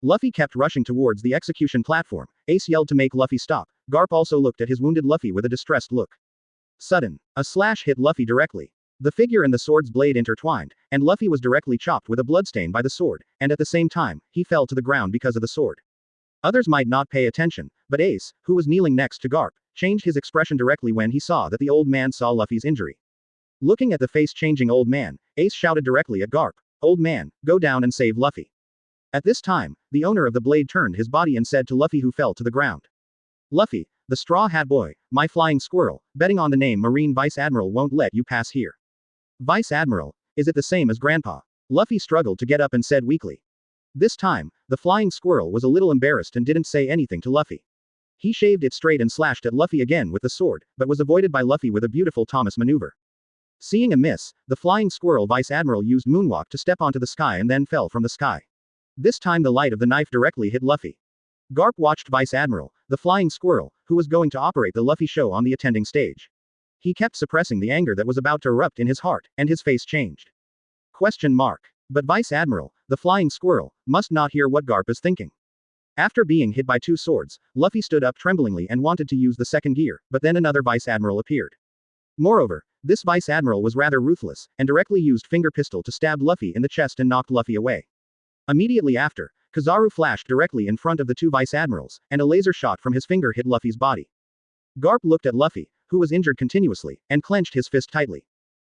Luffy kept rushing towards the execution platform. Ace yelled to make Luffy stop. Garp also looked at his wounded Luffy with a distressed look. Sudden. A slash hit Luffy directly. The figure and the sword's blade intertwined, and Luffy was directly chopped with a bloodstain by the sword, and at the same time, he fell to the ground because of the sword. Others might not pay attention, but Ace, who was kneeling next to Garp, changed his expression directly when he saw that the old man saw Luffy's injury. Looking at the face-changing old man, Ace shouted directly at Garp, "Old man, go down and save Luffy." At this time, the owner of the blade turned his body and said to Luffy, who fell to the ground, "Luffy, the Straw Hat Boy, my flying squirrel, betting on the name Marine Vice Admiral won't let you pass here." "Vice Admiral? Is it the same as Grandpa?" Luffy struggled to get up and said weakly. This time, the flying squirrel was a little embarrassed and didn't say anything to Luffy. He shaved it straight and slashed at Luffy again with the sword, but was avoided by Luffy with a beautiful Thomas maneuver. Seeing a miss, the flying squirrel Vice Admiral used moonwalk to step onto the sky and then fell from the sky. This time the light of the knife directly hit Luffy. Garp watched Vice Admiral, the flying squirrel, who was going to operate the Luffy show on the attending stage. He kept suppressing the anger that was about to erupt in his heart, and his face changed. Question mark. But Vice Admiral, the flying squirrel, must not hear what Garp is thinking. After being hit by two swords, Luffy stood up tremblingly and wanted to use the second gear, but then another Vice Admiral appeared. Moreover, this Vice Admiral was rather ruthless, and directly used finger pistol to stab Luffy in the chest and knocked Luffy away. Immediately after, Kizaru flashed directly in front of the two Vice Admirals, and a laser shot from his finger hit Luffy's body. Garp looked at Luffy, who was injured continuously, and clenched his fist tightly.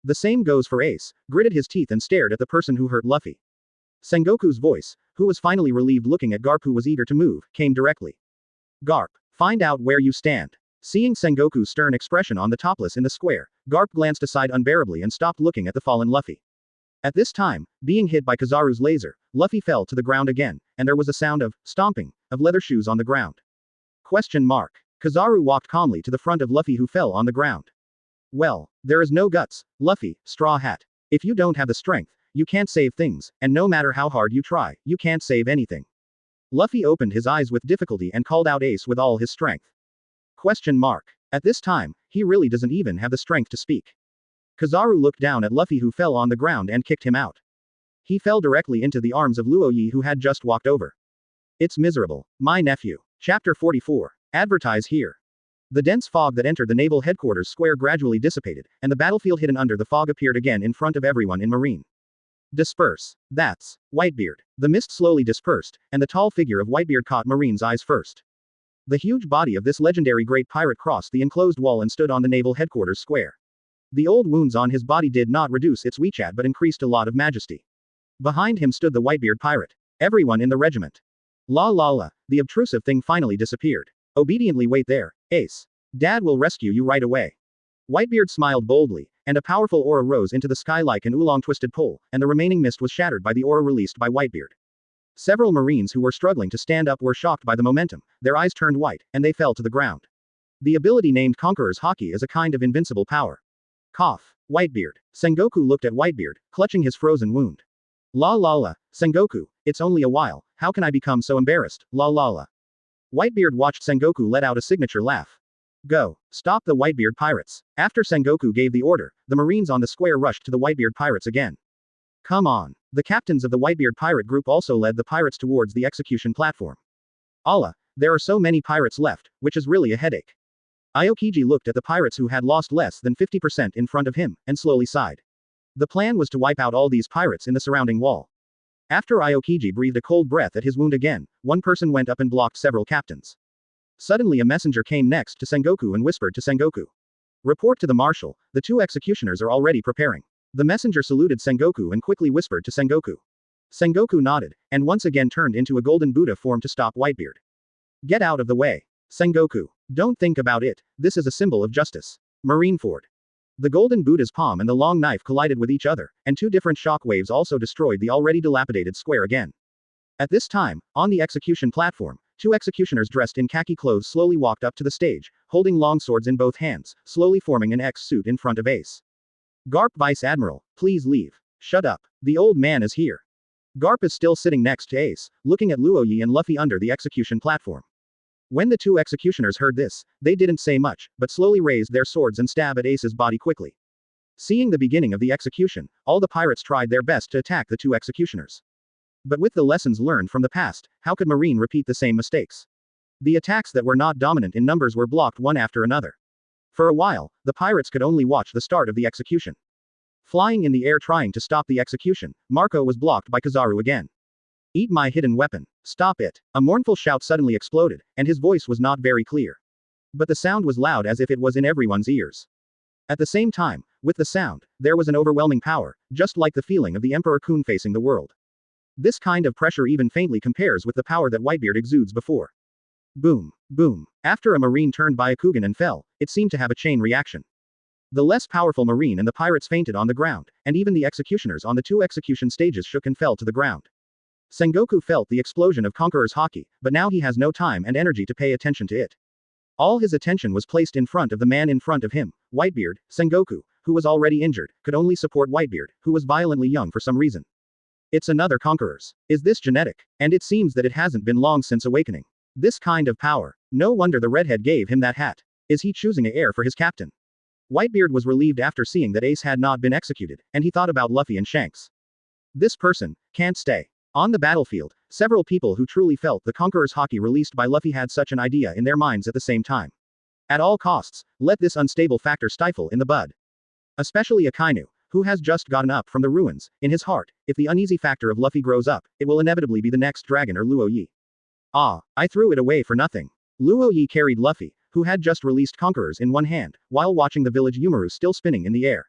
The same goes for Ace, gritted his teeth and stared at the person who hurt Luffy. Sengoku's voice, who was finally relieved looking at Garp who was eager to move, came directly. "Garp, find out where you stand." Seeing Sengoku's stern expression on the topless in the square, Garp glanced aside unbearably and stopped looking at the fallen Luffy. At this time, being hit by Kizaru's laser, Luffy fell to the ground again, and there was a sound of stomping of leather shoes on the ground. Question mark. Kizaru walked calmly to the front of Luffy who fell on the ground. "Well, there is no guts, Luffy, Straw Hat. If you don't have the strength, you can't save things, and no matter how hard you try, you can't save anything." Luffy opened his eyes with difficulty and called out Ace with all his strength. Question mark. At this time, he really doesn't even have the strength to speak. Kizaru looked down at Luffy who fell on the ground and kicked him out. He fell directly into the arms of Luo Yi who had just walked over. "It's miserable, my nephew." Chapter 44. Advertise here. The dense fog that entered the naval headquarters square gradually dissipated, and the battlefield hidden under the fog appeared again in front of everyone in Marine. Disperse. That's Whitebeard. The mist slowly dispersed, and the tall figure of Whitebeard caught Marine's eyes first. The huge body of this legendary great pirate crossed the enclosed wall and stood on the naval headquarters square. The old wounds on his body did not reduce its WeChat but increased a lot of majesty. Behind him stood the Whitebeard pirate. Everyone in the regiment. La la la, the obtrusive thing finally disappeared. Obediently wait there, Ace. Dad will rescue you right away. Whitebeard smiled boldly, and a powerful aura rose into the sky like an oolong twisted pole, and the remaining mist was shattered by the aura released by Whitebeard. Several Marines who were struggling to stand up were shocked by the momentum, their eyes turned white, and they fell to the ground. The ability named Conqueror's Haki is a kind of invincible power. Cough. Whitebeard. Sengoku looked at Whitebeard, clutching his frozen wound. La la la, Sengoku, it's only a while, how can I become so embarrassed, la la la. Whitebeard watched Sengoku let out a signature laugh. Go. Stop the Whitebeard pirates. After Sengoku gave the order, the Marines on the square rushed to the Whitebeard pirates again. Come on. The captains of the Whitebeard pirate group also led the pirates towards the execution platform. Allah, there are so many pirates left, which is really a headache. Aokiji looked at the pirates who had lost less than 50% in front of him, and slowly sighed. The plan was to wipe out all these pirates in the surrounding wall. After Aokiji breathed a cold breath at his wound again, one person went up and blocked several captains. Suddenly a messenger came next to Sengoku and whispered to Sengoku. Report to the marshal, the two executioners are already preparing. The messenger saluted Sengoku and quickly whispered to Sengoku. Sengoku nodded, and once again turned into a golden Buddha form to stop Whitebeard. Get out of the way. Sengoku. Don't think about it, this is a symbol of justice. Marineford. The golden Buddha's palm and the long knife collided with each other, and two different shock waves also destroyed the already dilapidated square again. At this time, on the execution platform, two executioners dressed in khaki clothes slowly walked up to the stage, holding long swords in both hands, slowly forming an X suit in front of Ace. Garp, Vice Admiral, please leave. Shut up. The old man is here. Garp is still sitting next to Ace, looking at Luo Yi and Luffy under the execution platform. When the two executioners heard this, they didn't say much, but slowly raised their swords and stabbed at Ace's body quickly. Seeing the beginning of the execution, all the pirates tried their best to attack the two executioners. But with the lessons learned from the past, how could Marine repeat the same mistakes? The attacks that were not dominant in numbers were blocked one after another. For a while, the pirates could only watch the start of the execution. Flying in the air trying to stop the execution, Marco was blocked by Kizaru again. Eat my hidden weapon. Stop it. A mournful shout suddenly exploded, and his voice was not very clear. But the sound was loud as if it was in everyone's ears. At the same time, with the sound, there was an overwhelming power, just like the feeling of the Emperor Kun facing the world. This kind of pressure even faintly compares with the power that Whitebeard exudes before. Boom, boom. After a marine turned Byakugan and fell, it seemed to have a chain reaction. The less powerful marine and the pirates fainted on the ground, and even the executioners on the 2 execution stages shook and fell to the ground. Sengoku felt the explosion of Conqueror's haki, but now he has no time and energy to pay attention to it. All his attention was placed in front of the man in front of him, Whitebeard. Sengoku, who was already injured, could only support Whitebeard, who was violently young for some reason. It's another Conqueror's. Is this genetic? And it seems that it hasn't been long since awakening. This kind of power. No wonder the redhead gave him that hat. Is he choosing an heir for his captain? Whitebeard was relieved after seeing that Ace had not been executed, and he thought about Luffy and Shanks. This person can't stay. On the battlefield, several people who truly felt the Conqueror's haki released by Luffy had such an idea in their minds at the same time. At all costs, let this unstable factor stifle in the bud. Especially Akainu, who has just gotten up from the ruins. In his heart, if the uneasy factor of Luffy grows up, it will inevitably be the next dragon or Luo Yi. Ah, I threw it away for nothing. Luo Yi carried Luffy, who had just released Conquerors in one hand, while watching the village Yumaru still spinning in the air.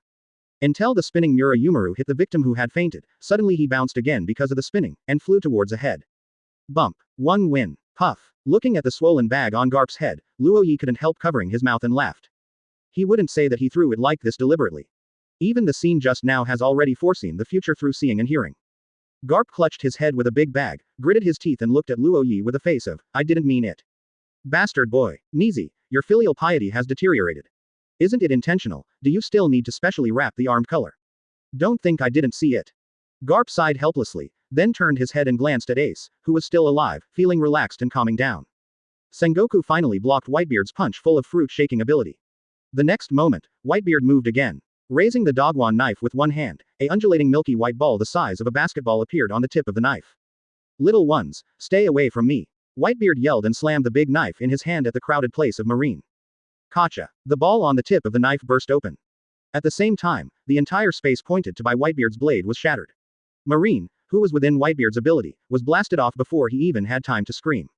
Until the spinning Mura Yumaru hit the victim who had fainted, suddenly he bounced again because of the spinning, and flew towards a head. Bump. One win. Puff. Looking at the swollen bag on Garp's head, Luo Yi couldn't help covering his mouth and laughed. He wouldn't say that he threw it like this deliberately. Even the scene just now has already foreseen the future through seeing and hearing. Garp clutched his head with a big bag, gritted his teeth and looked at Luo Yi with a face of, I didn't mean it. Bastard boy. Nizi, your filial piety has deteriorated. Isn't it intentional? Do you still need to specially wrap the armed color? Don't think I didn't see it. Garp sighed helplessly, then turned his head and glanced at Ace, who was still alive, feeling relaxed and calming down. Sengoku finally blocked Whitebeard's punch full of fruit-shaking ability. The next moment, Whitebeard moved again. Raising the Dogwan knife with one hand, a undulating milky white ball the size of a basketball appeared on the tip of the knife. Little ones, stay away from me. Whitebeard yelled and slammed the big knife in his hand at the crowded place of Marine. Gotcha. The ball on the tip of the knife burst open. At the same time, the entire space pointed to by Whitebeard's blade was shattered. Marine, who was within Whitebeard's ability, was blasted off before he even had time to scream.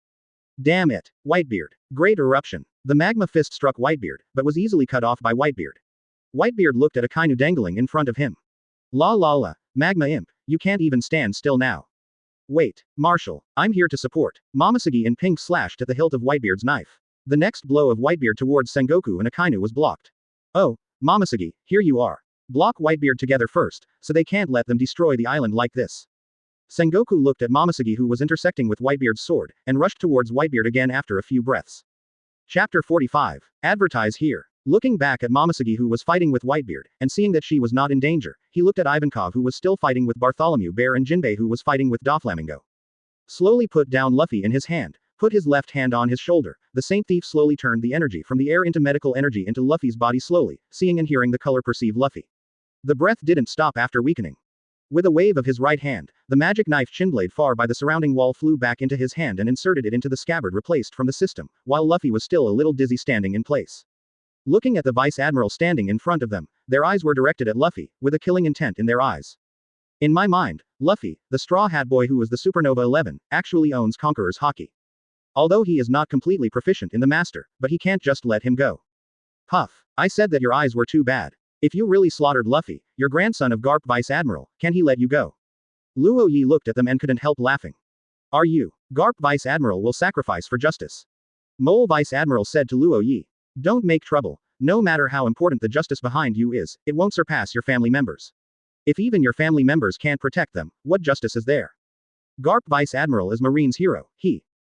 Damn it, Whitebeard. Great eruption. The magma fist struck Whitebeard, but was easily cut off by Whitebeard. Whitebeard looked at Akainu dangling in front of him. La la la, Magma Imp, you can't even stand still now. Wait, Marshal, I'm here to support. Momosuke in pink slashed at the hilt of Whitebeard's knife. The next blow of Whitebeard towards Sengoku and Akainu was blocked. Oh, Momosuke, here you are. Block Whitebeard together first, so they can't let them destroy the island like this. Sengoku looked at Momosuke who was intersecting with Whitebeard's sword, and rushed towards Whitebeard again after a few breaths. Chapter 45. Advertise here. Looking back at Momosuke who was fighting with Whitebeard, and seeing that she was not in danger, he looked at Ivankov who was still fighting with Bartholomew Bear and Jinbei who was fighting with Doflamingo. Slowly put down Luffy in his hand, put his left hand on his shoulder, the Saint Thief slowly turned the energy from the air into medical energy into Luffy's body slowly, seeing and hearing the color perceive Luffy. The breath didn't stop after weakening. With a wave of his right hand, the magic knife chinblade far by the surrounding wall flew back into his hand and inserted it into the scabbard replaced from the system, while Luffy was still a little dizzy standing in place. Looking at the Vice Admiral standing in front of them, their eyes were directed at Luffy, with a killing intent in their eyes. In my mind, Luffy, the Straw Hat Boy who was the Supernova 11, actually owns Conqueror's haki. Although he is not completely proficient in the master, but he can't just let him go. Puff. I said that your eyes were too bad. If you really slaughtered Luffy, your grandson of Garp Vice Admiral, can he let you go? Luo Yi looked at them and couldn't help laughing. Are you? Garp Vice Admiral will sacrifice for justice. Mole Vice Admiral said to Luo Yi. Don't make trouble. No matter how important the justice behind you is, it won't surpass your family members. If even your family members can't protect them, what justice is there? Garp Vice Admiral is Marine's hero.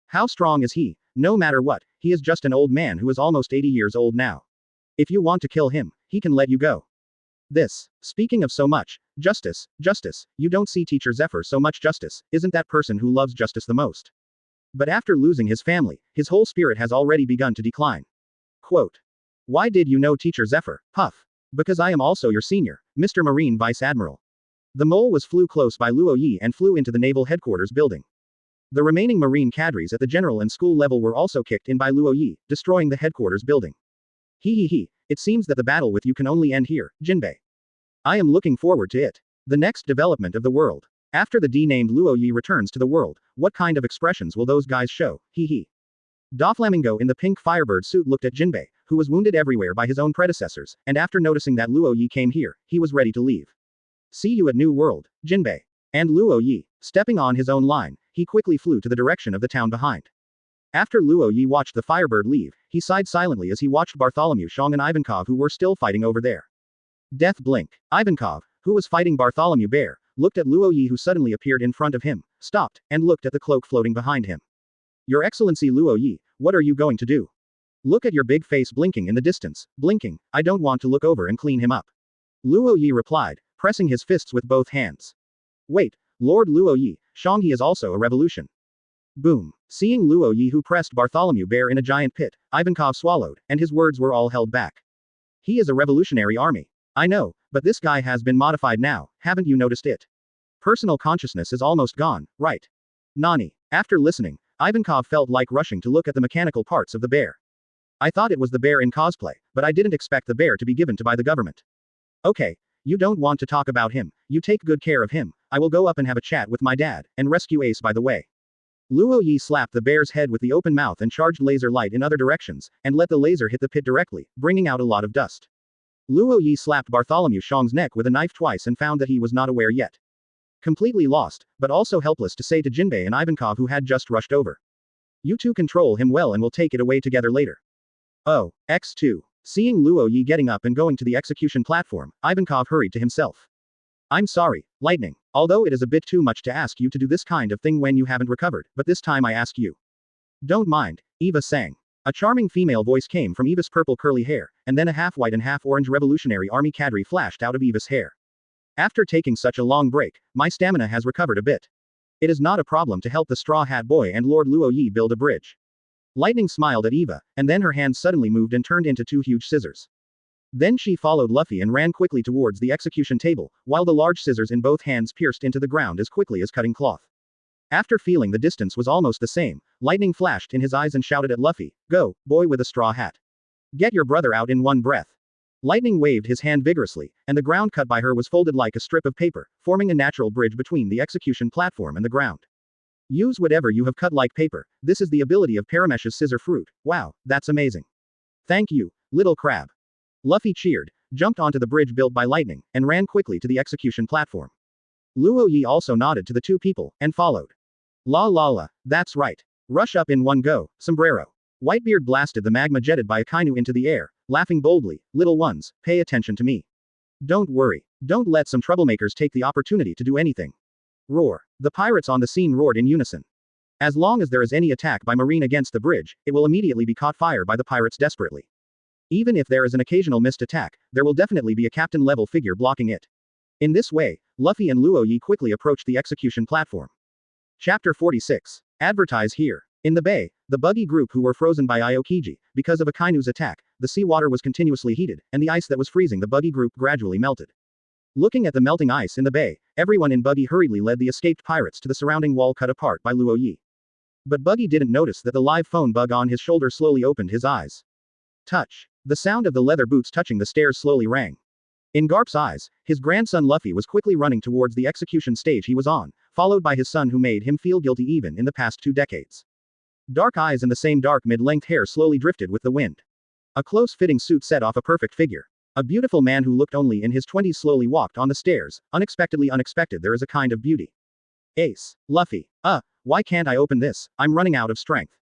How strong is he? No matter what, he is just an old man who is almost 80 years old now. If you want to kill him, he can let you go. Speaking of so much, justice, you don't see Teacher Zephyr so much justice, isn't that person who loves justice the most? But after losing his family, his whole spirit has already begun to decline. Quote. Why did you know Teacher Zephyr? Puff. Because I am also your senior, Mr. Marine Vice Admiral. The mole flew close by Luo Yi and flew into the naval headquarters building. The remaining Marine cadres at the general and school level were also kicked in by Luo Yi, destroying the headquarters building. It seems that the battle with you can only end here, Jinbei. I am looking forward to it. The next development of the world. After the D-named Luo Yi returns to the world, what kind of expressions will those guys show? Doflamingo in the pink Firebird suit looked at Jinbei, who was wounded everywhere by his own predecessors, and after noticing that Luo Yi came here, he was ready to leave. See you at New World, Jinbei. And Luo Yi, stepping on his own line, he quickly flew to the direction of the town behind. After Luo Yi watched the Firebird leave, he sighed silently as he watched Bartholomew Shong and Ivankov who were still fighting over there. Death blink. Ivankov, who was fighting Bartholomew Bear, looked at Luo Yi who suddenly appeared in front of him, stopped, and looked at the cloak floating behind him. Your Excellency Luo Yi, what are you going to do? Look at your big face blinking in the distance, blinking, I don't want to look over and clean him up. Luo Yi replied, pressing his fists with both hands. Wait, Lord Luo Yi, Shanghe is also a revolution. Boom. Seeing Luo Yi who pressed Bartholomew Bear in a giant pit, Ivankov swallowed, and his words were all held back. He is a revolutionary army. I know, but this guy has been modified now, haven't you noticed it? Personal consciousness is almost gone, right? Nani. After listening, Ivankov felt like rushing to look at the mechanical parts of the bear. I thought it was the bear in cosplay, but I didn't expect the bear to be given to by the government. Okay. You don't want to talk about him, you take good care of him, I will go up and have a chat with my dad, and rescue Ace by the way. Luo Yi slapped the bear's head with the open mouth and charged laser light in other directions, and let the laser hit the pit directly, bringing out a lot of dust. Luo Yi slapped Bartholomew Shong's neck with a knife twice and found that he was not aware yet. Completely lost, but also helpless to say to Jinbei and Ivankov who had just rushed over. You two control him well and we'll take it away together later. Oh, X2. Seeing Luo Yi getting up and going to the execution platform, Ivankov hurried to himself. I'm sorry, Lightning, although it is a bit too much to ask you to do this kind of thing when you haven't recovered, but this time I ask you. Don't mind, Eva sang. A charming female voice came from Eva's purple curly hair, and then a half-white and half-orange Revolutionary Army cadre flashed out of Eva's hair. After taking such a long break, my stamina has recovered a bit. It is not a problem to help the Straw Hat Boy and Lord Luo Yi build a bridge. Lightning smiled at Eva, and then her hands suddenly moved and turned into two huge scissors. Then she followed Luffy and ran quickly towards the execution table, while the large scissors in both hands pierced into the ground as quickly as cutting cloth. After feeling the distance was almost the same, Lightning flashed in his eyes and shouted at Luffy, Go, boy with a straw hat. Get your brother out in one breath. Lightning waved his hand vigorously, and the ground cut by her was folded like a strip of paper, forming a natural bridge between the execution platform and the ground. Use whatever you have cut like paper, this is the ability of Paramesh's scissor fruit, wow, that's amazing. Thank you, little crab. Luffy cheered, jumped onto the bridge built by Lightning, and ran quickly to the execution platform. Luo Yi also nodded to the two people, and followed. La la la, that's right. Rush up in one go, sombrero. Whitebeard blasted the magma jetted by Akainu into the air, laughing boldly, little ones, pay attention to me. Don't worry, don't let some troublemakers take the opportunity to do anything. Roar. The pirates on the scene roared in unison. As long as there is any attack by Marine against the bridge, it will immediately be caught fire by the pirates desperately. Even if there is an occasional missed attack, there will definitely be a captain-level figure blocking it. In this way, Luffy and Luo Yi quickly approached the execution platform. Chapter 46. Advertise here. In the bay, the Buggy group who were frozen by Aokiji, because of Akainu's attack, the seawater was continuously heated, and the ice that was freezing the Buggy group gradually melted. Looking at the melting ice in the bay, everyone in Buggy hurriedly led the escaped pirates to the surrounding wall cut apart by Luo Yi. But Buggy didn't notice that the live phone bug on his shoulder slowly opened his eyes. Touch. The sound of the leather boots touching the stairs slowly rang. In Garp's eyes, his grandson Luffy was quickly running towards the execution stage he was on, followed by his son who made him feel guilty even in the past 2 decades. Dark eyes and the same dark mid-length hair slowly drifted with the wind. A close-fitting suit set off a perfect figure. A beautiful man who looked only in his 20s slowly walked on the stairs, unexpectedly unexpected there is a kind of beauty. Ace. Luffy. Why can't I open this, I'm running out of strength.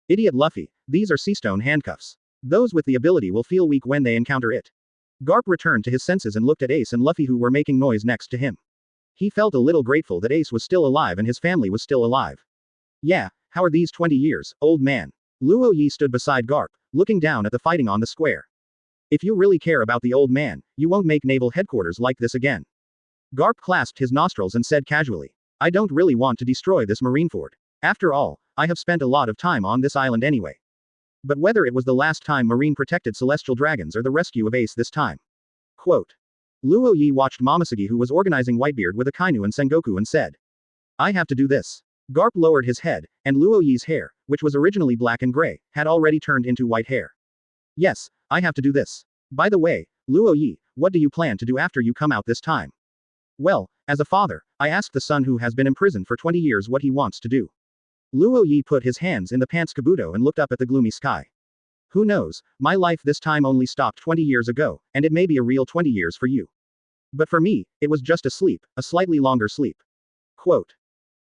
Idiot Luffy, these are seastone handcuffs. Those with the ability will feel weak when they encounter it. Garp returned to his senses and looked at Ace and Luffy who were making noise next to him. He felt a little grateful that Ace was still alive and his family was still alive. Yeah, how are these 20 years, old man? Luo Yi stood beside Garp, looking down at the fighting on the square. If you really care about the old man, you won't make naval headquarters like this again. Garp clasped his nostrils and said casually. I don't really want to destroy this Marineford. After all, I have spent a lot of time on this island anyway. But whether it was the last time Marine protected celestial dragons or the rescue of Ace this time. Quote. Luo Yi watched Momoshiki who was organizing Whitebeard with Akainu and Sengoku and said. I have to do this. Garp lowered his head, and Luo Yi's hair, which was originally black and gray, had already turned into white hair. Yes, I have to do this. By the way, Luo Yi, what do you plan to do after you come out this time? Well, as a father, I asked the son who has been imprisoned for 20 years what he wants to do. Luo Yi put his hands in the pants kabuto and looked up at the gloomy sky. Who knows, my life this time only stopped 20 years ago, and it may be a real 20 years for you. But for me, it was just a sleep, a slightly longer sleep. Quote.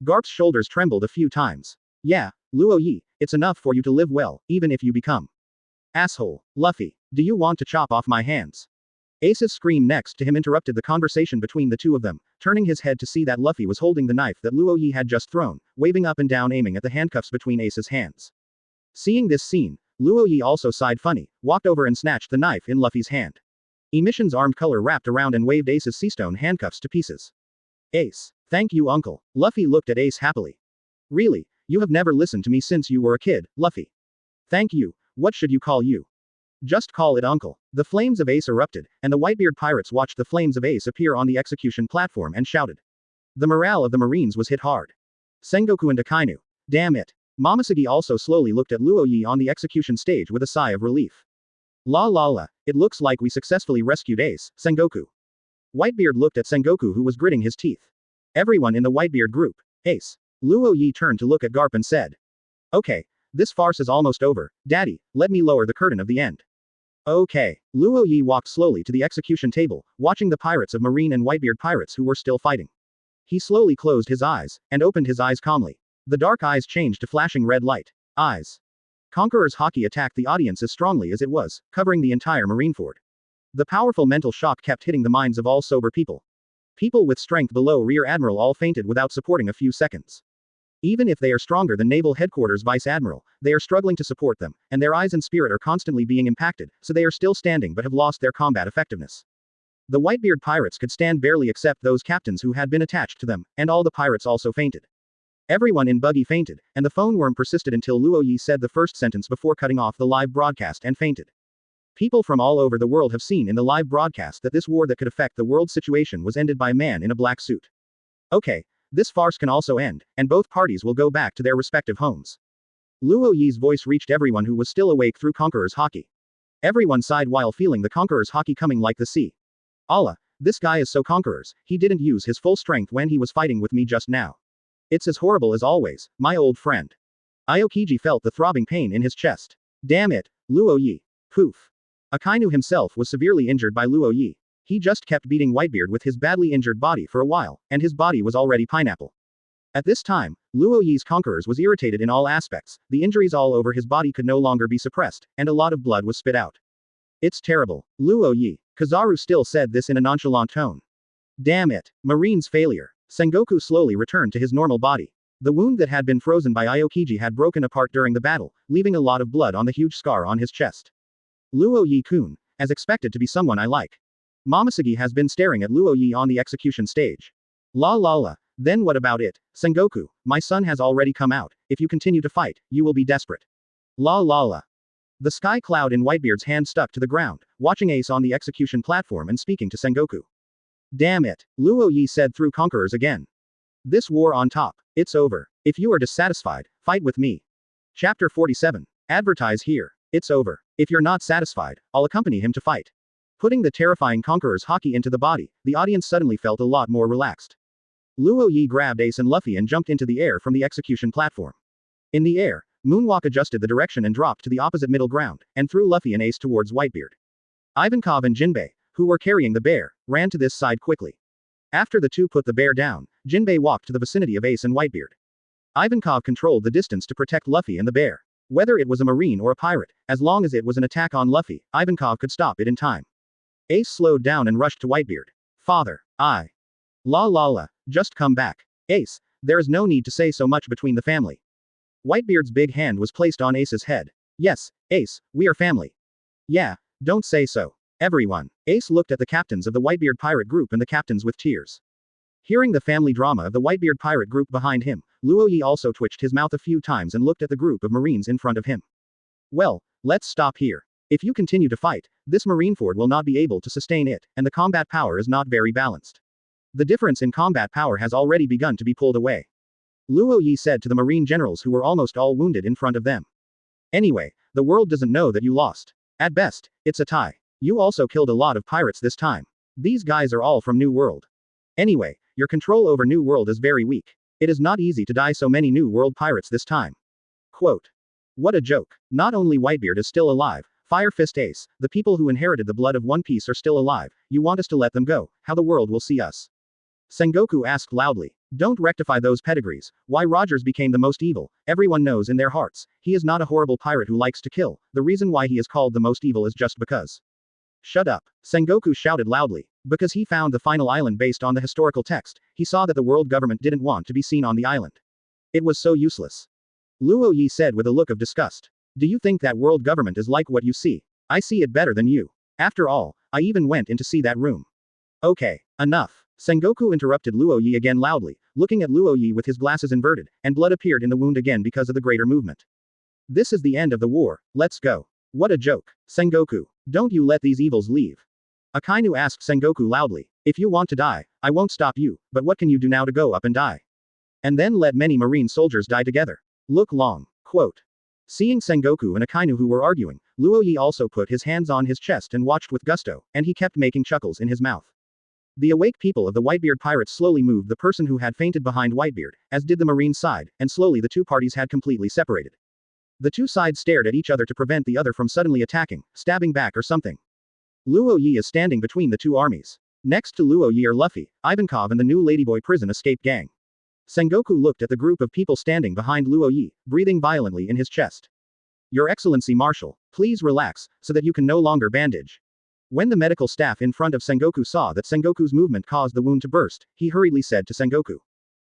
Garp's shoulders trembled a few times. Yeah, Luo Yi, it's enough for you to live well, even if you become. Asshole, Luffy, do you want to chop off my hands? Ace's scream next to him interrupted the conversation between the two of them, turning his head to see that Luffy was holding the knife that Luo Yi had just thrown, waving up and down aiming at the handcuffs between Ace's hands. Seeing this scene, Luo Yi also sighed funny, walked over and snatched the knife in Luffy's hand. Emission's armed color wrapped around and waved Ace's seastone handcuffs to pieces. Ace. Thank you uncle. Luffy looked at Ace happily. Really, you have never listened to me since you were a kid, Luffy. Thank you, what should you call you? Just call it uncle. The flames of Ace erupted, and the Whitebeard pirates watched the flames of Ace appear on the execution platform and shouted. The morale of the Marines was hit hard. Sengoku and Akainu. Damn it. Momoshiki also slowly looked at Luo Yi on the execution stage with a sigh of relief. La la la, it looks like we successfully rescued Ace, Sengoku. Whitebeard looked at Sengoku who was gritting his teeth. Everyone in the Whitebeard group. Ace. Luo Yi turned to look at Garp and said. Okay, this farce is almost over, Daddy, let me lower the curtain of the end. Okay. Luo Yi walked slowly to the execution table, watching the pirates of Marine and Whitebeard pirates who were still fighting. He slowly closed his eyes, and opened his eyes calmly. The dark eyes changed to flashing red light. Eyes. Conqueror's Hawkeye attacked the audience as strongly as it was, covering the entire Marineford. The powerful mental shock kept hitting the minds of all sober people. People with strength below Rear Admiral all fainted without supporting a few seconds. Even if they are stronger than Naval Headquarters Vice Admiral, they are struggling to support them, and their eyes and spirit are constantly being impacted, so they are still standing but have lost their combat effectiveness. The Whitebeard pirates could stand barely except those captains who had been attached to them, and all the pirates also fainted. Everyone in Buggy fainted, and the phone worm persisted until Luo Yi said the first sentence before cutting off the live broadcast and fainted. People from all over the world have seen in the live broadcast that this war that could affect the world situation was ended by a man in a black suit. Okay, this farce can also end, and both parties will go back to their respective homes. Luo Yi's voice reached everyone who was still awake through Conqueror's Hawkeye. Everyone sighed while feeling the Conqueror's Hawkeye coming like the sea. Allah, this guy is so Conqueror's, he didn't use his full strength when he was fighting with me just now. It's as horrible as always, my old friend. Aokiji felt the throbbing pain in his chest. Damn it, Luo Yi. Poof. Akainu himself was severely injured by Luo Yi. He just kept beating Whitebeard with his badly injured body for a while, and his body was already pineapple. At this time, Luo Yi's Conquerors was irritated in all aspects, the injuries all over his body could no longer be suppressed, and a lot of blood was spit out. It's terrible, Luo Yi. Kizaru still said this in a nonchalant tone. Damn it, Marine's failure. Sengoku slowly returned to his normal body. The wound that had been frozen by Aokiji had broken apart during the battle, leaving a lot of blood on the huge scar on his chest. Luo Yi-kun, as expected to be someone I like. Momoshiki has been staring at Luo Yi on the execution stage. La la la, then what about it, Sengoku, my son has already come out, if you continue to fight, you will be desperate. La la la. The sky cloud in Whitebeard's hand stuck to the ground, watching Ace on the execution platform and speaking to Sengoku. Damn it, Luo Yi said through Conquerors again. This war on top, it's over. If you are dissatisfied, fight with me. Chapter 47. Advertise here. It's over. If you're not satisfied, I'll accompany him to fight. Putting the terrifying Conqueror's Hawkeye into the body, the audience suddenly felt a lot more relaxed. Luo Yi grabbed Ace and Luffy and jumped into the air from the execution platform. In the air, Moonwalk adjusted the direction and dropped to the opposite middle ground, and threw Luffy and Ace towards Whitebeard. Ivankov and Jinbei, who were carrying the bear, ran to this side quickly. After the two put the bear down, Jinbei walked to the vicinity of Ace and Whitebeard. Ivankov controlled the distance to protect Luffy and the bear. Whether it was a marine or a pirate, as long as it was an attack on Luffy, Ivankov could stop it in time. Ace slowed down and rushed to Whitebeard. Father, I. La la la, just come back. Ace, there is no need to say so much between the family. Whitebeard's big hand was placed on Ace's head. Yes, Ace, we are family. Yeah, don't say so. Everyone. Ace looked at the captains of the Whitebeard pirate group and the captains with tears. Hearing the family drama of the Whitebeard pirate group behind him, Luo Yi also twitched his mouth a few times and looked at the group of Marines in front of him. Well, let's stop here. If you continue to fight, this Marineford will not be able to sustain it, and the combat power is not very balanced. The difference in combat power has already begun to be pulled away. Luo Yi said to the Marine generals who were almost all wounded in front of them. Anyway, the world doesn't know that you lost. At best, it's a tie. You also killed a lot of pirates this time. These guys are all from New World. Anyway, your control over New World is very weak. It is not easy to die so many new world pirates this time. Quote. What a joke. Not only Whitebeard is still alive, Fire Fist Ace, the people who inherited the blood of One Piece are still alive, you want us to let them go, how the world will see us. Sengoku asked loudly. Don't rectify those pedigrees, why Rogers became the most evil, everyone knows in their hearts, he is not a horrible pirate who likes to kill, the reason why he is called the most evil is just because. Shut up. Sengoku shouted loudly. Because he found the final island based on the historical text, he saw that the world government didn't want to be seen on the island. It was so useless. Luo Yi said with a look of disgust. Do you think that world government is like what you see? I see it better than you. After all, I even went in to see that room. Okay, enough. Sengoku interrupted Luo Yi again loudly, looking at Luo Yi with his glasses inverted, and blood appeared in the wound again because of the greater movement. This is the end of the war, let's go. What a joke. Sengoku. Don't you let these evils leave. Akainu asked Sengoku loudly. If you want to die, I won't stop you, but what can you do now to go up and die? And then let many marine soldiers die together. Look long. Quote. Seeing Sengoku and Akainu who were arguing, Luo Yi also put his hands on his chest and watched with gusto, and he kept making chuckles in his mouth. The awake people of the Whitebeard pirates slowly moved the person who had fainted behind Whitebeard, as did the marine side, and slowly the two parties had completely separated. The two sides stared at each other to prevent the other from suddenly attacking, stabbing back or something. Luo Yi is standing between the two armies. Next to Luo Yi are Luffy, Ivankov and the new Ladyboy prison escape gang. Sengoku looked at the group of people standing behind Luo Yi, breathing violently in his chest. Your Excellency Marshal, please relax, so that you can no longer bandage. When the medical staff in front of Sengoku saw that Sengoku's movement caused the wound to burst, he hurriedly said to Sengoku.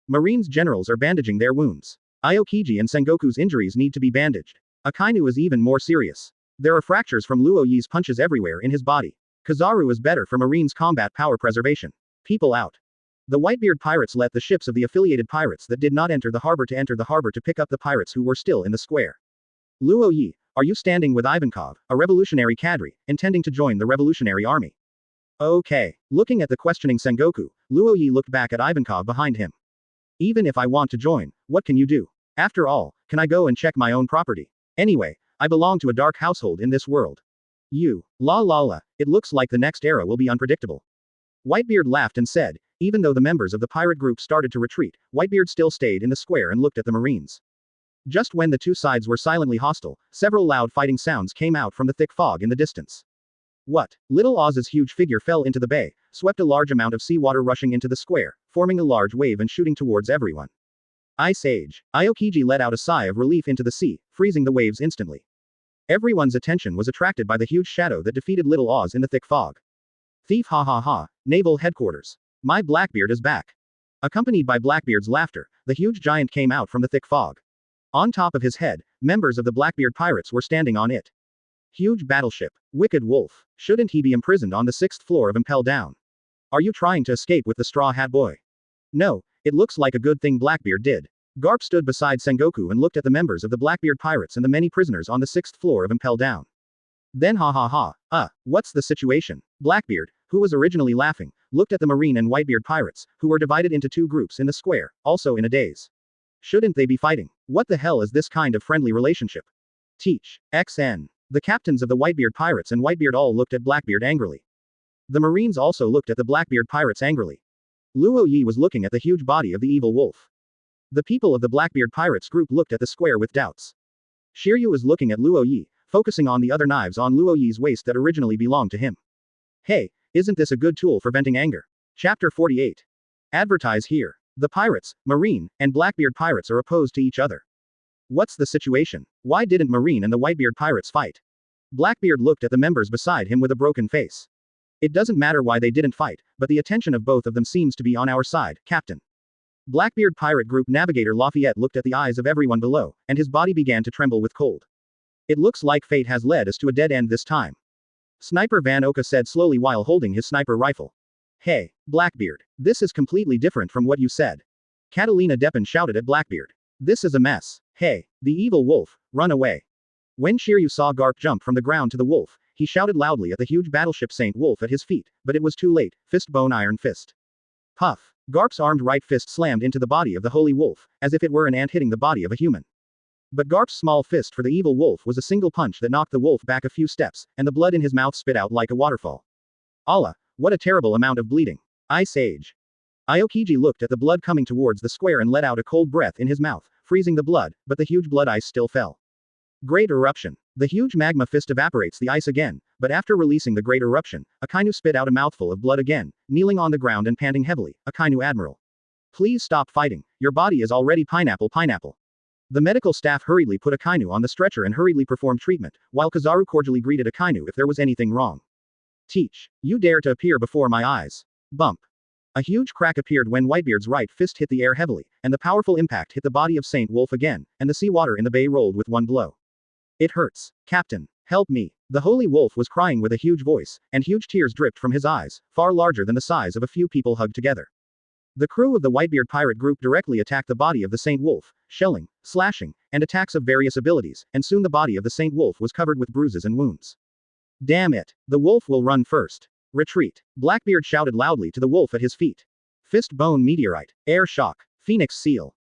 Marines generals are bandaging their wounds. Aokiji and Sengoku's injuries need to be bandaged. Akainu is even more serious. There are fractures from Luo Yi's punches everywhere in his body. Kizaru is better for Marines' combat power preservation. People out. The Whitebeard pirates let the ships of the affiliated pirates that did not enter the harbor to pick up the pirates who were still in the square. Luo Yi, are you standing with Ivankov, a revolutionary cadre, intending to join the revolutionary army? Okay. Looking at the questioning Sengoku, Luo Yi looked back at Ivankov behind him. Even if I want to join, what can you do? After all, can I go and check my own property? Anyway, I belong to a dark household in this world. You, la, it looks like the next era will be unpredictable. Whitebeard laughed and said, even though the members of the pirate group started to retreat, Whitebeard still stayed in the square and looked at the Marines. Just when the two sides were silently hostile, several loud fighting sounds came out from the thick fog in the distance. What? Little Oz's huge figure fell into the bay, swept a large amount of seawater rushing into the square, forming a large wave and shooting towards everyone. Ice Age. Aokiji let out a sigh of relief into the sea, freezing the waves instantly. Everyone's attention was attracted by the huge shadow that defeated Little Oz in the thick fog. Thief ha ha ha, Naval Headquarters. My Blackbeard is back. Accompanied by Blackbeard's laughter, the huge giant came out from the thick fog. On top of his head, members of the Blackbeard pirates were standing on it. Huge battleship. Wicked Wolf. Shouldn't he be imprisoned on the 6th floor of Impel Down? Are you trying to escape with the Straw Hat Boy? No, it looks like a good thing Blackbeard did. Garp stood beside Sengoku and looked at the members of the Blackbeard pirates and the many prisoners on the 6th floor of Impel Down. Then ha ha ha, what's the situation? Blackbeard, who was originally laughing, looked at the Marine and Whitebeard pirates, who were divided into two groups in the square, also in a daze. Shouldn't they be fighting? What the hell is this kind of friendly relationship? Teach. XN. The captains of the Whitebeard pirates and Whitebeard all looked at Blackbeard angrily. The Marines also looked at the Blackbeard pirates angrily. Luo Yi was looking at the huge body of the evil wolf. The people of the Blackbeard pirates group looked at the square with doubts. Shiryu was looking at Luo Yi, focusing on the other knives on Luo Yi's waist that originally belonged to him. Hey, isn't this a good tool for venting anger? Chapter 48. Advertise here. The pirates, Marine, and Blackbeard pirates are opposed to each other. What's the situation? Why didn't Marine and the Whitebeard pirates fight? Blackbeard looked at the members beside him with a broken face. It doesn't matter why they didn't fight, but the attention of both of them seems to be on our side, Captain. Blackbeard pirate group navigator Lafayette looked at the eyes of everyone below, and his body began to tremble with cold. It looks like fate has led us to a dead end this time. Sniper Van Oka said slowly while holding his sniper rifle. Hey, Blackbeard, this is completely different from what you said. Catalina Deppen shouted at Blackbeard. This is a mess. Hey, the evil wolf, run away. When Shiryu saw Garp jump from the ground to the wolf, he shouted loudly at the huge battleship Saint Wolf at his feet, but it was too late, fist bone iron fist. Puff. Garp's armed right fist slammed into the body of the holy wolf, as if it were an ant hitting the body of a human. But Garp's small fist for the evil wolf was a single punch that knocked the wolf back a few steps, and the blood in his mouth spit out like a waterfall. Allah, what a terrible amount of bleeding. Ice Age. Aokiji looked at the blood coming towards the square and let out a cold breath in his mouth, freezing the blood, but the huge blood ice still fell. Great eruption. The huge magma fist evaporates the ice again, but after releasing the great eruption, Akainu spit out a mouthful of blood again, kneeling on the ground and panting heavily. Akainu Admiral. Please stop fighting. Your body is already pineapple. The medical staff hurriedly put Akainu on the stretcher and hurriedly performed treatment, while Kizaru cordially greeted Akainu if there was anything wrong. Teach. You dare to appear before my eyes. Bump. A huge crack appeared when Whitebeard's right fist hit the air heavily, and the powerful impact hit the body of Saint Wolf again, and the seawater in the bay rolled with one blow. It hurts. Captain. Help me. The Holy Wolf was crying with a huge voice, and huge tears dripped from his eyes, far larger than the size of a few people hugged together. The crew of the Whitebeard pirate group directly attacked the body of the Saint Wolf, shelling, slashing, and attacks of various abilities, and soon the body of the Saint Wolf was covered with bruises and wounds. Damn it. The wolf will run first. Retreat. Blackbeard shouted loudly to the wolf at his feet. Fist bone meteorite. Air shock. Phoenix seal.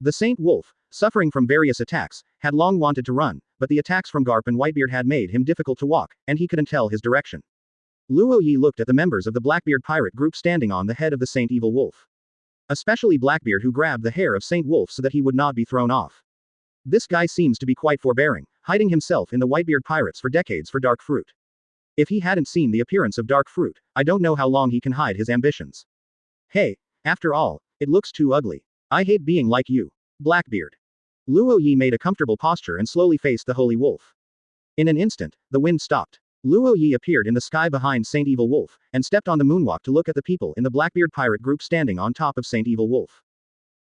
The Saint Wolf, suffering from various attacks, had long wanted to run, but the attacks from Garp and Whitebeard had made him difficult to walk, and he couldn't tell his direction. Luo Yi looked at the members of the Blackbeard pirate group standing on the head of the Saint Evil Wolf. Especially Blackbeard, who grabbed the hair of Saint Wolf so that he would not be thrown off. This guy seems to be quite forbearing, hiding himself in the Whitebeard pirates for decades for dark fruit. If he hadn't seen the appearance of dark fruit, I don't know how long he can hide his ambitions. Hey, after all, it looks too ugly. I hate being like you. Blackbeard. Luo Yi made a comfortable posture and slowly faced the Holy Wolf. In an instant, the wind stopped. Luo Yi appeared in the sky behind Saint Evil Wolf, and stepped on the moonwalk to look at the people in the Blackbeard pirate group standing on top of Saint Evil Wolf.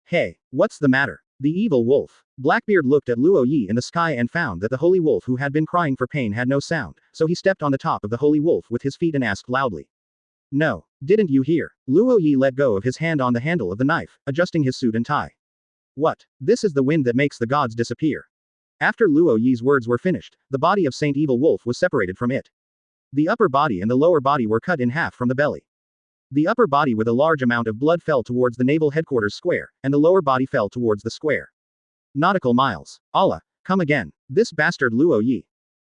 Hey, what's the matter? The Evil Wolf. Blackbeard looked at Luo Yi in the sky and found that the Holy Wolf, who had been crying for pain, had no sound, so he stepped on the top of the Holy Wolf with his feet and asked loudly. No, didn't you hear? Luo Yi let go of his hand on the handle of the knife, adjusting his suit and tie. What? This is the wind that makes the gods disappear. After Luo Yi's words were finished, the body of Saint Evil Wolf was separated from it. The upper body and the lower body were cut in half from the belly. The upper body with a large amount of blood fell towards the naval headquarters square, and the lower body fell towards the square. Nautical miles. Allah, come again. This bastard Luo Yi.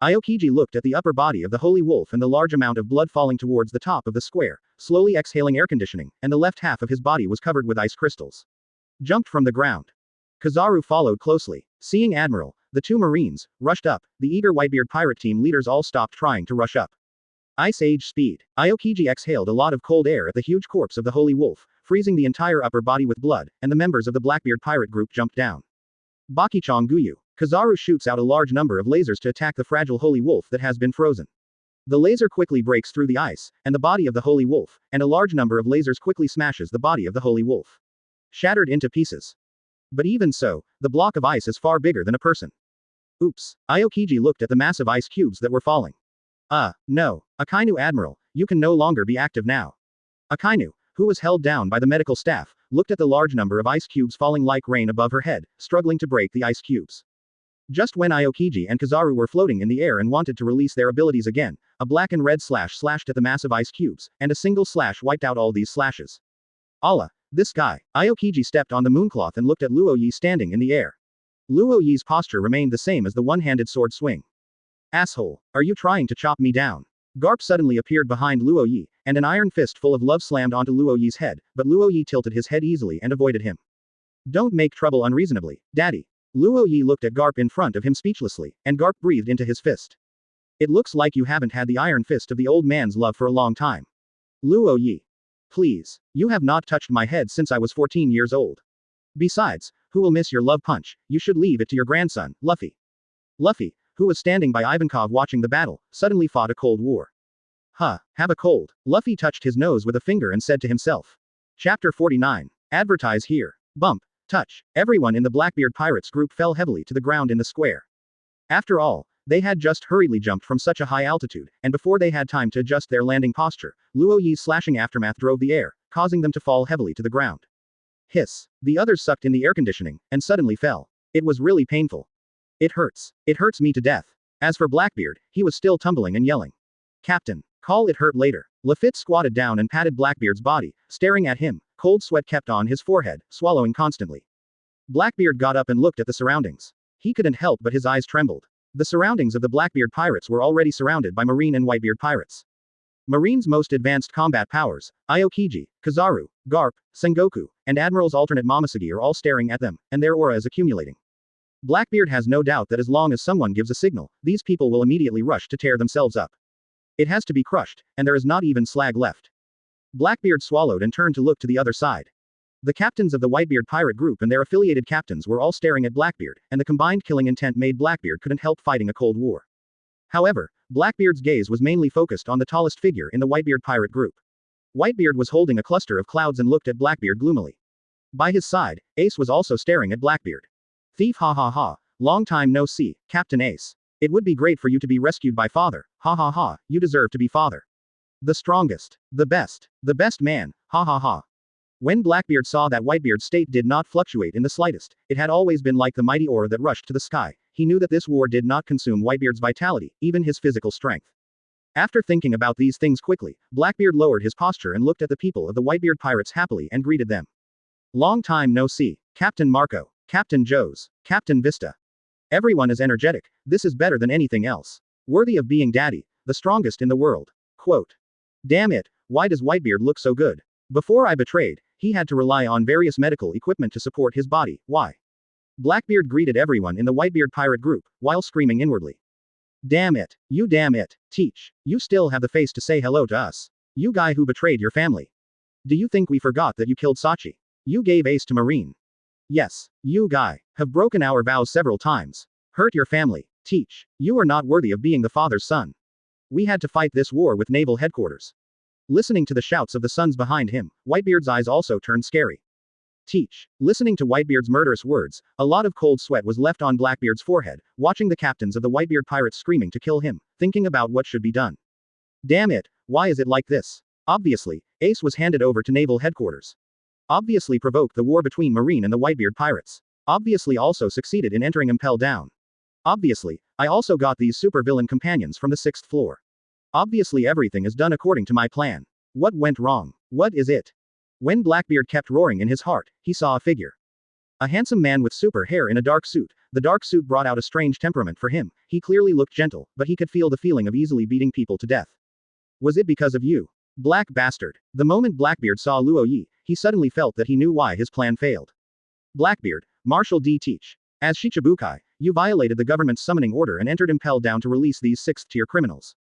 Aokiji looked at the upper body of the Holy Wolf and the large amount of blood falling towards the top of the square, slowly exhaling air conditioning, and the left half of his body was covered with ice crystals. Jumped from the ground. Kizaru followed closely. Seeing Admiral, the two Marines, rushed up, the eager Whitebeard pirate team leaders all stopped trying to rush up. Ice Age speed. Aokiji exhaled a lot of cold air at the huge corpse of the Holy Wolf, freezing the entire upper body with blood, and the members of the Blackbeard pirate group jumped down. Bakichong Guyu. Kizaru shoots out a large number of lasers to attack the fragile Holy Wolf that has been frozen. The laser quickly breaks through the ice, and the body of the Holy Wolf, and a large number of lasers quickly smashes the body of the Holy Wolf. Shattered into pieces. But even so, the block of ice is far bigger than a person. Oops. Aokiji looked at the massive ice cubes that were falling. No. Akainu Admiral, you can no longer be active now. Akainu, who was held down by the medical staff, looked at the large number of ice cubes falling like rain above her head, struggling to break the ice cubes. Just when Aokiji and Kizaru were floating in the air and wanted to release their abilities again, a black and red slash slashed at the massive ice cubes, and a single slash wiped out all these slashes. Allah, this guy. Aokiji stepped on the mooncloth and looked at Luo Yi standing in the air. Luo Yi's posture remained the same as the one-handed sword swing. Asshole, are you trying to chop me down? Garp suddenly appeared behind Luo Yi, and an iron fist full of love slammed onto Luo Yi's head, but Luo Yi tilted his head easily and avoided him. Don't make trouble unreasonably, Daddy. Luo Yi looked at Garp in front of him speechlessly, and Garp breathed into his fist. It looks like you haven't had the iron fist of the old man's love for a long time. Luo Yi. Please, you have not touched my head since I was 14 years old. Besides, who will miss your love punch? You should leave it to your grandson, Luffy. Luffy, who was standing by Ivankov watching the battle, suddenly fought a cold war. Have a cold. Luffy touched his nose with a finger and said to himself. Chapter 49. Advertise here. Bump. Touch. Everyone in the Blackbeard Pirates group fell heavily to the ground in the square. After all, they had just hurriedly jumped from such a high altitude, and before they had time to adjust their landing posture, Luo Yi's slashing aftermath drove the air, causing them to fall heavily to the ground. Hiss. The others sucked in the air conditioning, and suddenly fell. It was really painful. It hurts. It hurts me to death. As for Blackbeard, he was still tumbling and yelling. Captain, call it hurt later. Lafitte squatted down and patted Blackbeard's body, staring at him. Cold sweat kept on his forehead, swallowing constantly. Blackbeard got up and looked at the surroundings. He couldn't help but his eyes trembled. The surroundings of the Blackbeard pirates were already surrounded by Marine and Whitebeard pirates. Marine's most advanced combat powers, Aokiji, Kizaru, Garp, Sengoku, and Admirals alternate Momoshiki are all staring at them, and their aura is accumulating. Blackbeard has no doubt that as long as someone gives a signal, these people will immediately rush to tear themselves up. It has to be crushed, and there is not even slag left. Blackbeard swallowed and turned to look to the other side. The captains of the Whitebeard pirate group and their affiliated captains were all staring at Blackbeard, and the combined killing intent made Blackbeard couldn't help fighting a cold war. However, Blackbeard's gaze was mainly focused on the tallest figure in the Whitebeard pirate group. Whitebeard was holding a cluster of clouds and looked at Blackbeard gloomily. By his side, Ace was also staring at Blackbeard. Thief, ha ha ha, long time no see, Captain Ace. It would be great for you to be rescued by father, ha ha ha, you deserve to be father. The strongest, the best man, ha ha ha. When Blackbeard saw that Whitebeard's state did not fluctuate in the slightest, it had always been like the mighty aura that rushed to the sky, he knew that this war did not consume Whitebeard's vitality, even his physical strength. After thinking about these things quickly, Blackbeard lowered his posture and looked at the people of the Whitebeard pirates happily and greeted them. Long time no see, Captain Marco, Captain Joes, Captain Vista. Everyone is energetic, this is better than anything else. Worthy of being daddy, the strongest in the world. Quote. Damn it, why does Whitebeard look so good? Before I betrayed, he had to rely on various medical equipment to support his body, why? Blackbeard greeted everyone in the Whitebeard pirate group, while screaming inwardly. Damn it, teach, you still have the face to say hello to us. You guy who betrayed your family. Do you think we forgot that you killed Sachi? You gave Ace to Marine. Yes, you guy, have broken our vows several times. Hurt your family, teach, you are not worthy of being the father's son. We had to fight this war with naval headquarters. Listening to the shouts of the sons behind him, Whitebeard's eyes also turned scary. Teach. Listening to Whitebeard's murderous words, a lot of cold sweat was left on Blackbeard's forehead, watching the captains of the Whitebeard pirates screaming to kill him, thinking about what should be done. Damn it, why is it like this? Obviously, Ace was handed over to naval headquarters. Obviously provoked the war between Marine and the Whitebeard pirates. Obviously also succeeded in entering Impel down. Obviously, I also got these supervillain companions from the 6th floor. Obviously everything is done according to my plan. What went wrong? What is it? When Blackbeard kept roaring in his heart, he saw a figure. A handsome man with super hair in a dark suit. The dark suit brought out a strange temperament for him. He clearly looked gentle, but he could feel the feeling of easily beating people to death. Was it because of you? Black bastard. The moment Blackbeard saw Luo Yi, he suddenly felt that he knew why his plan failed. Blackbeard, Marshal D. Teach. As Shichibukai, you violated the government's summoning order and entered Impel down to release these 6th-tier criminals.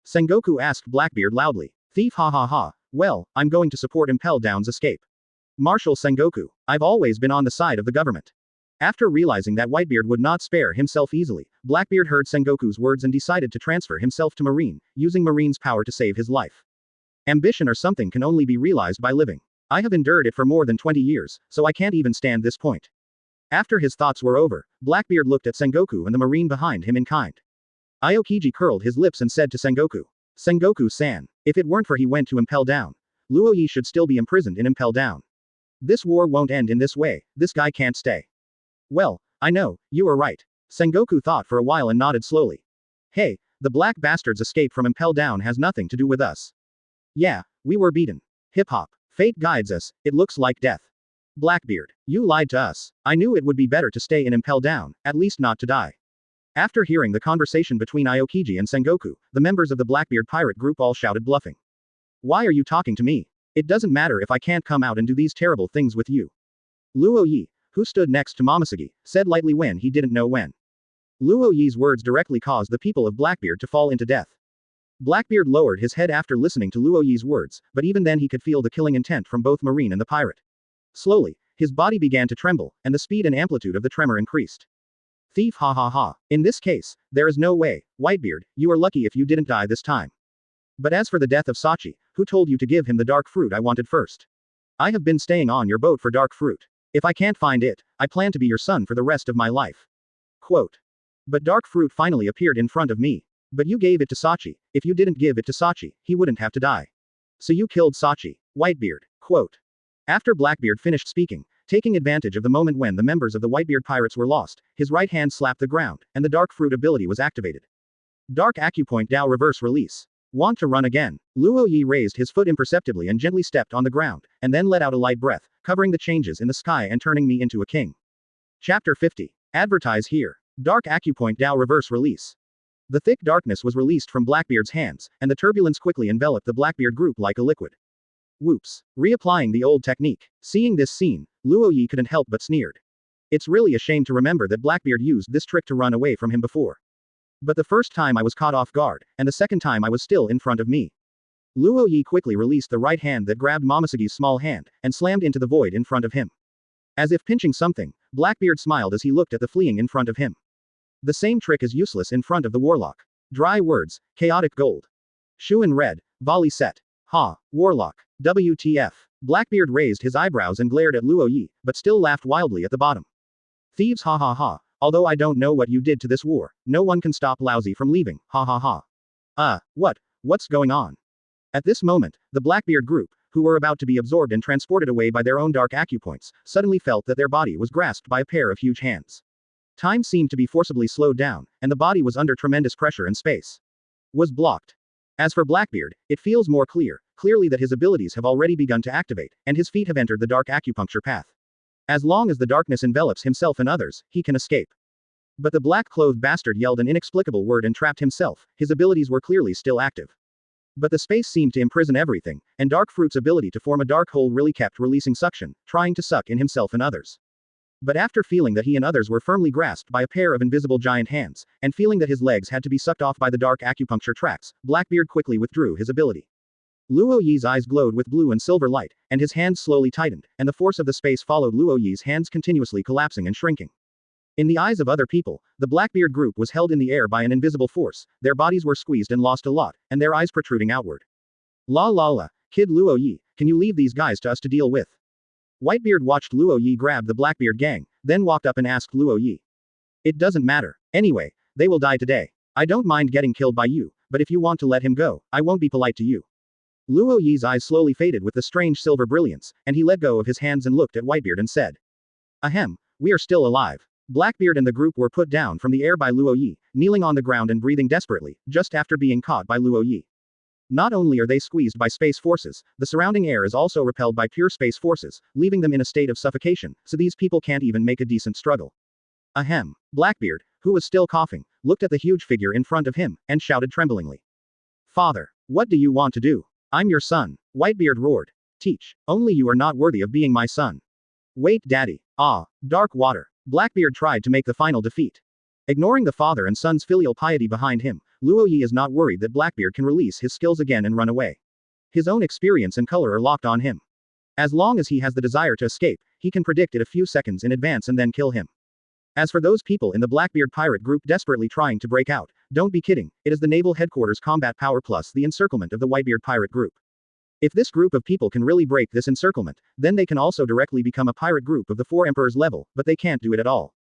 Sengoku asked Blackbeard loudly. Thief, ha ha ha. Well, I'm going to support Impel Down's escape. Marshal Sengoku, I've always been on the side of the government. After realizing that Whitebeard would not spare himself easily, Blackbeard heard Sengoku's words and decided to transfer himself to Marine, using Marine's power to save his life. Ambition or something can only be realized by living. I have endured it for more than 20 years, so I can't even stand this point. After his thoughts were over, Blackbeard looked at Sengoku and the Marine behind him in kind. Aokiji curled his lips and said to Sengoku. Sengoku-san, if it weren't for he went to Impel Down, Luo Yi should still be imprisoned in Impel Down. This war won't end in this way, this guy can't stay. Well, I know, you are right. Sengoku thought for a while and nodded slowly. Hey, the black bastard's escape from Impel Down has nothing to do with us. Yeah, we were beaten. Hip-hop. Fate guides us, it looks like death. Blackbeard, you lied to us. I knew it would be better to stay in Impel Down, at least not to die. After hearing the conversation between Aokiji and Sengoku, the members of the Blackbeard pirate group all shouted bluffing. Why are you talking to me? It doesn't matter if I can't come out and do these terrible things with you. Luo Yi, who stood next to Momoshiki, said lightly when he didn't know when. Luo Yi's words directly caused the people of Blackbeard to fall into death. Blackbeard lowered his head after listening to Luo Yi's words, but even then he could feel the killing intent from both Marine and the pirate. Slowly, his body began to tremble, and the speed and amplitude of the tremor increased. Thief, ha ha ha. In this case, there is no way, Whitebeard, you are lucky if you didn't die this time. But as for the death of Sachi, who told you to give him the dark fruit I wanted first? I have been staying on your boat for dark fruit. If I can't find it, I plan to be your son for the rest of my life. Quote. But dark fruit finally appeared in front of me. But you gave it to Sachi. If you didn't give it to Sachi, he wouldn't have to die. So you killed Sachi. Whitebeard. Quote. After Blackbeard finished speaking, taking advantage of the moment when the members of the Whitebeard pirates were lost, his right hand slapped the ground, and the dark fruit ability was activated. Dark Acupoint Dao reverse release. Want to run again? Luo Yi raised his foot imperceptibly and gently stepped on the ground, and then let out a light breath, covering the changes in the sky and turning me into a king. Chapter 50. Advertise here. Dark Acupoint Dao reverse release. The thick darkness was released from Blackbeard's hands, and the turbulence quickly enveloped the Blackbeard group like a liquid. Whoops. Reapplying the old technique. Seeing this scene, Luo Yi couldn't help but sneered. It's really a shame to remember that Blackbeard used this trick to run away from him before. But the first time I was caught off guard, and the second time I was still in front of me. Luo Yi quickly released the right hand that grabbed Momosegi's small hand, and slammed into the void in front of him. As if pinching something, Blackbeard smiled as he looked at the fleeing in front of him. The same trick is useless in front of the warlock. Dry words, chaotic gold. Shoe in red, volley set. Ha, warlock. WTF. Blackbeard raised his eyebrows and glared at Luo Yi, but still laughed wildly at the bottom. Thieves ha ha ha, although I don't know what you did to this war, no one can stop Lousy from leaving, ha ha ha. What's going on? At this moment, the Blackbeard group, who were about to be absorbed and transported away by their own dark acupoints, suddenly felt that their body was grasped by a pair of huge hands. Time seemed to be forcibly slowed down, and the body was under tremendous pressure and space. Was blocked. As for Blackbeard, it feels more clearly that his abilities have already begun to activate, and his feet have entered the dark acupuncture path. As long as the darkness envelops himself and others, he can escape. But the black-clothed bastard yelled an inexplicable word and trapped himself. His abilities were clearly still active. But the space seemed to imprison everything, and Dark Fruit's ability to form a dark hole really kept releasing suction, trying to suck in himself and others. But after feeling that he and others were firmly grasped by a pair of invisible giant hands, and feeling that his legs had to be sucked off by the dark acupuncture tracks, Blackbeard quickly withdrew his ability. Luo Yi's eyes glowed with blue and silver light, and his hands slowly tightened, and the force of the space followed Luo Yi's hands continuously collapsing and shrinking. In the eyes of other people, the Blackbeard group was held in the air by an invisible force, their bodies were squeezed and lost a lot, and their eyes protruding outward. La, kid Luo Yi, can you leave these guys to us to deal with? Whitebeard watched Luo Yi grab the Blackbeard gang, then walked up and asked Luo Yi. It doesn't matter. Anyway, they will die today. I don't mind getting killed by you, but if you want to let him go, I won't be polite to you. Luo Yi's eyes slowly faded with the strange silver brilliance, and he let go of his hands and looked at Whitebeard and said. Ahem, we are still alive. Blackbeard and the group were put down from the air by Luo Yi, kneeling on the ground and breathing desperately, just after being caught by Luo Yi. Not only are they squeezed by space forces, the surrounding air is also repelled by pure space forces, leaving them in a state of suffocation, so these people can't even make a decent struggle. Ahem. Blackbeard, who was still coughing, looked at the huge figure in front of him, and shouted tremblingly. Father, what do you want to do? I'm your son. Whitebeard roared. Teach. Only you are not worthy of being my son. Wait, daddy. Ah, dark water. Blackbeard tried to make the final defeat. Ignoring the father and son's filial piety behind him, Luo Yi is not worried that Blackbeard can release his skills again and run away. His own experience and color are locked on him. As long as he has the desire to escape, he can predict it a few seconds in advance and then kill him. As for those people in the Blackbeard pirate group desperately trying to break out, don't be kidding, it is the naval headquarters combat power plus the encirclement of the Whitebeard pirate group. If this group of people can really break this encirclement, then they can also directly become a pirate group of the Four Emperors level, but they can't do it at all.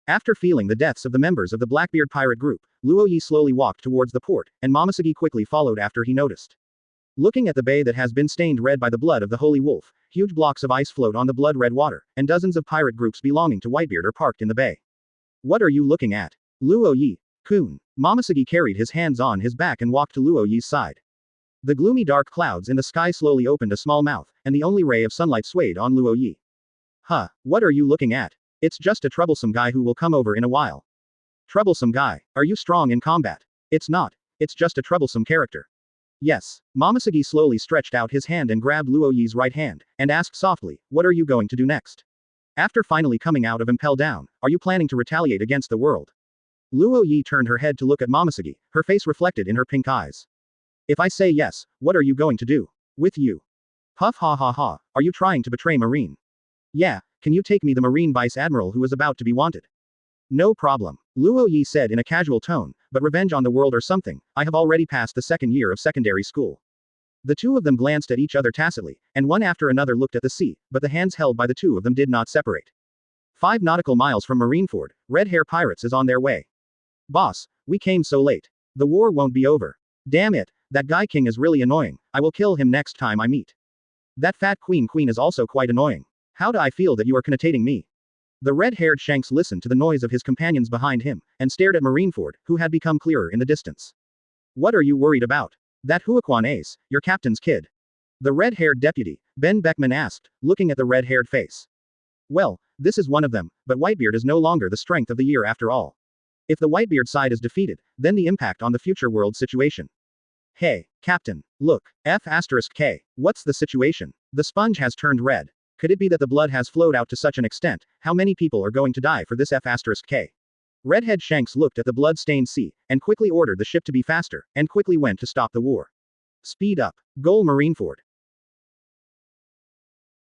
After feeling the deaths of the members of the Blackbeard pirate group, Luo Yi slowly walked towards the port, and Momosegi quickly followed after he noticed. Looking at the bay that has been stained red by the blood of the Holy Wolf, huge blocks of ice float on the blood-red water, and dozens of pirate groups belonging to Whitebeard are parked in the bay. What are you looking at? Luo Yi, Kun. Momosegi carried his hands on his back and walked to Luo Yi's side. The gloomy dark clouds in the sky slowly opened a small mouth, and the only ray of sunlight swayed on Luo Yi. Huh, what are you looking at? It's just a troublesome guy who will come over in a while. Troublesome guy, are you strong in combat? It's not, it's just a troublesome character. Yes. Momosegi slowly stretched out his hand and grabbed Luo Yi's right hand, and asked softly, what are you going to do next? After finally coming out of Impel down, are you planning to retaliate against the world? Luo Yi turned her head to look at Momosegi, her face reflected in her pink eyes. If I say yes, what are you going to do? With you? Puff ha ha ha, are you trying to betray Marine? Yeah, can you take me the Marine Vice Admiral who is about to be wanted? No problem. Luo Yi said in a casual tone, but revenge on the world or something, I have already passed the second year of secondary school. The two of them glanced at each other tacitly, and one after another looked at the sea, but the hands held by the two of them did not separate. 5 nautical miles from Marineford, Red Hair Pirates is on their way. Boss, we came so late. The war won't be over. Damn it, that guy king is really annoying, I will kill him next time I meet. That fat queen is also quite annoying. How do I feel that you are connotating me? The red-haired Shanks listened to the noise of his companions behind him, and stared at Marineford, who had become clearer in the distance. What are you worried about? That Huaquan ace, your captain's kid. The red-haired deputy, Ben Beckman asked, looking at the red-haired face. Well, this is one of them, but Whitebeard is no longer the strength of the year after all. If the Whitebeard side is defeated, then the impact on the future world situation. Hey, Captain, look, F*K, what's the situation? The sponge has turned red. Could it be that the blood has flowed out to such an extent? How many people are going to die for this F*K? Redhead Shanks looked at the blood-stained sea, and quickly ordered the ship to be faster, and quickly went to stop the war. Speed up. Goal Marineford.